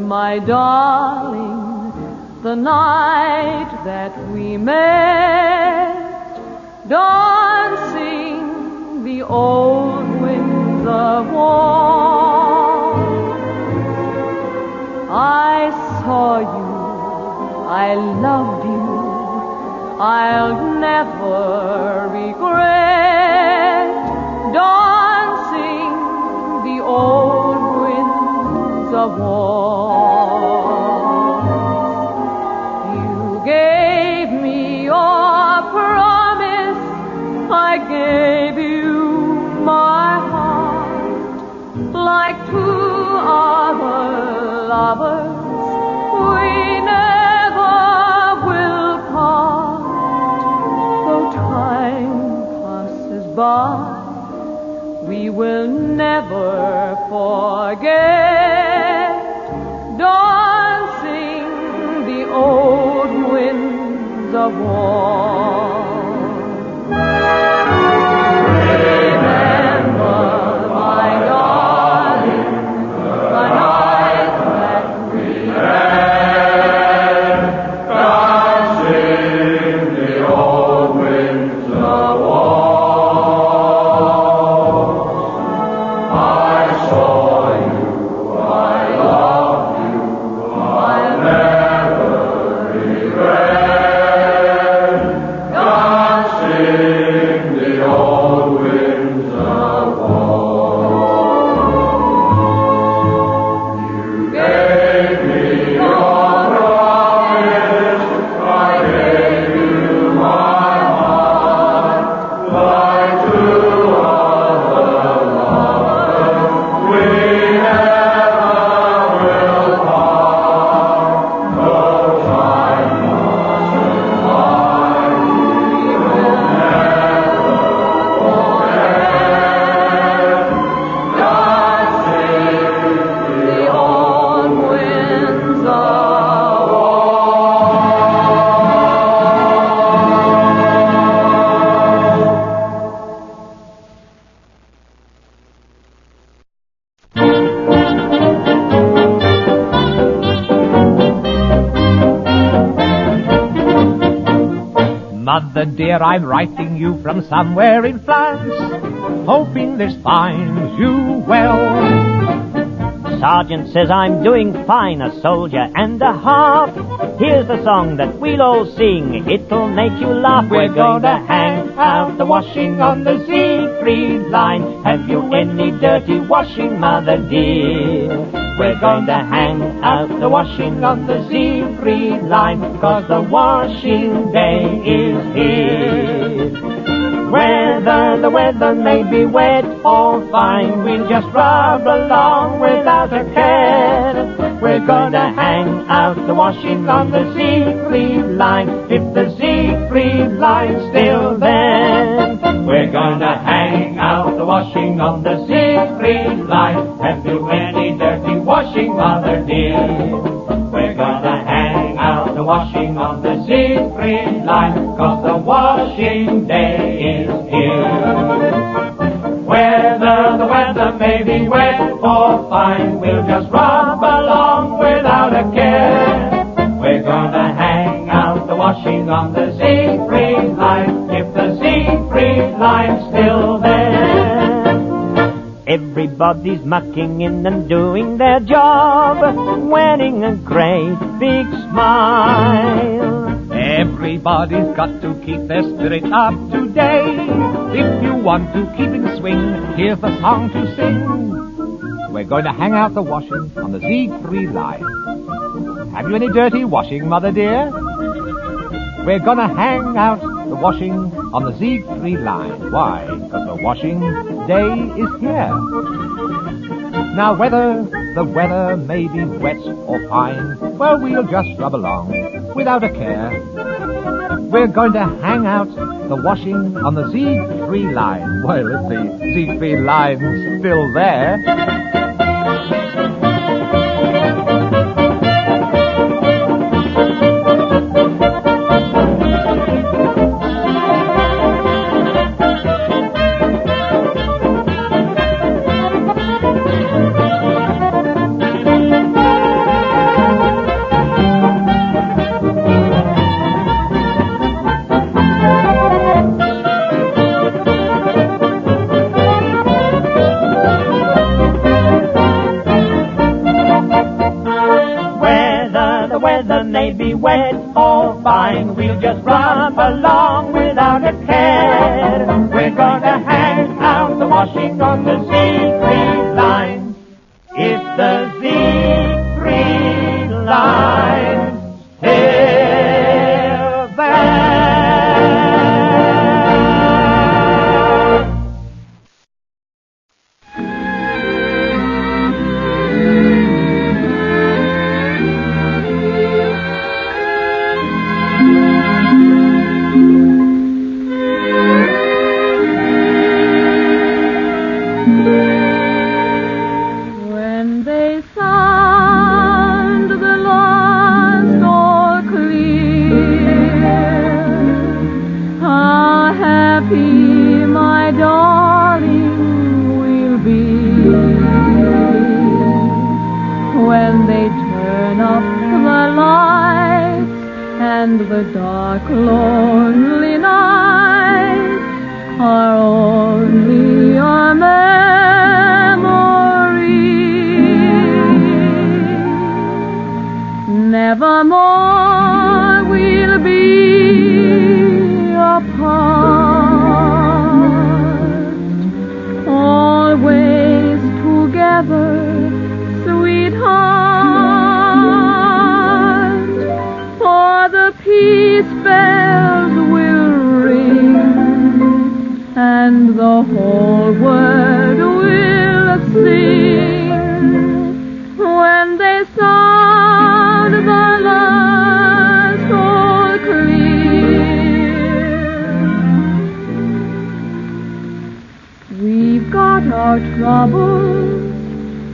My darling, the night that we met, dancing the old Windsor Waltz. I saw you, I loved you, I'll never regret dancing the old Windsor Waltz. I gave you my heart like two other lovers. We never will part. Though time passes by, we will never forget dancing the old Windsor Waltz. Mother dear, I'm writing you from somewhere in France, hoping this finds you well. Sergeant says I'm doing fine, a soldier and a half. Here's the song that we'll all sing, it'll make you laugh. We're gonna hang out the washing on the Siegfried line. Have you any dirty washing, Mother dear? We're going to hang out the washing on the Siegfried line, 'cause the washing day is here. Whether the weather may be wet or fine, we'll just rub along without a care. We're gonna hang out the washing on the Siegfried line, if the Siegfried line's still there. We're gonna hang out the washing on the Siegfried line. Have you any dirty washing, Mother dear? We're gonna hang out the washing on the Siegfried line, 'cause the washing day is here. Whether the weather may be wet or fine, we'll just rub along without a care. We're gonna hang out the washing on the Siegfried line, if the Siegfried line's still there. Everybody's mucking in and doing their job, wearing a great big smile. Everybody's got to keep their spirit up today. If you want to keep in swing, here's the song to sing. We're going to hang out the washing on the Siegfried line. Have you any dirty washing, Mother dear? We're going to hang out the washing on the Siegfried line. Why? Because the washing day is here. Now whether the weather may be wet or fine, well, we'll just rub along without a care. We're going to hang out the washing on the Siegfried line. Well, if the Siegfried line's still there. Wet or fine, we'll just run along without a care. We're gonna hang out the washing on the Siegfried line, if the Siegfried line's still there. The dark, lonely nights are only a memory. Nevermore we'll be apart, always together, sweetheart. For the peace bells will ring, and the whole world will sing when they sound the last all clear. We've got our troubles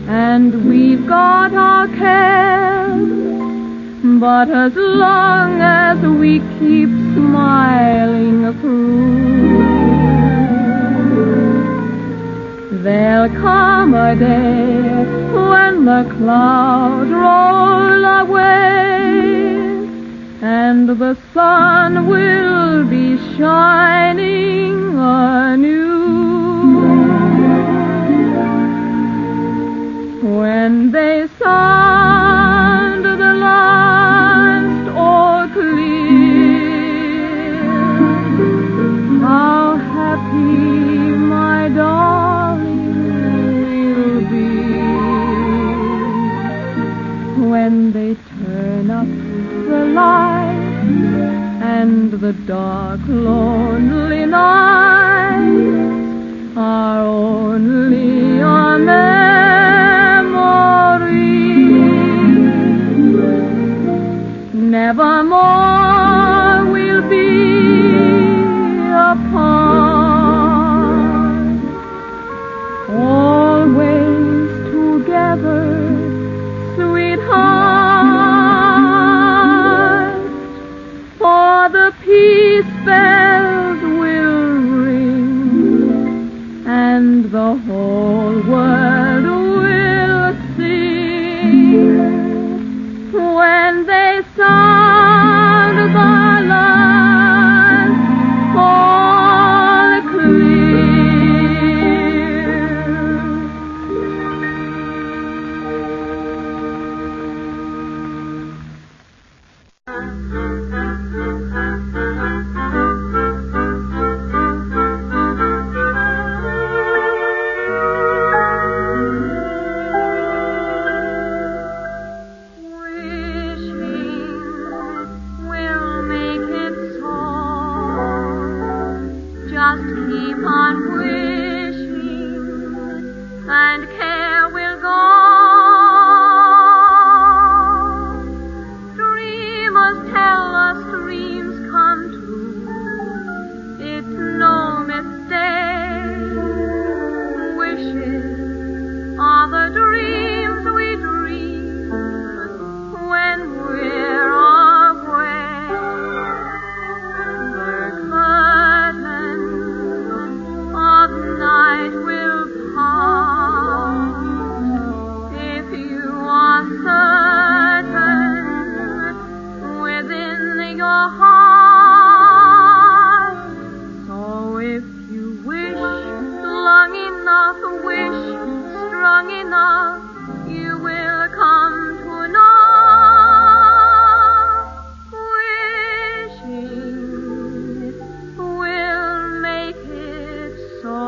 and we've got our cares, but as long as we keep smiling through, there'll come a day when the clouds roll away and the sun will be shining anew. When they sound the last all clear, how happy my darling will be. When they turn up the light and the dark, lonely nights are only a memory. Nevermore we'll be apart, always together, sweetheart. For the peace bells will ring, and the whole world will sing when they sound the last all clear. Just keep on wishing, and care will go. Dreamers tell us dreams come true. It's no mistake. Wishes are the dreams we dream when we're away. Night will pass if you are certain within your heart. So if you wish long enough, wish strong enough, you will come to know. Wishing will make it so.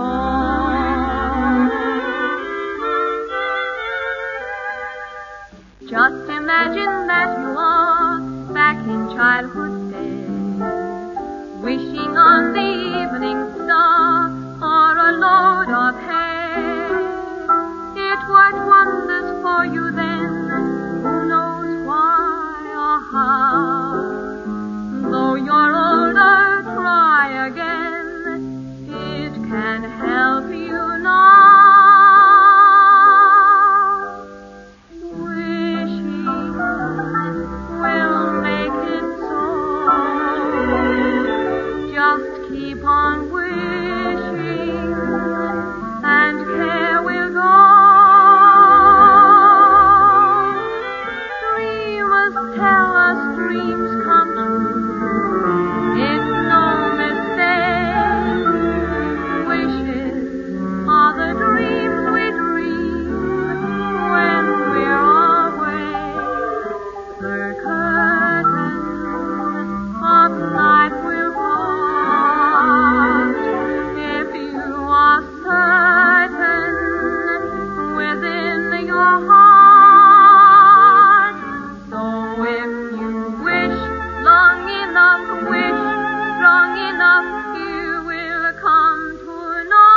Just imagine that you are back in childhood days, wishing on the evening star or a load of hay. It worked wonders for you then, who knows why or how. Though you're older, try again, it can help you now. Just keep on wishing, and care will go. Dreamers tell us dreams come true. It's no mistake. Wishes are the dreams we dream when we're away. The curtain of night will part if you are certain within your heart. So if you wish long enough, wish strong enough, you will come to know.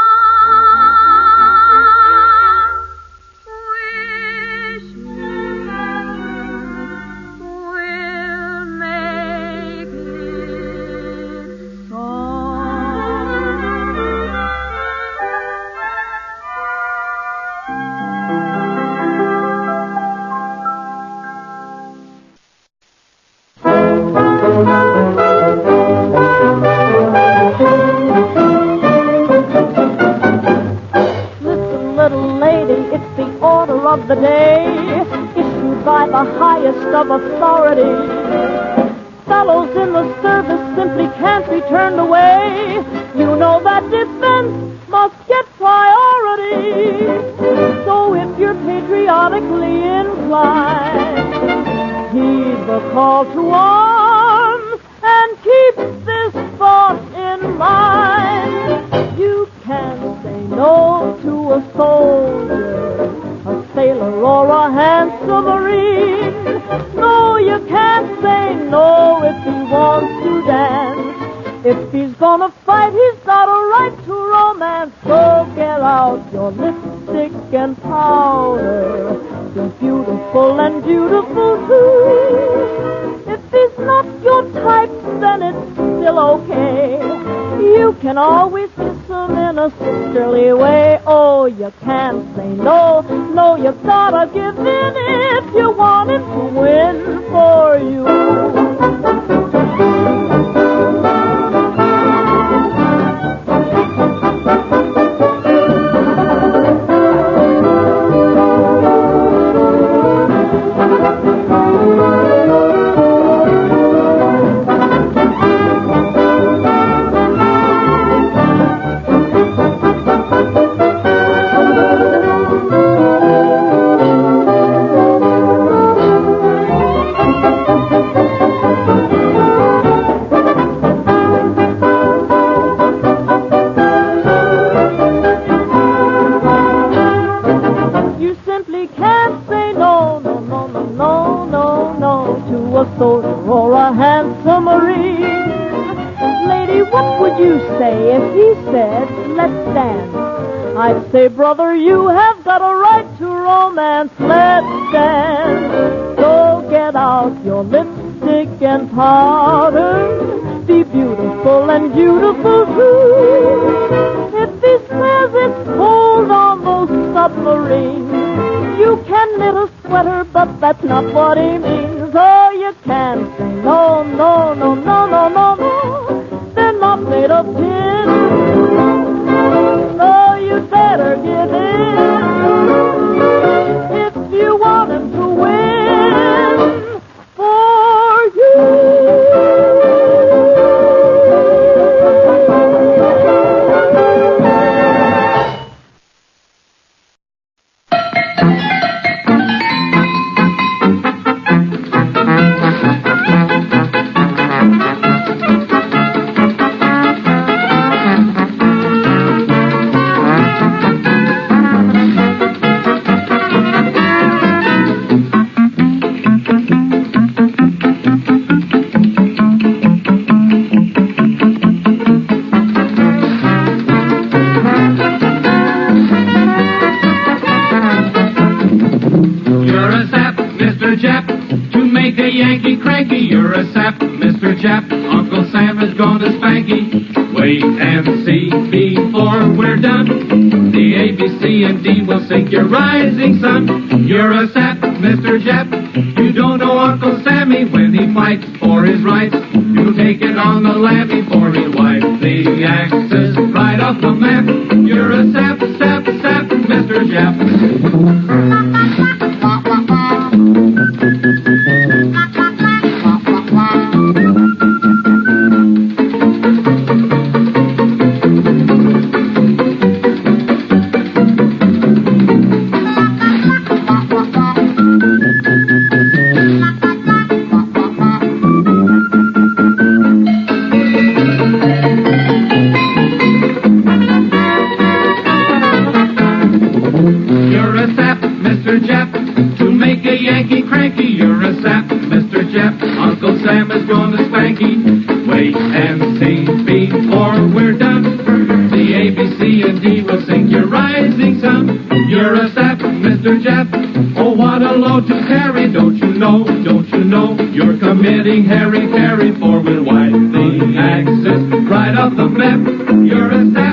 Of the day, issued by the highest of authority. The away. You know that defense must get priority. So if you're patriotically inclined, heed the call to arms and keep this thought in mind. You can't say no to a soldier, a sailor or a handsome marine. No, you can't say no if he wants to dance. If he's gonna fight, he's got a right to romance. So get out your lipstick and powder. Be beautiful and beautiful too. If he's not your type, then it's still okay. You can always kiss him in a sisterly way. Oh, you can't say no. No, you gotta give in if you want him to win for you. I'd say, brother, you have got a right to romance. Let's dance. So get out your lipstick and powder. Be beautiful and beautiful too. If he says it's cold on those submarines, you can knit a sweater, but that's not what he means. Oh, you can't say no, no, no, no, no, no, no. They're not made of tin. You'd better give in if you want him to win for you. Yankee cranky, you're a sap, Mr. Jap. Uncle Sam is gonna spank you. Wait and see before we're done. The A, B, C, and D will sink your rising sun. You're a sap, Mr. Jap. You don't know Uncle Sammy when he fights for his rights. You'll take it on the lam before he wipe the axis right off the map. You're a sap, sap, sap, Mr. Jap. Yankee cranky, you're a sap, Mr. Jap. Uncle Sam is gonna spank you. Wait and see before we're done. The A, B, C, and D will sink your rising sun. You're a sap, Mr. Jap. Oh, what a load to carry, don't you know, don't you know? You're committing Harry Carry, for we'll wipe the axis right off the map. You're a sap.